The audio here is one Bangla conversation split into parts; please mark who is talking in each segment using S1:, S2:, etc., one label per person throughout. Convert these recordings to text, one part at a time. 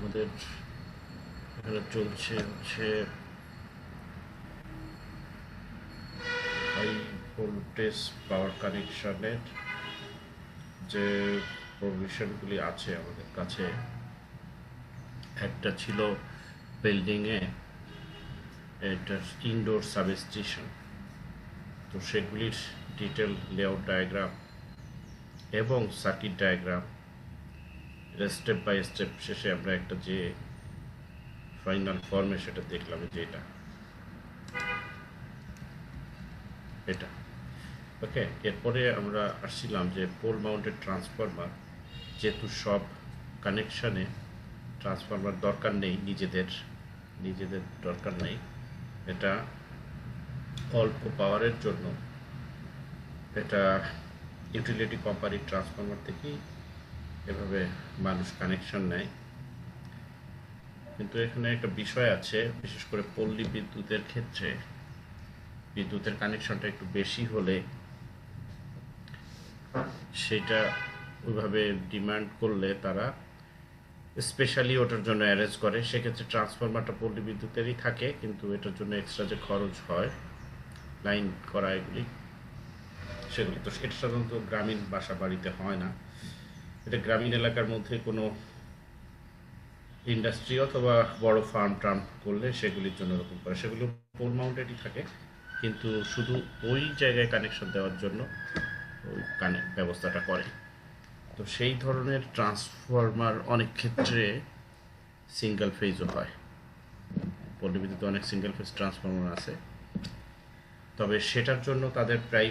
S1: আমাদের এখানে চলছে হচ্ছে হাই ভোল্টেজ পাওয়ার কানেকশনের যে প্রভিশনগুলি আছে আমাদের কাছে। একটা ছিল বিল্ডিংয়ে এটা ইনডোর সাবস্টেশন, তো সেগুলির ডিটেল লেআউট ডায়াগ্রাম এবং circuit diagram step by step শেষে আমরা একটা যে ফাইনাল ফর্মে সেটা দেখলাম যে এটা ওকে। এরপরে আমরা আসছিলাম যে পোল মাউন্টেড ট্রান্সফরমার, যেহেতু সব কানেকশানে ট্রান্সফরমার দরকার নেই, নিজেদের দরকার নেই, এটা অল্প পাওয়ারের জন্য এটা ইউটিলিটি কোম্পানির ট্রান্সফরমার থেকেই এভাবে মানুষ কানেকশন নেয়। কিন্তু এখানে একটা বিষয় আছে, বিশেষ করে পল্লী বিদ্যুতের ক্ষেত্রে বিদ্যুতের কানেকশনটা একটু বেশি হলে সেটা ওইভাবে ডিমান্ড করলে তারা স্পেশালি ওটার জন্য অ্যারেঞ্জ করে। সেক্ষেত্রে ট্রান্সফরমারটা পল্লী বিদ্যুতেরই থাকে, কিন্তু এটার জন্য এক্সট্রা যে খরচ হয় লাইন করা এগুলি সেগুলি, তো এটা সাধারণত গ্রামীণ বাসা বাড়িতে হয় না। এটা গ্রামীণ এলাকার মধ্যে কোনো ইন্ডাস্ট্রি অথবা বড় ফার্ম ট্রাম করলে সেগুলির জন্য এরকম করে, সেগুলো পোল মাউন্টেডই থাকে, কিন্তু শুধু ওই জায়গায় কানেকশন দেওয়ার জন্য ওই ব্যবস্থাটা করে। তো সেই ধরনের ট্রান্সফরমার অনেক ক্ষেত্রে সিঙ্গেল ফেজও হয়। পল্লী বিদ্যুতে অনেক সিঙ্গেল ফেজ ট্রান্সফরমার আছে, তবে সেটার জন্য তাদের প্রায়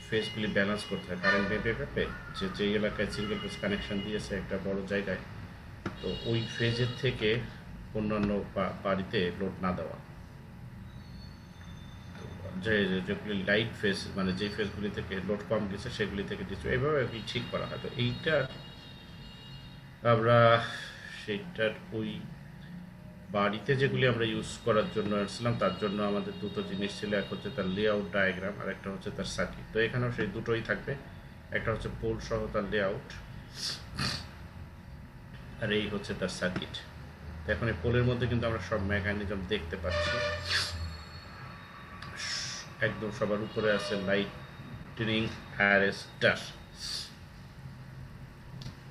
S1: ফেজগুলি ব্যালেন্স করতে হয় কারেন্ট ব্যাপে, যে এলাকায় সিঙ্গেল ফেজ কানেকশন দিয়েছে একটা বড় জায়গায়, তো ওই ফেজের থেকে অন্যান্য বাড়িতে লোড না দেওয়া, যেগুলি লাইট ফেজ মানে যে ফেজগুলি থেকে লোড কম গেছে সেগুলি থেকে এইভাবে ঠিক করা হয়। তো এইটা আমরা সেইটার ওই বাড়িতে যেগুলি আমরা ইউজ করার জন্য আসছিলাম তার জন্য আমাদের দুটো জিনিস ছিল, এক হচ্ছে তার লেআউট ডায়াগ্রাম আর একটা হচ্ছে তার সার্কিট। তো এখানেও সেই দুটোই থাকবে, একটা হচ্ছে পোল সহ তার লেআউট আর এই হচ্ছে তার সার্কিট। তো এখন এই পোলের মধ্যে কিন্তু আমরা সব মেকানিজম দেখতে পাচ্ছি। একদম সবার উপরে আছে লাইটনিং অ্যারেস্টার,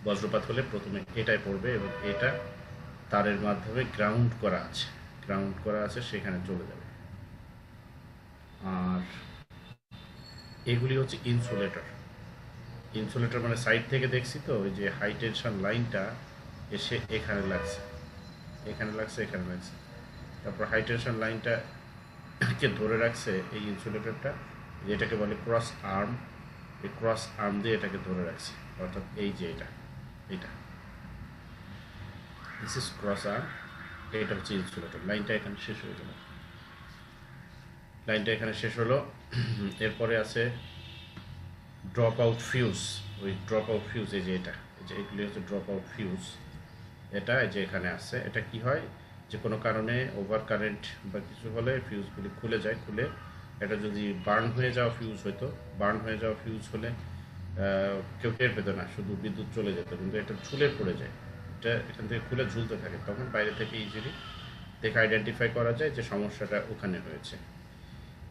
S1: বজ্রপাত হলে প্রথমে এটাই পড়বে এবং এটা তারের মাধ্যমে গ্রাউন্ড করা আছে সেখানে চলে যাবে। আর এগুলি হচ্ছে ইনসুলেটর মানে সাইড থেকে দেখছি তো ওই যে হাই টেনশন লাইনটা এসে এখানে লাগছে, তারপর হাই টেনশন লাইনটা কে ধরে রাখছে এই ইনসুলেটরটা, যেটাকে বলে ক্রস আর্ম, এই ক্রস আর্ম দিয়ে এটাকে ধরে রাখছে, অর্থাৎ এই যে এটা দিস ইজ ক্রস আর্ম, এটা হচ্ছে ইনসুলেটর। লাইনটা এখানে শেষ হলো। এরপরে আছে ড্রপ আউট ফিউজ। ওই ড্রপ আউট ফিউজ এই যে এগুলি হচ্ছে ড্রপ আউট ফিউজ। এটা যে এখানে আছে, এটা কি হয় যে কোনো কারণে ওভার কারেন্ট বা কিছু হলে ফিউজগুলি খুলে এটা যদি বার্ন হয়ে যাওয়া ফিউজ হলে কেউ টের পেত না, শুধু বিদ্যুৎ চলে যেত, কিন্তু এটা ঝুলে পড়ে যায়, এটা এখান থেকে খুলে ঝুলতে থাকে, তখন বাইরে থেকে ইজিলি দেখে আইডেন্টিফাই করা যায় যে সমস্যাটা ওখানে হয়েছে।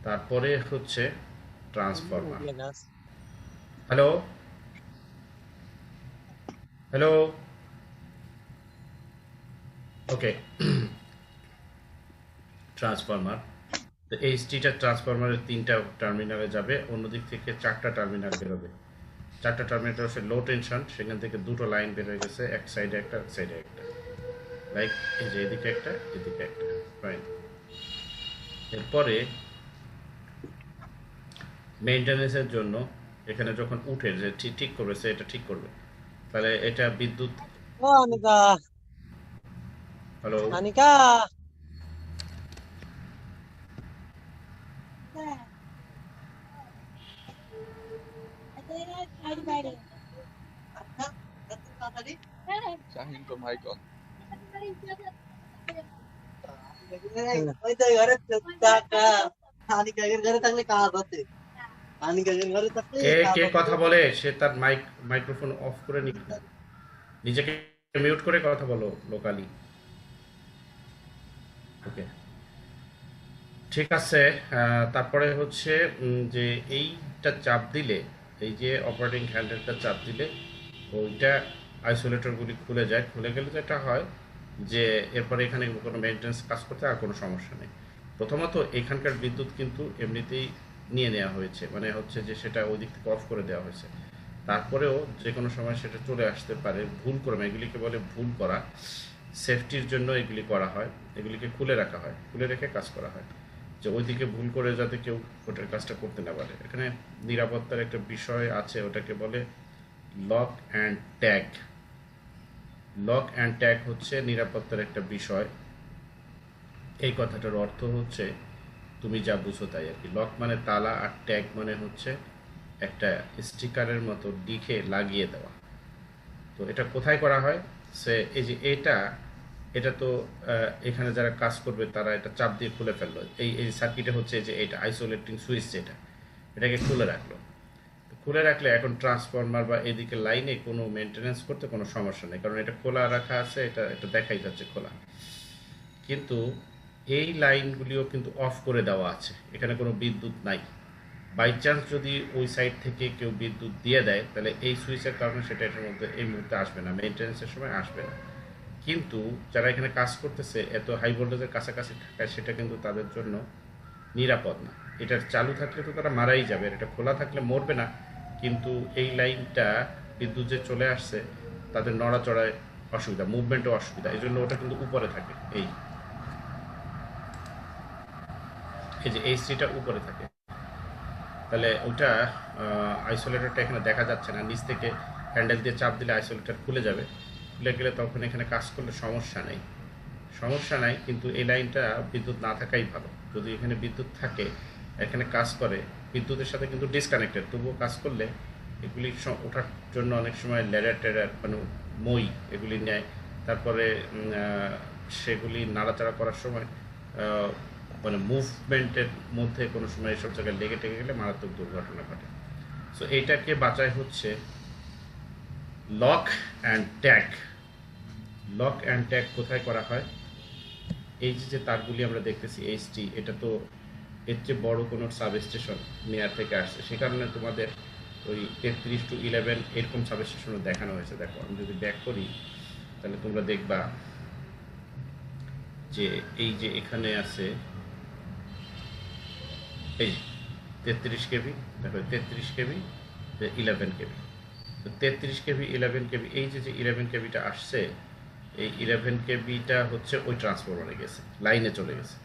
S1: তারপরে হচ্ছে ট্রান্সফরমার। Hello okay. ট্রান্সফরমার, তো এইচটিটা ট্রান্সফরমারের 3টা টার্মিনালে যাবে, অন্যদিক থেকে 4টা টার্মিনাল বেরোবে। 4টা টার্মিনাল হচ্ছে লো টেনশন, সেখান থেকে দুটো লাইন বের হয়ে গেছে, এক সাইডে একটা লাইক এই যে এদিকে একটা ফাইন। এরপরে মেইনটেনেন্সের জন্য এখানে যখন উঠে যে ঠিক করবে, সে এটা ঠিক করবে, তাহলে এটা বিদ্যুৎ। Hello
S2: Shahin ko mic on.
S1: কে কথা বলে সে তার মাইক্রোফোন অফ করে নিজেকে মিউট করে কথা বলো লোকালি। ওকে, ঠিক আছে। তারপরে হচ্ছে যে এইটা চাপ দিলে, এই যে অপারেটিং হ্যান্ডেলটা চাপ দিলে ওইটা আইসোলেটরগুলি খুলে যায়। খুলে গেলে যেটা হয় যে এরপরে এখানে কোনো মেনটেন্স কাজ করতে আর কোনো সমস্যা নেই। প্রথমত এখানকার বিদ্যুৎ কিন্তু এমনিতেই নিয়ে নেওয়া হয়েছে, মানে হচ্ছে যে সেটা ওই দিক থেকে অফ করে দেওয়া হয়েছে। তারপরেও যে কোনো সময় সেটা চলে আসতে পারে ভুল করে, এগুলিকে বলে ভুল করা। সেফটির জন্য এগুলি করা হয়, এগুলিকে খুলে রাখা হয়, খুলে রেখে কাজ করা হয়, যে ওইদিকে ভুল করে যাতে কেউ ওটার কাজটা করতে না পারে। এখানে নিরাপত্তার একটা বিষয় আছে, ওটাকে বলে lock and tag. Lock and tag হচ্ছে নিরাপত্তার একটা বিষয়। এই কথাটার অর্থ হচ্ছে তুমি যা বুঝো তাই আর কি। লক মানে তালা, আর ট্যাগ মানে হচ্ছে একটা স্টিকারের মতো লিখে লাগিয়ে দেওয়া। তো এটা কোথায় করা হয়? সে এই যে এটা, এটা তো এখানে যারা কাজ করবে তারা এটা চাপ দিয়ে খুলে ফেললো। এই সার্কিটে হচ্ছে যে এটা আইসোলেটিং সুইচ, যেটা এটাকে খুলে রাখলো। খুলে রাখলে এখন ট্রান্সফরমার বা এদিকে লাইনে কোনো মেনটেনেন্স করতে কোনো সমস্যা নেই, কারণ এটা খোলা রাখা আছে, এটা এটা দেখাই যাচ্ছে খোলা। কিন্তু এই লাইনগুলিও কিন্তু অফ করে দেওয়া আছে, এখানে কোনো বিদ্যুৎ নাই। বাই চান্স যদি ওই সাইড থেকে কেউ বিদ্যুৎ দিয়ে দেয় তাহলে এই সুইচের কারণে সেটা এটার মধ্যে এই মুহূর্তে আসবে না, মেনটেন্সের সময় আসবে না। কিন্তু যারা এখানে কাজ করতেছে এত হাই ভোল্টেজের কাছাকাছি থাকায় সেটা কিন্তু তাদের জন্য নিরাপদ না। এটা চালু থাকলে তো তারা মারাই যাবে, আর এটা খোলা থাকলে মরবে না। কিন্তু এই লাইনটা বিদ্যুৎ যে চলে আসছে তাদের নড়াচড়ায় অসুবিধা, মুভমেন্টও অসুবিধা, এই জন্য ওটা কিন্তু উপরে থাকে। এই এই যে এই সিটা উপরে থাকে, তাহলে ওটা আইসোলেটরটা এখানে দেখা যাচ্ছে না। নিচ থেকে হ্যান্ডেল দিয়ে চাপ দিলে আইসোলেটর খুলে যাবে, খুলে গেলে তখন এখানে কাজ করলে সমস্যা নেই, সমস্যা নাই। কিন্তু এই লাইনটা বিদ্যুৎ না থাকাই ভালো। যদি এখানে বিদ্যুৎ থাকে, এখানে কাজ করে, বিদ্যুতের সাথে কিন্তু ডিসকানেক্টেড, তবুও কাজ করলে এগুলি ওঠার জন্য অনেক সময় ল্যাডার ট্যাডার মানে মই এগুলি নেয়। তারপরে সেগুলি নাড়াচাড়া করার সময় মানে মুভমেন্টের মধ্যে কোনো সময় এসব জায়গায় লেগে টেগে গেলে মারাত্মক দুর্ঘটনা ঘটে। সো এইটাকে বাঁচায় হচ্ছে lock and tag. Lock and tag কোথায় করা হয়? এই যে তারগুলি আমরা দেখতেছি এইচটি, এটা তো এর চেয়ে বড় কোনো সাবস্টেশন মেয়ার থেকে আসছে, সে কারণে তোমাদের ওই 33-11 এরকম সাবস্টেশনও দেখানো হয়েছে। দেখো আমি যদি ব্যাক করি তাহলে তোমরা দেখবা যে এই যে এখানে আছে এই 33 কেভি, দেখো 33 কেভি, 11 কেভি। তো 33 কেভি 11 কেভি, এই যে 11 কেভিটা আসছে, এই 11 কেবিটা হচ্ছে ওই ট্রান্সফরমারে গেছে, লাইনে চলে গেছে।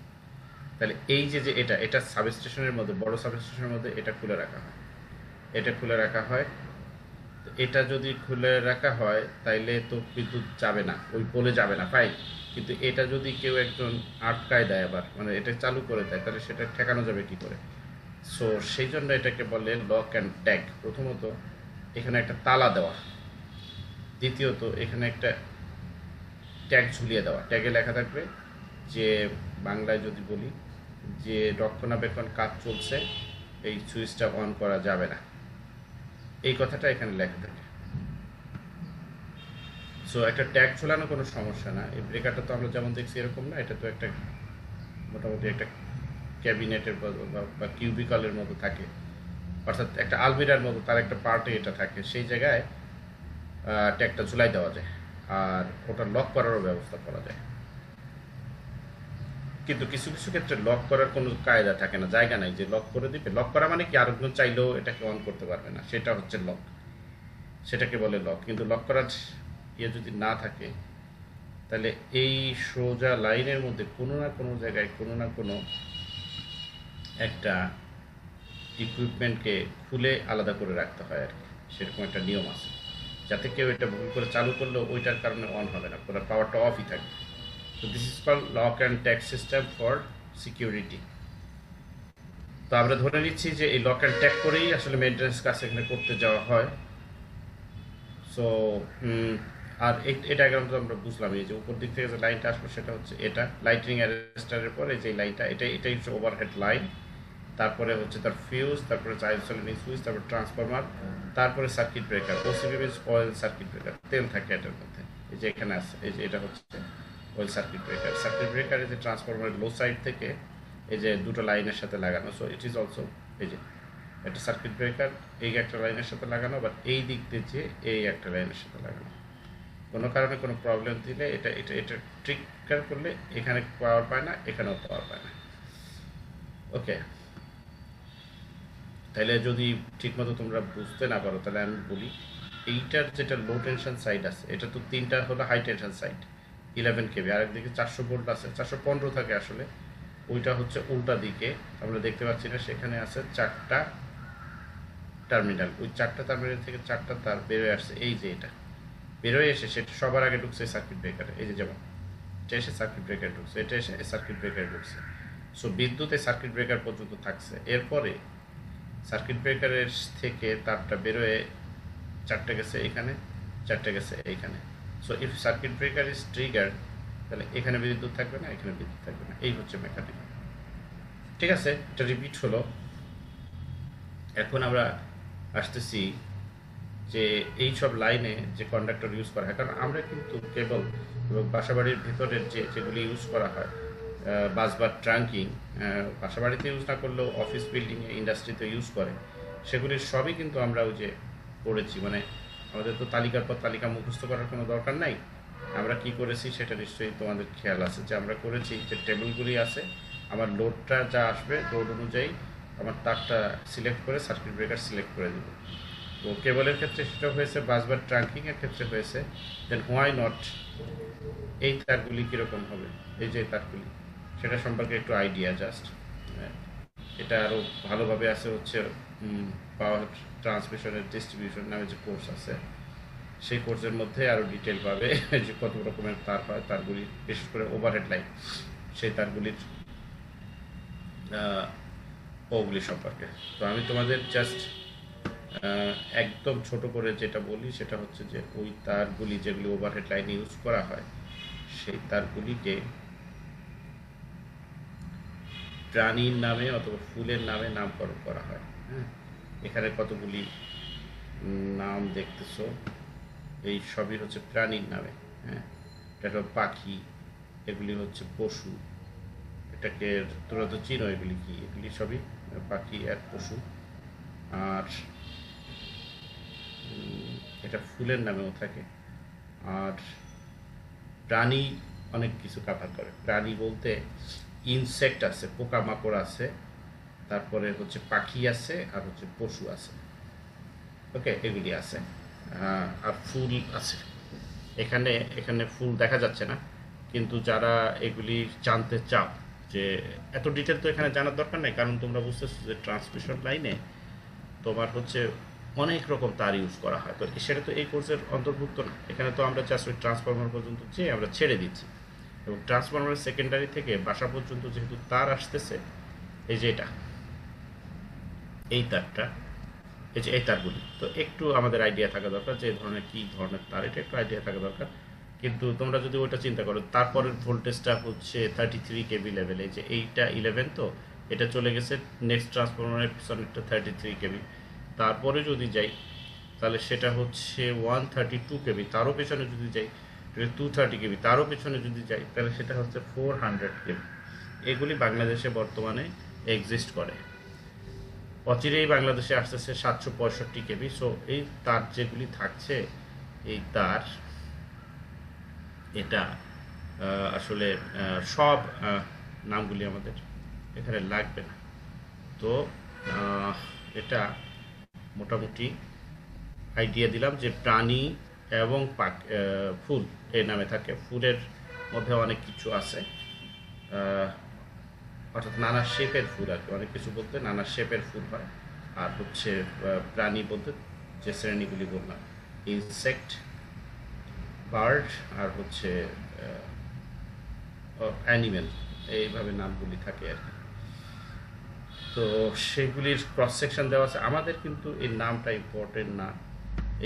S1: তাহলে এই যে এটা এটা সাবস্টেশনের মধ্যে, বড় সাবস্টেশনের মধ্যে এটা খুলে রাখা হয়, এটা খুলে রাখা হয়। এটা যদি খুলে রাখা হয় তাইলে তো বিদ্যুৎ যাবে না, ওই পোলে যাবে না, ফাইন। কিন্তু এটা যদি কেউ একজন আটকায় দেয় আবার, মানে এটা চালু করে দেয়, তাহলে সেটা ঠেকানো যাবে কি করে? সো সেই জন্য এটাকে বলে লক অ্যান্ড ট্যাগ। প্রথমত এখানে একটা তালা দেওয়া, দ্বিতীয়ত এখানে একটা ট্যাগ ঝুলিয়ে দেওয়া। ট্যাগে লেখা থাকবে যে, বাংলায় যদি বলি, যে রক্ষণাবেক্ষণ কাজ চলছে, এই সুইচটা অন করা যাবে না, এই কথাটা এখানে লেখা থাকে। সো একটা ট্যাগ ঝোলানো কোনো সমস্যা না। এই ব্রেকারটা তো আমরা যেমন দেখছি এরকম না, এটা তো একটা মোটামুটি একটা ক্যাবিনেটের বা কিউবিকলের মতো থাকে, অর্থাৎ একটা আলমিরার মতো তার একটা পার্টে এটা থাকে, সেই জায়গায় ট্যাগটা ঝুলাই দেওয়া যায়, আর ওটা লক করারও ব্যবস্থা করা যায়। কিন্তু কিছু কিছু ক্ষেত্রে লক করার কোনো কায়দা থাকে না, জায়গা নাই যে লক করে দিবে। লক করা মানে কি, আরেকজন চাইলেও এটাকে অন করতে পারবে না, সেটা হচ্ছে লক, সেটাকে বলে লক। কিন্তু লক করার ইয়ে যদি না থাকে তাহলে এই সোজা লাইনের মধ্যে কোনো না কোনো জায়গায় কোনো না কোনো একটা ইকুইপমেন্টকে খুলে আলাদা করে রাখতে হয় আর কি, সেরকম একটা নিয়ম আছে, যাতে কেউ এটা ভুল করে চালু করলেও ওইটার কারণে অন হবে না, পুরো পাওয়ারটা অফই থাকবে। তো this is called lock and tag system for security. তো আমরা ধরে নিচ্ছি যে এই লক অ্যান্ড ট্যাগ করেই আসলে মেনটেন্যান্স কাজ এখানে করতে যাওয়া হয়। সো আর এই ডায়াগ্রাম তো আমরা বুঝলাম, এই যে উপর দিক থেকে যে লাইনটা আসলো সেটা হচ্ছে এটা লাইটিং অ্যারেস্টারের পরে যে লাইনটা, এটাই হচ্ছে ওভারহেড লাইন। তারপরে হচ্ছে তার ফিউজ, তারপরে আইসোলেটিং সুইচ, তারপরে ট্রান্সফরমার, তারপরে circuit breaker. OCB means oil circuit breaker, তেল থাকে এটার মধ্যে, এই যে এখানে আছে, এই যে এটা হচ্ছে ওই সার্কিট ব্রেকার। সার্কিট ব্রেকারের যে ট্রান্সফরমারের লো সাইড থেকে এই যে দুটো লাইনের সাথে লাগানো, সো ইট ইজ অলসো এই যে একটা সার্কিট ব্রেকার এই একটা লাইনের সাথে লাগানো, আবার এই দিক দিয়ে যে এই একটা লাইনের সাথে লাগানো। কোনো কারণে কোনো প্রবলেম দিলে এটা এটা এটা ট্রিগার করলে এখানে পাওয়ার পায় না, এখানেও পাওয়ার পায় না। ওকে, তাহলে যদি ঠিকমতো তোমরা বুঝতে না পারো তাহলে আমি বলি, এইটার যেটা লো টেনশন সাইড আছে, এটা তো তিনটা হলো হাই টেনশন সাইড 11 কেবি, আর একদিকে 400 ভোল্ট আছে, 415 থাকে আসলে, ওইটা হচ্ছে উল্টা দিকে আমরা দেখতে পাচ্ছি না, সেখানে আছে 4টা টার্মিনাল। ওই 4টা টার্মিনাল থেকে 4টা তার বেরোয় আসছে, এই যে এটা বেরোয় এসে সেটা সবার আগে ঢুকছে সার্কিট ব্রেকারে, এই যে যেমন এটা এসে সার্কিট ব্রেকার ঢুকছে, এটা এসে সার্কিট ব্রেকার ঢুকছে। সো বিদ্যুৎ এই সার্কিট ব্রেকার পর্যন্ত থাকছে। এরপরে সার্কিট ব্রেকারের থেকে তারটা বেরোয় 4টা গেছে এখানে, 4টা গেছে এইখানে। So if circuit breaker is trigger, তাহলে এখানে বিদ্যুৎ থাকবে না, এখানে বিদ্যুৎ থাকবে না, এই হচ্ছে মেকানিজম। ঠিক আছে, এটা রিপিট হলো। এখন আমরা আসতেছি যে এই সব লাইনে যে কন্ডাক্টর ইউজ করা হয়, কারণ আমরা কিন্তু কেবল এবং বাসাবাড়ির ভিতরের যেগুলি ইউজ করা হয়, বাস বা ট্রাঙ্কিং, বাসাবাড়িতে ইউজ না করলেও অফিস বিল্ডিংয়ে ইন্ডাস্ট্রিতে ইউজ করে, সেগুলির সবই কিন্তু আমরা ওই যে পড়েছি। মানে আমাদের তো তালিকার পর তালিকা মুখস্থ করার কোনো দরকার নাই। আমরা কি করেছি সেটা নিশ্চয়ই তোমাদের খেয়াল আছে, যে আমরা করেছি যে টেবিলগুলি আছে, আমার লোডটা যা আসবে লোড অনুযায়ী আমার তারটা সিলেক্ট করে সার্কিট ব্রেকার সিলেক্ট করে দেবো। তো কেবলের ক্ষেত্রে সেটা হয়েছে, বাস বা ট্রাঙ্কিংয়ের ক্ষেত্রে হয়েছে। দেন হোয়াই নট এই তারগুলি কীরকম হবে, এই যে তারগুলি, সেটা সম্পর্কে একটু আইডিয়া জাস্ট। এটা আরও ভালোভাবে আছে হচ্ছে পাওয়ার ট্রান্সমিশনের ডিস্ট্রিবিউশন নামে যে কোর্স আছে, সেই কোর্সের মধ্যে আরও ডিটেল পাবে যে কত রকমের তার হয়, তারগুলি বিশেষ করে ওভারহেড লাইন, সেই তারগুলির ওগুলি সম্পর্কে। তো আমি তোমাদের জাস্ট একদম ছোট করে যেটা বলি সেটা হচ্ছে যে ওই তারগুলি যেগুলি ওভারহেড লাইনে ইউজ করা হয়, সেই তারগুলিকে প্রাণীর নামে অথবা ফুলের নামে নামকরণ করা হয়। হ্যাঁ, এখানে কতগুলি নাম দেখতেছো, এই সবই হচ্ছে প্রাণীর নামে। হ্যাঁ, এটা হলো পাখি, এগুলি হচ্ছে পশু, এটাকে তোমরা তো চিনো, এগুলি কি, এগুলি সবই পাখি আর পশু। আর এটা ফুলের নামেও থাকে। আর প্রাণী অনেক কিছু কাভার করে। প্রাণী বলতে ইনসেক্ট আছে, পোকামাকড় আছে, তারপরে হচ্ছে পাখি আছে, আর হচ্ছে পশু আছে। ওকে, এগুলি আছে। আর ফুল আছে। এখানে এখানে ফুল দেখা যাচ্ছে না, কিন্তু যারা এগুলি জানতে চাও, যে এত ডিটেল তো এখানে জানার দরকার নেই, কারণ তোমরা বুঝতেছো যে ট্রান্সমিশন লাইনে তোমার হচ্ছে অনেক রকম তার ইউজ করা হয়। তো সেটা তো এই কোর্সের অন্তর্ভুক্ত না। এখানে তো আমরা জাস্ট ওই ট্রান্সফরমার পর্যন্ত যেয়ে আমরা ছেড়ে দিচ্ছি, এবং ট্রান্সফরমারের সেকেন্ডারি থেকে বাসা পর্যন্ত যেহেতু তার আসতেছে, এই যে এটা, এই তারটা, এই যে এই তারগুলি, তো একটু আমাদের আইডিয়া থাকা দরকার যে এই ধরনের কী ধরনের তার, এটা একটু আইডিয়া থাকা দরকার। কিন্তু তোমরা যদি ওইটা চিন্তা করো, তারপরের ভোল্টেজটা হচ্ছে 33 কেবি লেভেলে, যে এইটা 11, তো এটা চলে গেছে নেক্সট ট্রান্সফরমারের পিছনেরটা 33 কেবি। তারপরে যদি যাই তাহলে সেটা হচ্ছে 132 কেবি, তারও পেছনে যদি যাই 230 কেবি, তারও পেছনে যদি যাই তাহলে সেটা হচ্ছে 400 কেবি। এগুলি বাংলাদেশে বর্তমানে এক্সিস্ট করে। অচিরেই বাংলাদেশে আসতেছে 765 কেবি। সো এই তার যেগুলি থাকছে, এই তার, এটা আসলে সব নামগুলি আমাদের এখানে লাগবে না। তো এটা মোটামুটি আইডিয়া দিলাম যে প্রাণী এবং ফুল এই নামে থাকে। ফুলের মধ্যে অনেক কিছু আছে, অর্থাৎ নানা শেপের ফুল আর কি, অনেক কিছু বলতে নানা শেপের ফুল হয়। আর হচ্ছে প্রাণী বলতে যে শ্রেণীগুলি বললাম, ইনসেক্ট, বার্ড, আর হচ্ছে অ্যানিমেল, এইভাবে নামগুলি থাকে আর কি। তো সেগুলির ক্রস সেকশন দেওয়া আছে। আমাদের কিন্তু এই নামটা ইম্পর্টেন্ট না,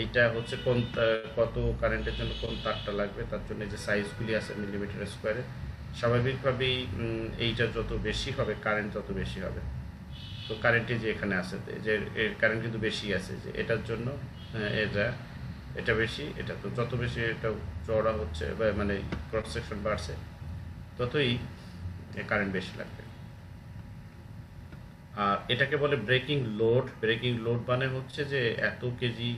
S1: এইটা হচ্ছে কোন কত কারেন্টের জন্য কোন তারটা লাগবে, তার জন্য যে সাইজগুলি আছে মিলিমিটার স্কোয়ারে, স্বাভাবিকভাবেই এইটা যত বেশি হবে কারেন্ট তত বেশি হবে। তো কারেন্টে যে এখানে আছে, যে কারেন্ট কিন্তু বেশি আছে, যে এটার জন্য এটা এটা বেশি, এটা তো যত বেশি এটা চওড়া হচ্ছে বা মানে ক্রস সেকশন বাড়ছে ততই কারেন্ট বেশি লাগবে। আর এটাকে বলে ব্রেকিং লোড। ব্রেকিং লোড মানে হচ্ছে যে এত কেজি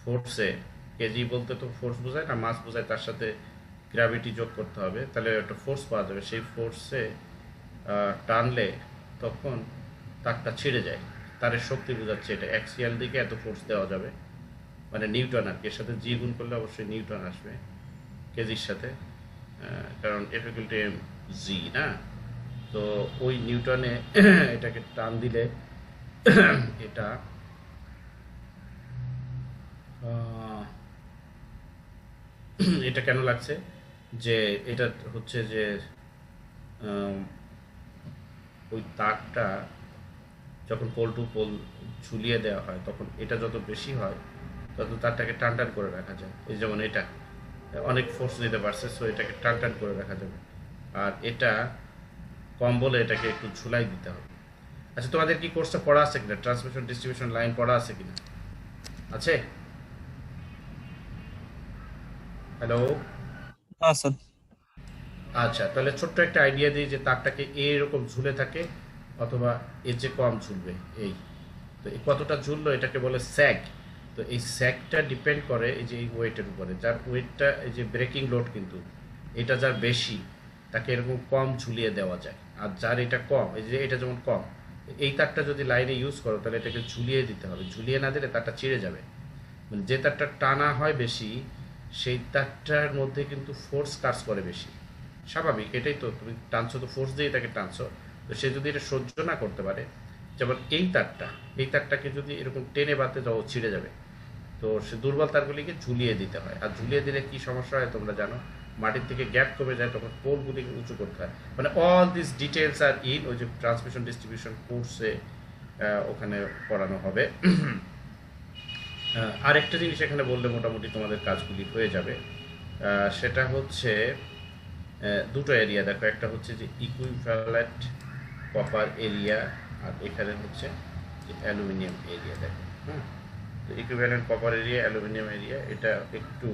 S1: ফোর্সে, কেজি বলতে তো ফোর্স বোঝায় না, মাস বোঝায়, তার সাথে গ্র্যাভিটি যোগ করতে হবে, তাহলে একটা ফোর্স পাওয়া যাবে। সেই ফোর্সে টানলে তখন তারটা ছিঁড়ে যায়। তারের শক্তি বোঝাচ্ছে এটা, অ্যাক্সিয়াল দিকে এত ফোর্স দেওয়া যাবে, মানে নিউটন আর কি। এর সাথে জি গুণ করলে অবশ্যই নিউটন আসবে কেজির সাথে, কারণ এফিকুয়ালটি জি না। তো ওই নিউটনে এটাকে টান দিলে এটা এটা কেন লাগছে, যে এটা হচ্ছে যে আহ, ওই তারটা যখন পোল টু পোল ঝুলিয়ে দেওয়া হয় তখন এটা যত বেশি হয় তত তারটাকে টান টান করে রাখা যায়। এই যেমন এটা অনেক ফোর্স নিতে পারছে, সো এটাকে টান টান করে রাখা যাবে। আর এটা কম বলে এটাকে একটু ঝুলাই দিতে হবে। আচ্ছা, তোমাদের কি কোর্সটা পড়া আছে কিনা, ট্রান্সমিশন ডিস্ট্রিবিউশন লাইন পড়া আছে কিনা? আছে? হ্যালো?
S2: হ্যাঁ স্যার।
S1: আচ্ছা, তাহলে ছোট্ট একটা আইডিয়া দিই যে তারটাকে এরকম ঝুলে থাকে অথবা এর চেয়ে কম ঝুলবে, এই তো এই কতটা ঝুললো এটাকে বলে স্যাগ। তো এই স্যাগটা ডিপেন্ড করে এই যে এই ওয়েটের উপরে। যার ওয়েটটা, এই যে ব্রেকিং লোড কিন্তু এটা যার বেশি তাকে এরকম কম ঝুলিয়ে দেওয়া যায়। আর যার এটা কম, এই যে এটা যেমন কম, এই তারটা যদি লাইনে ইউজ করো তাহলে এটাকে ঝুলিয়ে দিতে হবে। ঝুলিয়ে না দিলে তারটা ছিঁড়ে যাবে। মানে যে তারটা টানা হয় বেশি সেই তারটার মধ্যে কিন্তু ফোর্স কাজ করে বেশি। স্বাভাবিক, এটাই তো, তুমি টানছো তো ফোর্স দিয়ে তাকে টানছো। তো সে যদি এটা সহ্য না করতে পারে, যেমন এই তারটাকে যদি এরকম টেনে বাঁধতে যাও ছিঁড়ে যাবে। তো সে দুর্বল তারগুলিকে ঝুলিয়ে দিতে হয়। আর ঝুলিয়ে দিলে কি সমস্যা হয় তোমরা জানো, মাটির থেকে গ্যাপ কমে যায়, তখন পোলগুলিকে উঁচু করতে হয়। মানে all this details are in ওই যে ট্রান্সমিশন ডিস্ট্রিবিউশন কোর্সে ওখানে পড়ানো হবে। আরেকটা জিনিস এখানে বললে মোটামুটি তোমাদের কাজগুলি হয়ে যাবে। সেটা হচ্ছে দুটো এরিয়া দেখো, একটা হচ্ছে যে ইকুইভ্যালেন্ট কপার এরিয়া, আর এখানে হচ্ছে যে অ্যালুমিনিয়াম এরিয়া। দেখো, হ্যাঁ, তো equivalent copper area, aluminium area, এটা একটু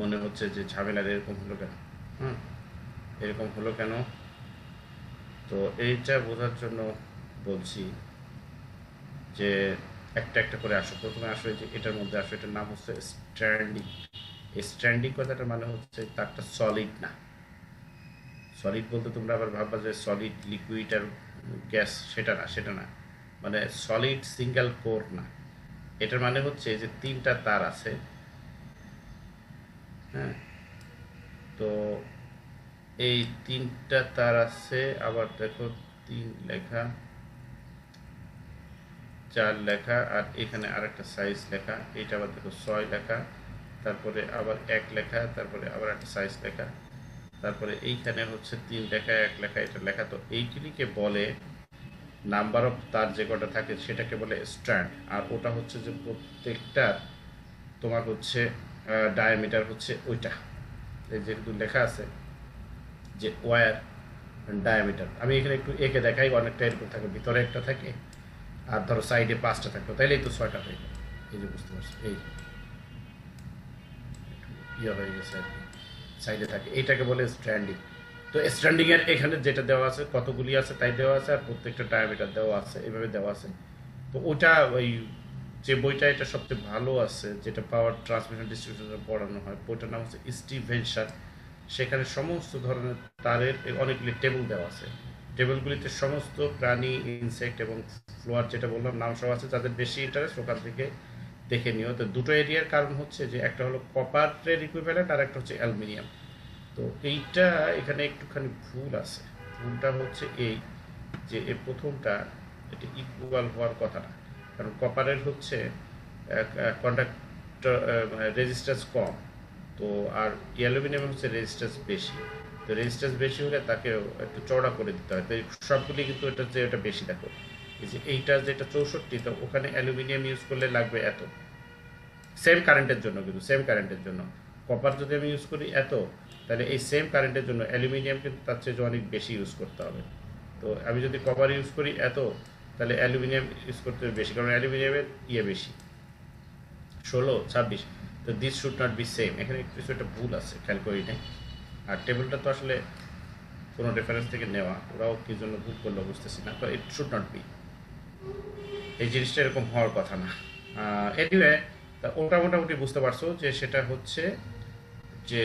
S1: মনে হচ্ছে যে ঝামেলার, এরকম হলো কেন? হুম, এরকম হলো কেন? তো এইটা বোঝার জন্য বলছি যে একটা একটা করে আসো। প্রথমে আসো এই যে এটার মধ্যে আসো, এটার নাম হচ্ছে স্ট্যান্ডিং। এই স্ট্যান্ডিং কথাটার মানে হচ্ছে তারটা সলিড না। সলিড বলতে তোমরা আবার ভাববা যে সলিড লিকুইড আর গ্যাস, সেটা না, সেটা না। মানে সলিড সিঙ্গেল কোর না। এটার মানে হচ্ছে যে তিনটা তার আছে, হ্যাঁ, তো এই তিনটা তার আছে। আবার দেখো, তিন লেখা, চার লেখা, আর এখানে আরেকটা সাইজ লেখা, এইটা আবার দেখো ছয় লেখা, তারপরে আবার এক লেখা, তারপরে আবার একটা সাইজ লেখা, তারপরে এইখানে হচ্ছে তিন লেখা, এক লেখা, এটা লেখা। তো এইগুলিকে বলে নাম্বার অফ তার যে কটা থাকে সেটাকে বলে স্ট্র্যান্ড। আর ওটা হচ্ছে যে প্রত্যেকটা তোমার হচ্ছে ডায়ামিটার হচ্ছে ওইটা, এই যেহেতু লেখা আছে যে ওয়্যার ডায়ামিটার। আমি এখানে একটু এঁকে দেখাই, অনেকটা এরকম থাকে, ভিতরে একটা থাকে আর ধরো সাইডে পাঁচটা থাকতো, তাইলেই তো ছয়টা হয়ে গেল। এই যে বুঝতে পারছো, এই ইয়ে হয়ে গেছে আর কি, সাইডে থাকে, এইটাকে বলে স্ট্যান্ডিং। তো স্ট্যান্ডিং এর এখানে যেটা দেওয়া আছে, কতগুলি আছে তাই দেওয়া আছে, আর প্রত্যেকটা ডায়ামিটার দেওয়া আছে, এভাবে দেওয়া আছে। তো ওটা ওই যে বইটা এটা সবচেয়ে ভালো আছে, যেটা পাওয়ার ট্রান্সমিশন ডিস্ট্রিবিউশনে পড়ানো হয়, বইটার নাম হচ্ছে স্টিভেনসন। সেখানে সমস্ত ধরনের তারের অনেকগুলি টেবিল দেওয়া আছে। টেবিলগুলিতে সমস্ত প্রাণী, ইনসেক্ট এবং ফ্লোয়ার যেটা বললাম নাম সব আছে। যাদের বেশি ইন্টারেস্ট ওখান থেকে দেখে নিও। তো দুটো এরিয়ার কারণ হচ্ছে যে একটা হলো কপারের ইকুইভ্যালেন্ট আর একটা হচ্ছে অ্যালুমিনিয়াম। তো এইটা এখানে একটুখানি ভুল আছে। ভুলটা হচ্ছে এই যে এর প্রথমটা এটা ইকুয়াল হওয়ার কথা না, কারণ কপারের হচ্ছে কন্ডাক্টর রেজিস্ট্যান্স কম, তো আর অ্যালুমিনিয়াম হচ্ছে রেজিস্ট্যান্স বেশি। তো রেজিস্ট্যান্স বেশি হলে তাকে একটু চওড়া করে দিতে হয়। তো এই সবগুলি কিন্তু এটা যে এটা বেশি, দেখো এই যে এইটা যেটা 64, তো ওখানে অ্যালুমিনিয়াম ইউজ করলে লাগবে এত, সেম কারেন্টের জন্য, কিন্তু সেম কারেন্টের জন্য কপার যদি আমি ইউজ করি এত, তাহলে এই সেম কারেন্টের জন্য অ্যালুমিনিয়াম কিন্তু তার চেয়ে অনেক বেশি ইউজ করতে হবে। তো আমি যদি কপার ইউজ করি এত, তাহলে অ্যালুমিনিয়াম ইউজ করতে হবে বেশি, কারণ অ্যালুমিনিয়ামের ইয়ে বেশি 16, 26। তো this should not be same, এখানে কিছু একটা ভুল আছে, খেয়াল করি নাই। আর টেবিলটা তো আসলে কোনো রেফারেন্স থেকে নেওয়া, ওরাও কি জন্য ভুল করলো বুঝতেছি না। তো ইট শুড নট বি, এই জিনিসটা এরকম হওয়ার কথা না। এনিওয়ে, ওটা মোটামুটি বুঝতে পারছো যে সেটা হচ্ছে যে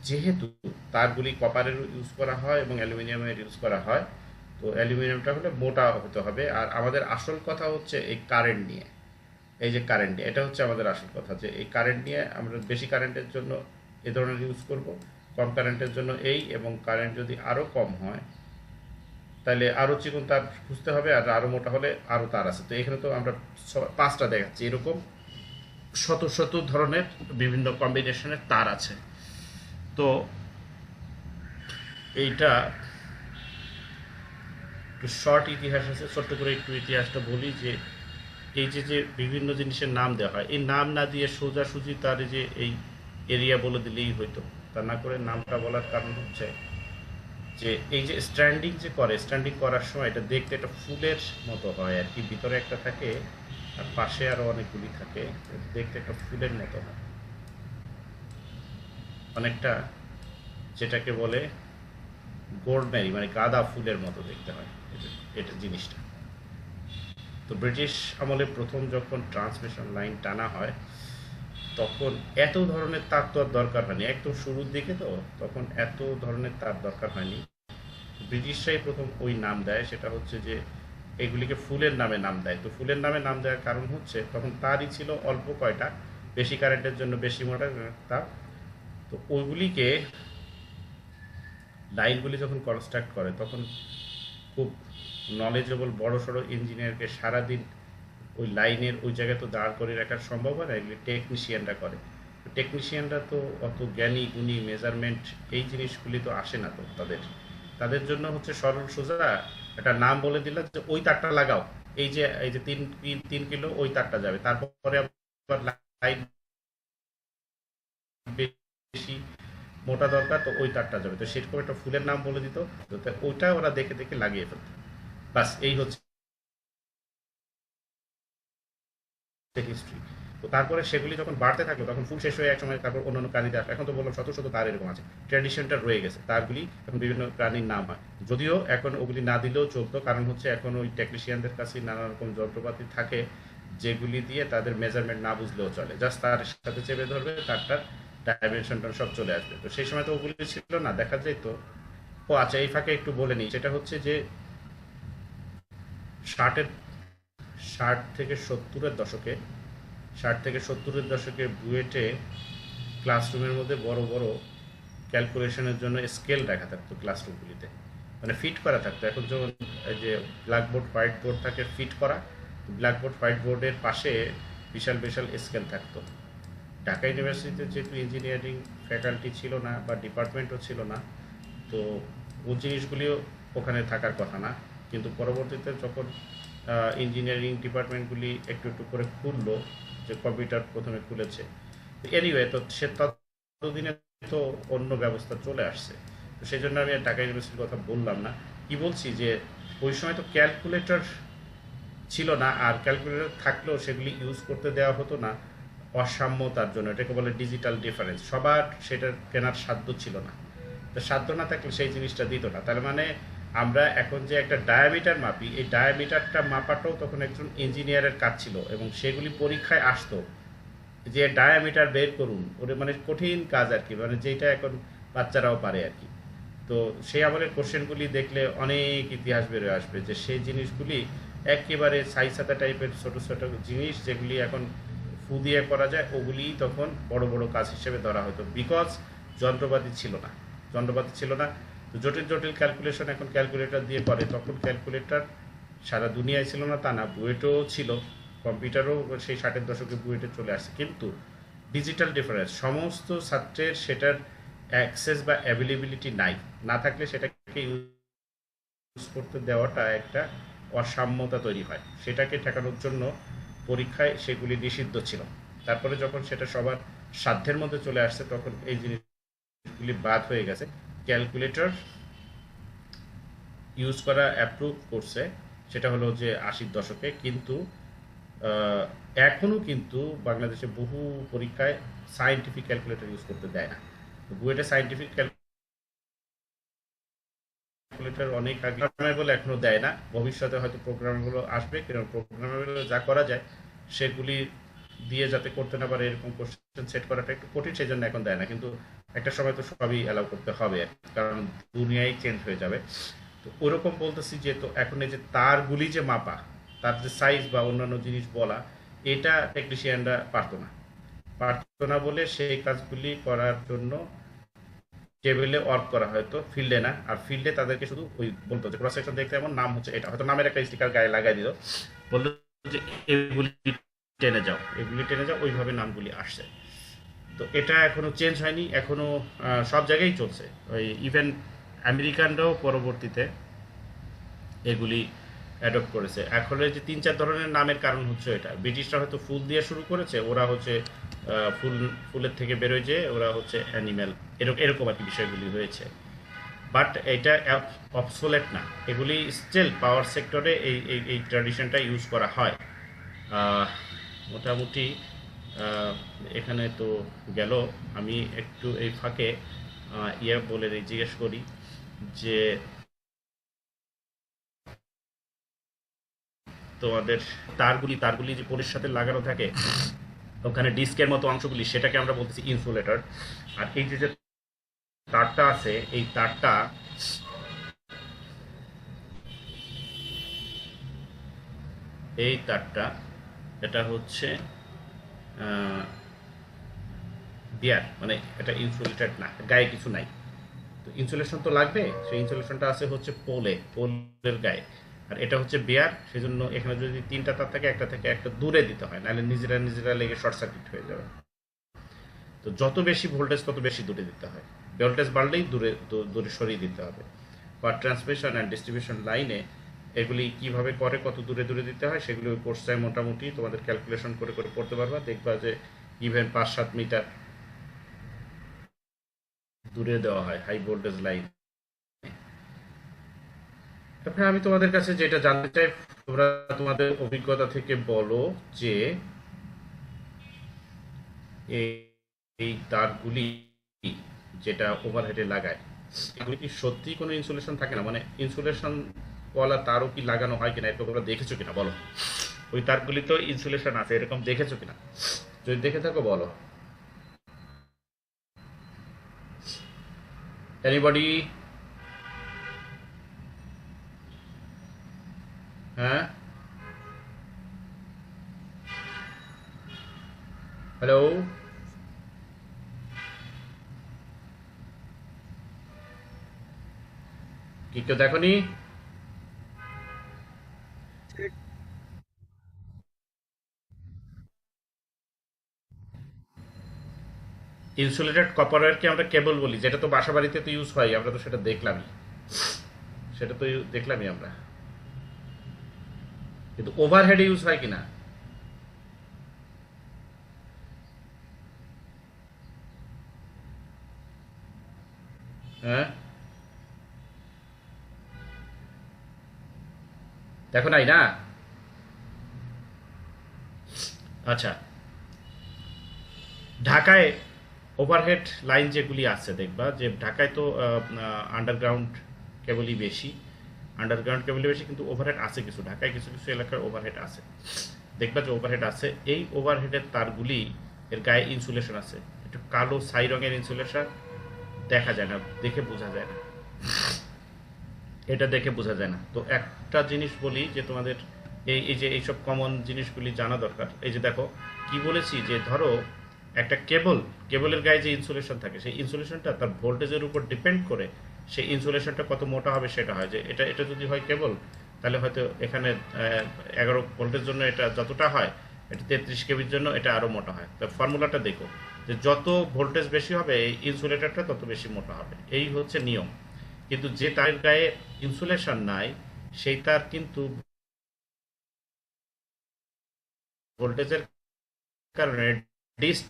S1: যেহেতু তারগুলি কপারের ইউজ করা হয় এবং অ্যালুমিনিয়ামের ইউজ করা হয়, তো অ্যালুমিনিয়ামটা হলে মোটা হতে হবে। আর আমাদের আসল কথা হচ্ছে এই কারেন্ট নিয়ে, এই যে কারেন্ট নিয়ে, এটা হচ্ছে আমাদের আসল কথা, যে এই কারেন্ট নিয়ে আমরা বেশি কারেন্টের জন্য এ ধরনের ইউজ করব, কম কারেন্টের জন্য এই, এবং কারেন্ট যদি আরও কম হয় তাহলে আরও চিকন তার খুঁজতে হবে, আর আরও মোটা হলে আরও তার আছে। তো এখানে তো আমরা 5টা দেখাচ্ছি, এরকম শত শত ধরনের বিভিন্ন কম্বিনেশনের তার আছে। তো এইটা একটু শর্ট ইতিহাস আছে, ছোট্ট করে একটু ইতিহাসটা বলি। যে এই যে যে বিভিন্ন জিনিসের নাম দেওয়া হয়, এই নাম না দিয়ে সোজাসুজি তার যে এই এরিয়া বলে দিলেই হইতো, তা না করে নামটা বলার কারণ হচ্ছে যে এই যে স্ট্যান্ডিং যে করে, স্ট্যান্ডিং করার সময় এটা দেখতে একটা ফুলের মতো হয় আর কি, ভিতরে একটা থাকে আর পাশে আরো অনেকগুলি থাকে, দেখতে একটা ফুলের মতো হয় অনেকটা, যেটাকে বলে গোল্ডমেরি, মানে গাঁদা ফুলের মতো দেখতে হয় এটা জিনিসটা। তো ব্রিটিশ আমলে প্রথম যখন ট্রান্সমিশন লাইন টানা হয় তখন এত ধরনের তার তো আর দরকার হয়নি, একদম শুরুর দিকে তো, তখন এত ধরনের তার দরকার হয়নি। ব্রিটিশরাই প্রথম ওই নাম দেয়, সেটা হচ্ছে যে এগুলিকে ফুলের নামে নাম দেয়। তো ফুলের নামে নাম দেওয়ার কারণ হচ্ছে তখন তারই ছিল অল্প কয়টা, বেশি কারেন্টের জন্য বেশি মোটা তার। তো ওইগুলিকে লাইনগুলি যখন কনস্ট্রাক্ট করে তখন খুব নলেজেবল বড় সড়ো ইঞ্জিনিয়ারকে সারাদিন ওই লাইনের ওই জায়গায় তো দাঁড় করে রাখা সম্ভব হয় না, এগুলি টেকনিশিয়ানরা করে। টেকনিশিয়ানরা তো অত জ্ঞানী গুণী, মেজারমেন্ট এই জিনিসগুলি তো আসে না, তো তাদের তাদের জন্য হচ্ছে সরল সোজা একটা নাম বলে দিলাম যে ওই তারটা লাগাও, এই যে 3 কিলো ওই তারটা যাবে, তারপরে আবার লাইন বেশি মোটা দরকার তো ওই তারটা যাবে, তো সেরকম একটা ফুলের নাম বলে দিত, তো ওইটা ওরা দেখে দেখে লাগিয়ে ফেলত। বাস এই হচ্ছে হিস্ট্রি। তো তারপরে সেগুলি যখন বাড়তে থাকলো তখন ফুল শেষ হয়ে এক সময় তারপর অন্যান্য প্রাণী দেখ, এখন তো বললাম শত শত তার এরকম আছে, ট্র্যাডিশনটা রয়ে গেছে, তারগুলি এখন বিভিন্ন প্রাণীর নাম হয়। যদিও এখন ওগুলি না দিলেও চলতো, কারণ হচ্ছে এখন ওই টেকনিশিয়ানদের কাছে নানা রকম যন্ত্রপাতি থাকে যেগুলি দিয়ে তাদের মেজারমেন্ট না বুঝলেও চলে, জাস্ট তার সাথে চেপে ধরবে, তারটার ডাইমেনশনটা সব চলে আসবে। তো সেই সময় তো ওগুলি ছিল না, দেখা যায় তো। ও আচ্ছা, এই ফাঁকে একটু বলে নিই, সেটা হচ্ছে যে ষাটের 60 থেকে 70-এর দশকে, 60 থেকে 70-এর দশকে বুয়েটে ক্লাসরুমের মধ্যে বড় বড় ক্যালকুলেশনের জন্য স্কেল রাখা থাকতো ক্লাসরুমগুলিতে, মানে ফিট করা থাকতো। এখন যেমন এই যে ব্ল্যাকবোর্ড হোয়াইট বোর্ড থাকে ফিট করা, ব্ল্যাকবোর্ড হোয়াইট বোর্ডের পাশে বিশাল বিশাল স্কেল থাকতো। ঢাকা ইউনিভার্সিটিতে যেহেতু ইঞ্জিনিয়ারিং ফ্যাকাল্টি ছিল না বা ডিপার্টমেন্টও ছিল না, তো ওই জিনিসগুলিও ওখানে থাকার কথা না। কিন্তু পরবর্তীতে যখন ইঞ্জিনিয়ারিং ডিপার্টমেন্টগুলি একটু একটু করে খুললো, যে কম্পিউটার প্রথমে খুলেছে, এনিওয়ে তো সে ততদিনে তো অন্য ব্যবস্থা চলে আসছে। তো সেই জন্য আমি ঢাকা ইউনিভার্সিটির কথা বললাম না। কি বলছি যে ওই সময় তো ক্যালকুলেটর ছিল না, আর ক্যালকুলেটর থাকলেও সেগুলি ইউজ করতে দেওয়া হতো না অসাম্যতার জন্য, এটাকে বলে ডিজিটাল ডিফারেন্স। সবার সেটা কেনার সাধ্য ছিল না, তো সাধ্য না থাকলে সেই জিনিসটা দিত না। তার মানে আমরা এখন যে একটা ডায়ামিটার মাপি, এই ডায়ামিটারটা মাপাটাও তখন একজন ইঞ্জিনিয়ারের কাজ ছিল, এবং সেগুলি পরীক্ষায় আসতো যে ডায়ামিটার বের করুন, ওটা মানে কঠিন কাজ আর কি, মানে যেটা এখন বাচ্চারাও পারে আর কি। তো সেই আমলের কোশ্চেনগুলি দেখলে অনেক ইতিহাস বেরোয় আসবে, যে সেই জিনিসগুলি একেবারে সাইসাতা টাইপের ছোট ছোট জিনিস যেগুলি এখন ফু দিয়ে করা যায়, ওগুলি তখন বড় বড় কাজ হিসেবে ধরা হতো, বিকজ যন্ত্রপাতি ছিল না, যন্ত্রপাতি ছিল না। তো জটিল জটিল ক্যালকুলেশন এখন ক্যালকুলেটর দিয়ে করে, তখন ক্যালকুলেটর সারা দুনিয়ায় ছিল না তা না, বুয়েটেও ছিল, কম্পিউটারও সেই 60-এর দশকে বুয়েটে চলে আসছে। কিন্তু ডিজিটাল ডিফারেন্স, সমস্ত ছাত্রের সেটার অ্যাক্সেস বা অ্যাভেলেবিলিটি নাই, না থাকলে সেটাকে ইউজ করতে দেওয়াটা একটা অসাম্যতা তৈরি হয়, সেটাকে ঠেকানোর জন্য পরীক্ষায় সেগুলি নিষিদ্ধ ছিল। তারপরে যখন সেটা সবার সাধ্যের মধ্যে চলে আসছে তখন এই জিনিসগুলি বাদ হয়ে গেছে, ক্যালকুলেটর ইউজ করা অ্যাপ্রুভ করছে সেটা হলো যে 80-র দশকে। কিন্তু এখনও কিন্তু বাংলাদেশে বহু পরীক্ষায় সায়েন্টিফিক ক্যালকুলেটর ইউজ করতে দেয় না। বুয়েটে সায়েন্টিফিক ক্যালকুলেটর অনেক আগে প্রোগ্রামেবল এখনো দেয় না, ভবিষ্যতে হয়তো প্রোগ্রামগুলো আসবে, কারণ প্রোগ্রামেবল যা করা যায় সেগুলি দিয়ে যাতে করতে না পারে এরকম কোশ্চেন সেট করাটা একটু কঠিন, সেই জন্য এখন দেয় না। কিন্তু একটা সময় তো সবই অ্যালাউ করতে হবে আর কি, কারণ দুনিয়াই চেঞ্জ হয়ে যাবে। তো ওরকম বলতেছি যে তো এখন এই যে তারগুলি যে মাপা, তার যে সাইজ বা অন্যান্য জিনিস বলা, এটা টেকনিশিয়ানরা পারতো না বলে সেই কাজগুলি করার জন্য টেবিলে ওয়ার্ক করা হয়তো, ফিল্ডে না। আর ফিল্ডে তাদেরকে শুধু ওই বলতো যে ক্রস সেকশন দেখতে এমন, নাম হচ্ছে এটা, হয়তো নামের একটা স্টিকার গায়ে লাগাই দিল, বললো যে এগুলি টেনে যাও, ওইভাবে নামগুলি আসছে। তো এটা এখনো চেঞ্জ হয়নি, এখনো সব জায়গায় চলছে। ওই ইভেন আমেরিকানরাও পরবর্তীতে এগুলি অ্যাডপ্ট করেছে। এখন এই যে 3-4 ধরনের নামের কারণ হচ্ছে এটা, ব্রিটিশরা হয়তো ফুল দিয়ে শুরু করেছে, ওরা হচ্ছে ফুলের থেকে বেরোয়, যে ওরা হচ্ছে অ্যানিম্যাল, এরকম আর কি বিষয়গুলি হয়েছে। বাট এটা অবসোলেট না, এগুলি স্টিল পাওয়ার সেক্টরে এই এই এই ট্র্যাডিশনটা ইউজ করা হয়। মোটামুটি এখানে তো গেল। আমি একটু এই ফাঁকে বলে জিজ্ঞেস করি যে তোমাদের তারগুলি যে পোলের সাথে লাগানো থাকে, ওখানে ডিস্কের মতো অংশগুলি, সেটাকে আমরা বলতেছি ইনসুলেটর। আর এই যে তারটা আছে, এই তারটা এটা হচ্ছে বিয়ার, মানে এটা ইনসুলেটেড না, গায়ে কিছু নাই। তো ইনসুলেশন তো লাগবে, সেই ইনসুলেশনটা আছে হচ্ছে পোলের গায়ে। আর এটা হচ্ছে বেয়ার, সেই জন্য এখানে যদি 3টা তার থাকে, একটা থেকে একটা দূরে দিতে হয়, নাহলে নিজেরা লেগে শর্ট সার্কিট হয়ে যাবে। তো যত বেশি ভোল্টেজ তত বেশি দূরে দিতে হয়, ভোল্টেজ বাড়লেই দূরে সরিয়ে দিতে হবে। পাওয়ার ট্রান্সমিশন অ্যান্ড ডিস্ট্রিবিউশন লাইনে এগুলি কিভাবে করে, কত দূরে দিতে হয়, সেগুলি ওই কোর্সটায় মোটামুটি তোমাদের ক্যালকুলেশন করে পড়তে পারবা। দেখবা যে ইভেন 5-7 মিটার দূরে দেওয়া হয় হাই ভোল্টেজ লাইন। এখন আমি তোমাদের কাছে যেটা জানতে চাই, তোমরা তোমাদের অভিজ্ঞতা থেকে বলো যে এই তারগুলি যেটা ওভারহেডে লাগায়, এগুলি কি সত্যি কোনো ইনসুলেশন থাকে না? মানে ইনসুলেশন ওয়ালা তারও কি লাগানো হয় কিনা, এটা তোমরা দেখেছো কিনা বলো। ওই তারগুলি তো ইনসুলেশন আছে, এরকম দেখেছো কিনা? যদি দেখে থাকো বলো। এনিবডি? হ্যাঁ, হ্যালো, কি কেউ দেখনি? ইনসুলেটেড কপার ওয়্যারকে আমরা কেবল বলি, যেটা তো বাসা বাড়িতে তো ইউজ হয়, আমরা তো সেটা দেখলামই, আমরা। কিন্তু ওভারহেডে ইউজ হয় কিনা? হ্যাঁ, দেখো নাই না? আচ্ছা, ঢাকায় ওভারহেড লাইন যেগুলি আছে, দেখবা যে ঢাকায় তো আন্ডারগ্রাউন্ড কেবলই বেশি, কিন্তু ওভারহেড আছে কিছু, ঢাকায় কিছু কিছু এলাকার ওভারহেড আছে। দেখবা যে ওভারহেড আছে, এই ওভারহেডের তারগুলি এর গায়ে ইনসুলেশন আছে, একটু কালো ছাই রঙের ইনসুলেশন, দেখা যায় না, দেখে বোঝা যায় না, এটা দেখে বোঝা যায় না। তো একটা জিনিস বলি যে তোমাদের এই যে এইসব কমন জিনিসগুলি জানা দরকার। এই যে দেখো কি বলেছি, যে ধরো একটা কেবলের গায়ে যে ইনসুলেশন থাকে, সেই ইনসুলেশনটা তার ভোল্টেজের উপর ডিপেন্ড করে সেই ইনসুলেশনটা কত মোটা হবে সেটা হয়। যে এটা যদি হয় কেবল, তাহলে হয়তো এখানে 11 ভোল্টের জন্য এটা যতটা হয়, এটা 33 কেবির জন্য এটা আরও মোটা হয়। তো ফর্মুলাটা দেখো, যে যত ভোল্টেজ বেশি হবে এই ইনসুলেটরটা তত বেশি মোটা হবে, এই হচ্ছে নিয়ম। কিন্তু যে তারের গায়ে ইনসুলেশন নাই, সেই তার কিন্তু ভোল্টেজের কারণে ডিস্ক,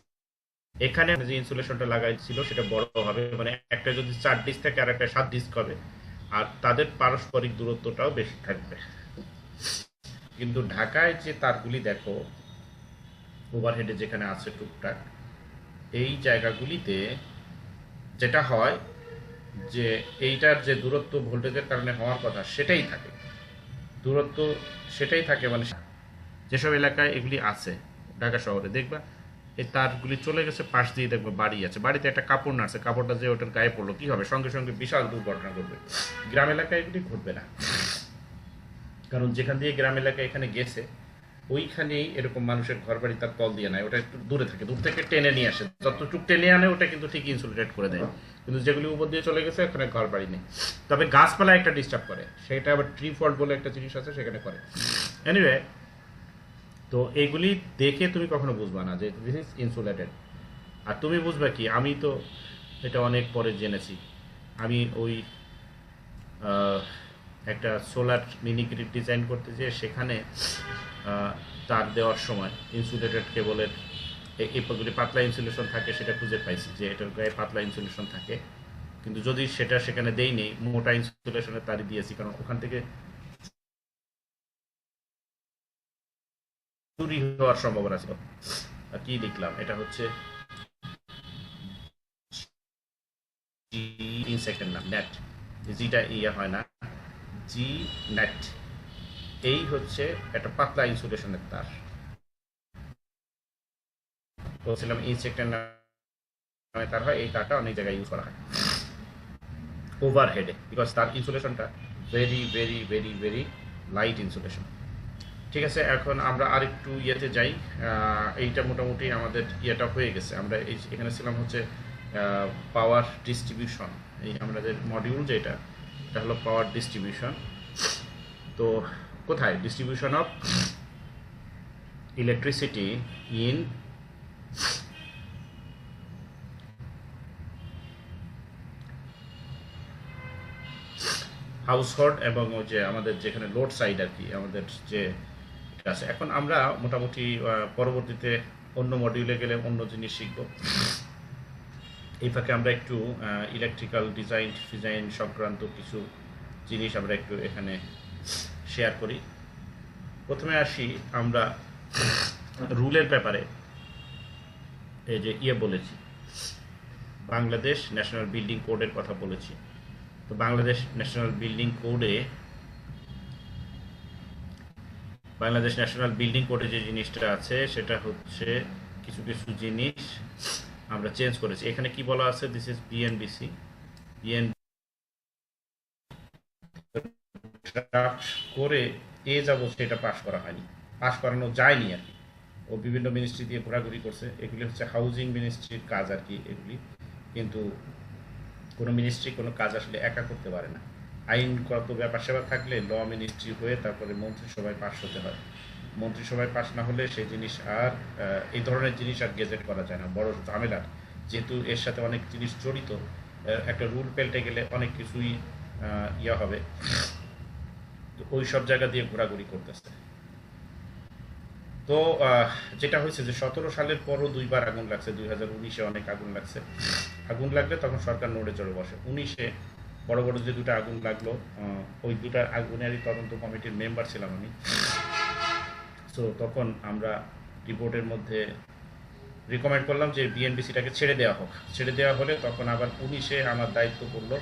S1: এখানে যে ইনসুলেশনটা লাগাইছিল সেটা বড় হবে, মানে একটা যদি 4 ডিস্ক থাকে আর একটা 7 ডিস্ক হবে, আর তাদের পারস্পরিক দূরত্বটাও বেশি থাকবে। কিন্তু ঢাকায় যে তারগুলি দেখো ওভারহেডে যেখানে আছে টুকটাক, এই জায়গাগুলিতে যেটা হয় যে এইটার যে দূরত্ব ভোল্টেজের কারণে হওয়ার কথা সেটাই থাকে, দূরত্ব সেটাই থাকে। মানে যেসব এলাকায় এগুলি আছে ঢাকা শহরে দেখবা এই তারগুলি চলে গেছে, পাশ দিয়ে দেখবে বাড়ি আছে, বাড়িতে একটা কাপড় নাড়ছে, কাপড়টা যে ওটার গায়ে পড়লো কি হবে, সঙ্গে সঙ্গে বিশাল দুর্ঘটনা ঘটবে। গ্রাম এলাকায় এগুলি ঘটবে না, কারণ যেখান দিয়ে গ্রাম এলাকায় এখানে গেছে ওইখানেই এরকম মানুষের ঘর বাড়ি তার তল দিয়ে নেয়, ওটা একটু দূরে থাকে, দূর থেকে টেনে নিয়ে আসে, যতটুকু টেনে আনে ওটা কিন্তু ঠিক ইনসুলেটেড করে দেয়। কিন্তু যেগুলি উপর দিয়ে চলে গেছে ওখানে ঘর বাড়ি নেই, তবে গাছপালা একটা ডিস্টার্ব করে, সেটা আবার ট্রি ফল্ট বলে একটা জিনিস আছে সেখানে করে। এনিওয়ে, তো এইগুলি দেখে তুমি কখনো বুঝবা না যে দিস ইজ ইনসুলেটেড। আর তুমি বুঝবে কি, আমি তো এটা অনেক পরে জেনেছি। আমি ওই একটা সোলার মিনি গ্রিড ডিজাইন করতে যেয়ে সেখানে তার দেওয়ার সময় ইনসুলেটেড কেবলের এগুলি পাতলা ইনসুলেশন থাকে সেটা খুঁজে পাইছি যে এটার গায়ে পাতলা ইনসুলেশন থাকে, কিন্তু যদি সেটা সেখানে দেই নেই মোটা ইনসুলেশনের তারই দিয়েছি, কারণ ওখান থেকে চুরি হওয়ার সম্ভাবনা ছিল। কি লিখলাম, এটা হচ্ছে সেকেন্ড নাম নেট, জিটা ইয়া হয় না, জি নেট। এই হচ্ছে একটা পাতলা ইনসুলেশনের তার, বলছিলাম ইনসেক্টের নামে তার হয়, এই তারটা অনেক জায়গায় ইউজ করা হয় ওভারহেডে, বিকজ তার ইনসুলেশনটা very very very very light insulation. ঠিক আছে, এখন আমরা আরেকটু ইয়েতে যাই। এইটা মোটামুটি আমাদের ইয়েটা হয়ে গেছে। আমরা এখানে ছিলাম হচ্ছে পাওয়ার ডিস্ট্রিবিউশন, এই আমাদের মডিউল যেটা, এটা হলো পাওয়ার ডিস্ট্রিবিউশন। তো কোথায় distribution of electricity in household এবং ওই যে আমাদের যেখানে লোড সাইড আর কি আমাদের যে আছে। এখন আমরা মোটামুটি পরবর্তীতে অন্য মডিউলে গেলে অন্য জিনিস শিখব। এই ফাঁকে আমরা একটু ইলেকট্রিক্যাল ডিজাইন সংক্রান্ত কিছু জিনিস আমরা একটু এখানে শেয়ার করি। প্রথমে আসি আমরা রুলের ব্যাপারে। এই যে বলেছি বাংলাদেশ ন্যাশনাল বিল্ডিং কোডের কথা বলেছি। তো বাংলাদেশ ন্যাশনাল বিল্ডিং কোডে যে জিনিসটা আছে সেটা হচ্ছে কিছু কিছু জিনিস আমরা চেঞ্জ করেছি। এখানে কি বলা আছে, দিস ইজ বিএনবিসি, ড্রাফট করে যাবো সেটা পাস করা হয়নি, পাস করানো যায়নি আর কি। ও বিভিন্ন মিনিস্ট্রি দিয়ে ঘোরাঘুরি করছে, এগুলি হচ্ছে হাউজিং মিনিস্ট্রির কাজ আর কি এগুলি, কিন্তু কোনো মিনিস্ট্রি কোনো কাজ আসলে একা করতে পারে না। আইনগত ব্যাপার সেবা থাকলে ল মিনিস্ট্রি হয়ে তারপরে মন্ত্রিসভায় পাস হতে হয়, মন্ত্রিসভায় পাস না হলে সেই জিনিস আর এই ধরনের জিনিস আর গেজেট করা যায় না, বড় ঝামেলার। যেহেতু এর সাথে অনেক জিনিস জড়িত, একটা রুল পাল্টে গেলে অনেক কিছুই ইয়া হবে, ওই সব জায়গা দিয়ে ঘোরাঘুরি করতেছে। তো যেটা হয়েছে যে 17 সালের পরও দুইবার আগুন লাগছে, 2019-এ অনেক আগুন লাগছে। আগুন লাগলে তখন সরকার নড়ে চড়ে বসে। 19-এ বড় বড় যে দুটো আগুন লাগলো, ওই দুটার আগুনেরই তদন্ত কমিটির মেম্বার ছিলাম আমি। সো তখন আমরা রিপোর্টের মধ্যে রিকমেন্ড করলাম যে বিএনবিসিটাকে ছেড়ে দেওয়া হোক। ছেড়ে দেওয়া হলে তখন আবার 19-এ আমার দায়িত্ব পড়লো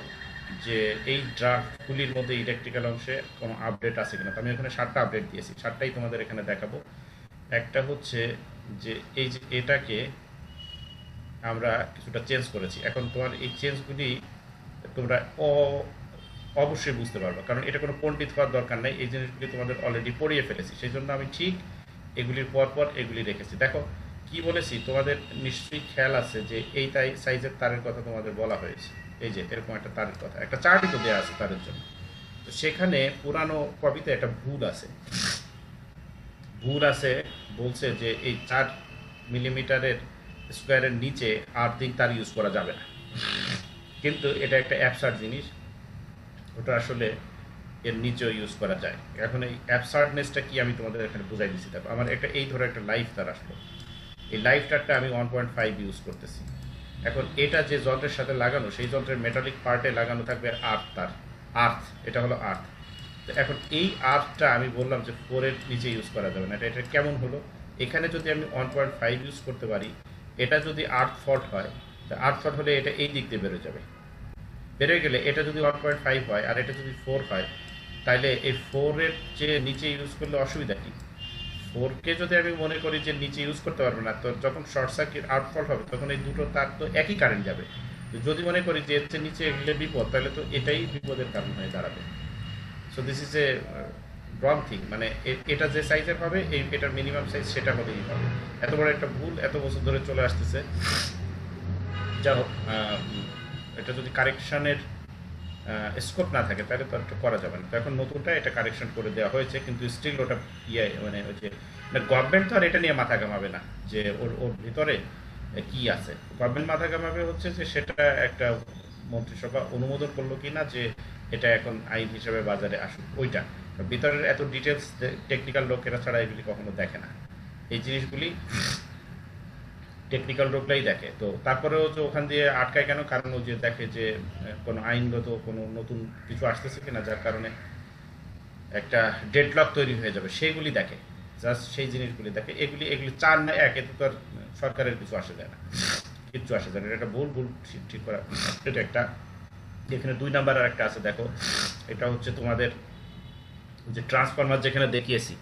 S1: যে এই ড্রাফটগুলির মধ্যে ইলেকট্রিক্যাল অংশে কোনো আপডেট আছে কিনা। তো আমি এখানে 7টা আপডেট দিয়েছি, 7টাই তোমাদের এখানে দেখাবো। একটা হচ্ছে যে এই যে এটাকে আমরা কিছুটা চেঞ্জ করেছি। এখন তোমার এই চেঞ্জগুলি তোমরা অবশ্যই বুঝতে পারবে, কারণ এটা কোনো পণ্ডিত হওয়ার দরকার নাই, এই জিনিসগুলি তোমাদের অলরেডি পড়িয়ে ফেলেছি, সেই জন্য আমি ঠিক এগুলির পর এগুলি রেখেছি। দেখো কি বলেছি, তোমাদের নিশ্চয়ই খেয়াল আছে যে এই সাইজের তারের কথা তোমাদের বলা হয়েছে। এই যে এরকম একটা তারের কথা, একটা চার্টই তো দেওয়া আছে তারের জন্য। তো সেখানে পুরানো কপিতে একটা ভুল আছে, বলছে যে এই 4 মিলিমিটারের স্কোয়ারের নিচে আর্থিং তার ইউজ করা যাবে না, কিন্তু এটা একটা অ্যাবসার্ড জিনিস, ওটা আসলে এর নিচেও ইউজ করা যায়। এখন এই অ্যাবসার্ডনেসটা কি আমি তোমাদের এখানে বুঝাই দিচ্ছি। দেখো আমার এই ধরো একটা লাইফ তার আসলো, এই লাইফ তারটা আমি 1.5 ইউজ করতেছি। এখন এটা যে যন্ত্রের সাথে লাগানো, সেই যন্ত্রের মেটালিক পার্টে লাগানো থাকবে আর্থ, এটা হলো আর্থ। তো তো এখন এই আর্থটা আমি বললাম যে 4 এর নিচে ইউজ করা যাবে না, এটা কেমন হলো? এখানে যদি আমি 1.5 ইউজ করতে পারি, এটা যদি আর্থ ফল্ট হয়, আর্থ ফল্ট হলে এটা এই দিক দিয়ে বেরোয় যাবে, বেরোয় গেলে এটা যদি 1.5 হয় আর এটা যদি 4 হয়, তাহলে এই 4 এর যে নিচে ইউজ করলে অসুবিধা কি? 4কে যদি আমি মনে করি যে নিচে ইউজ করতে পারবো না, তো যখন শর্ট সার্কিট আউটফল হবে তখন এই দুটো তার তো একই কারেন্ট যাবে। যদি মনে করি যে এর চেয়ে নিচে গেলে বিপদ, তাহলে তো এটাই বিপদের কারণ হয়ে দাঁড়াবে। So this is a wrong thing, মানে এটা যে সাইজের হবে এটার মিনিমাম সাইজ সেটা হলেই হবে। এত বড় একটা ভুল এত বছর ধরে চলে আসতেছে। যা হোক, এটা যদি কারেকশনের স্কোপ না থাকে তাহলে তো একটা করা যাবে না। তো এখন নতুনটা এটা কারেকশন করে দেওয়া হয়েছে, কিন্তু স্টিল ওটা মানে ওই যে গভর্নমেন্ট তো আর এটা নিয়ে মাথা ঘামাবে না যে ওর ওর ভিতরে কি আছে। গভর্নমেন্ট মাথা ঘামাবে হচ্ছে যে সেটা একটা মন্ত্রিসভা অনুমোদন করলো কি না, যে এটা এখন আইন হিসেবে বাজারে আসুক, ওইটা ভিতরের এত ডিটেলস টেকনিক্যাল লোকেরা ছাড়া এগুলি কখনো দেখে না। এই জিনিসগুলি টেকনিক্যাল লোকরাই দেখে। তো তারপরেও যে ওখান দিয়ে আটকায় কেন? কারণ ও যে দেখে যে কোনো আইনগত কোনো নতুন কিছু আসতেছে কিনা, যার কারণে একটা ডেডলক তৈরি হয়ে যাবে, সেগুলি দেখে। জাস্ট সেই জিনিসগুলি দেখে। এগুলি এগুলি 4 না 1, এতে তো আর সরকারের কিছু আসে যায় না, কিচ্ছু আসে যায় না। এটা একটা ভুল ভুল ঠিক করা, এটা একটা। এখানে 2 নাম্বার আর একটা আছে, দেখো। এটা হচ্ছে তোমাদের যে ট্রান্সফরমার যেখানে দেখিয়েছি,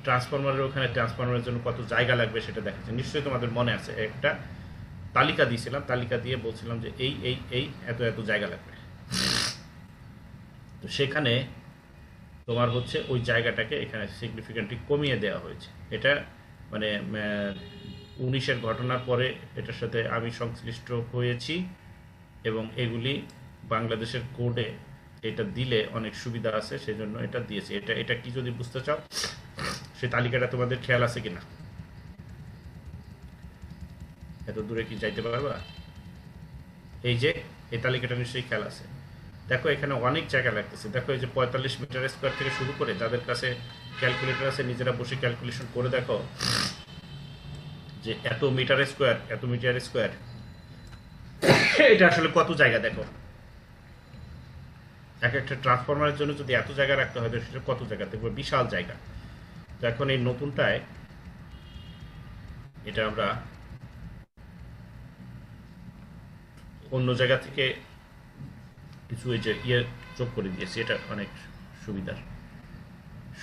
S1: ট্রান্সফরমারের ওখানে ট্রান্সফরমারের জন্য কত জায়গা লাগবে সেটা দেখাচ্ছে। নিশ্চয়ই তোমাদের মনে আছে, একটা তালিকা দিয়েছিলাম, তালিকা দিয়ে বলছিলাম যে এই এই এই এত এত জায়গা লাগবে। তো সেখানে তোমার হচ্ছে ওই জায়গাটাকে এখানে সিগনিফিকেন্টলি কমিয়ে দেওয়া হয়েছে। এটা মানে 19-এর ঘটনার পরে এটার সাথে আমি সংশ্লিষ্ট হয়েছি, এবং এগুলি বাংলাদেশের কোডে এটা দিলে অনেক সুবিধা আছে, সেজন্য এটা দিয়েছি। এটা এটা কি যদি বুঝতে চাও, সেই তালিকাটা তোমাদের খেয়াল আছে কিনা? এত দূরে কি যাইতে পারবা? এই যে এই তালিকাটা নিশ্চয়ই খেয়াল আছে। দেখো এখানে অনেক জায়গা লাগতেছে। দেখো এই যে 45 মিটার স্কোয়ার থেকে শুরু করে, যাদের কাছে ক্যালকুলেটর আছে নিজেরা বসে ক্যালকুলেশন করে দেখো যে এত মিটার স্কোয়ার, এত মিটার স্কোয়ার এটা আসলে কত জায়গা। দেখো এক একটা ট্রান্সফরমারের জন্য যদি এত জায়গা রাখতে হয়, সেটা কত জায়গা, দেখবো বিশাল জায়গা। তো এখন এই নতুনটায় এটা আমরা অন্য জায়গা থেকে কিছু এই যে যোগ করে দিয়েছি। এটা অনেক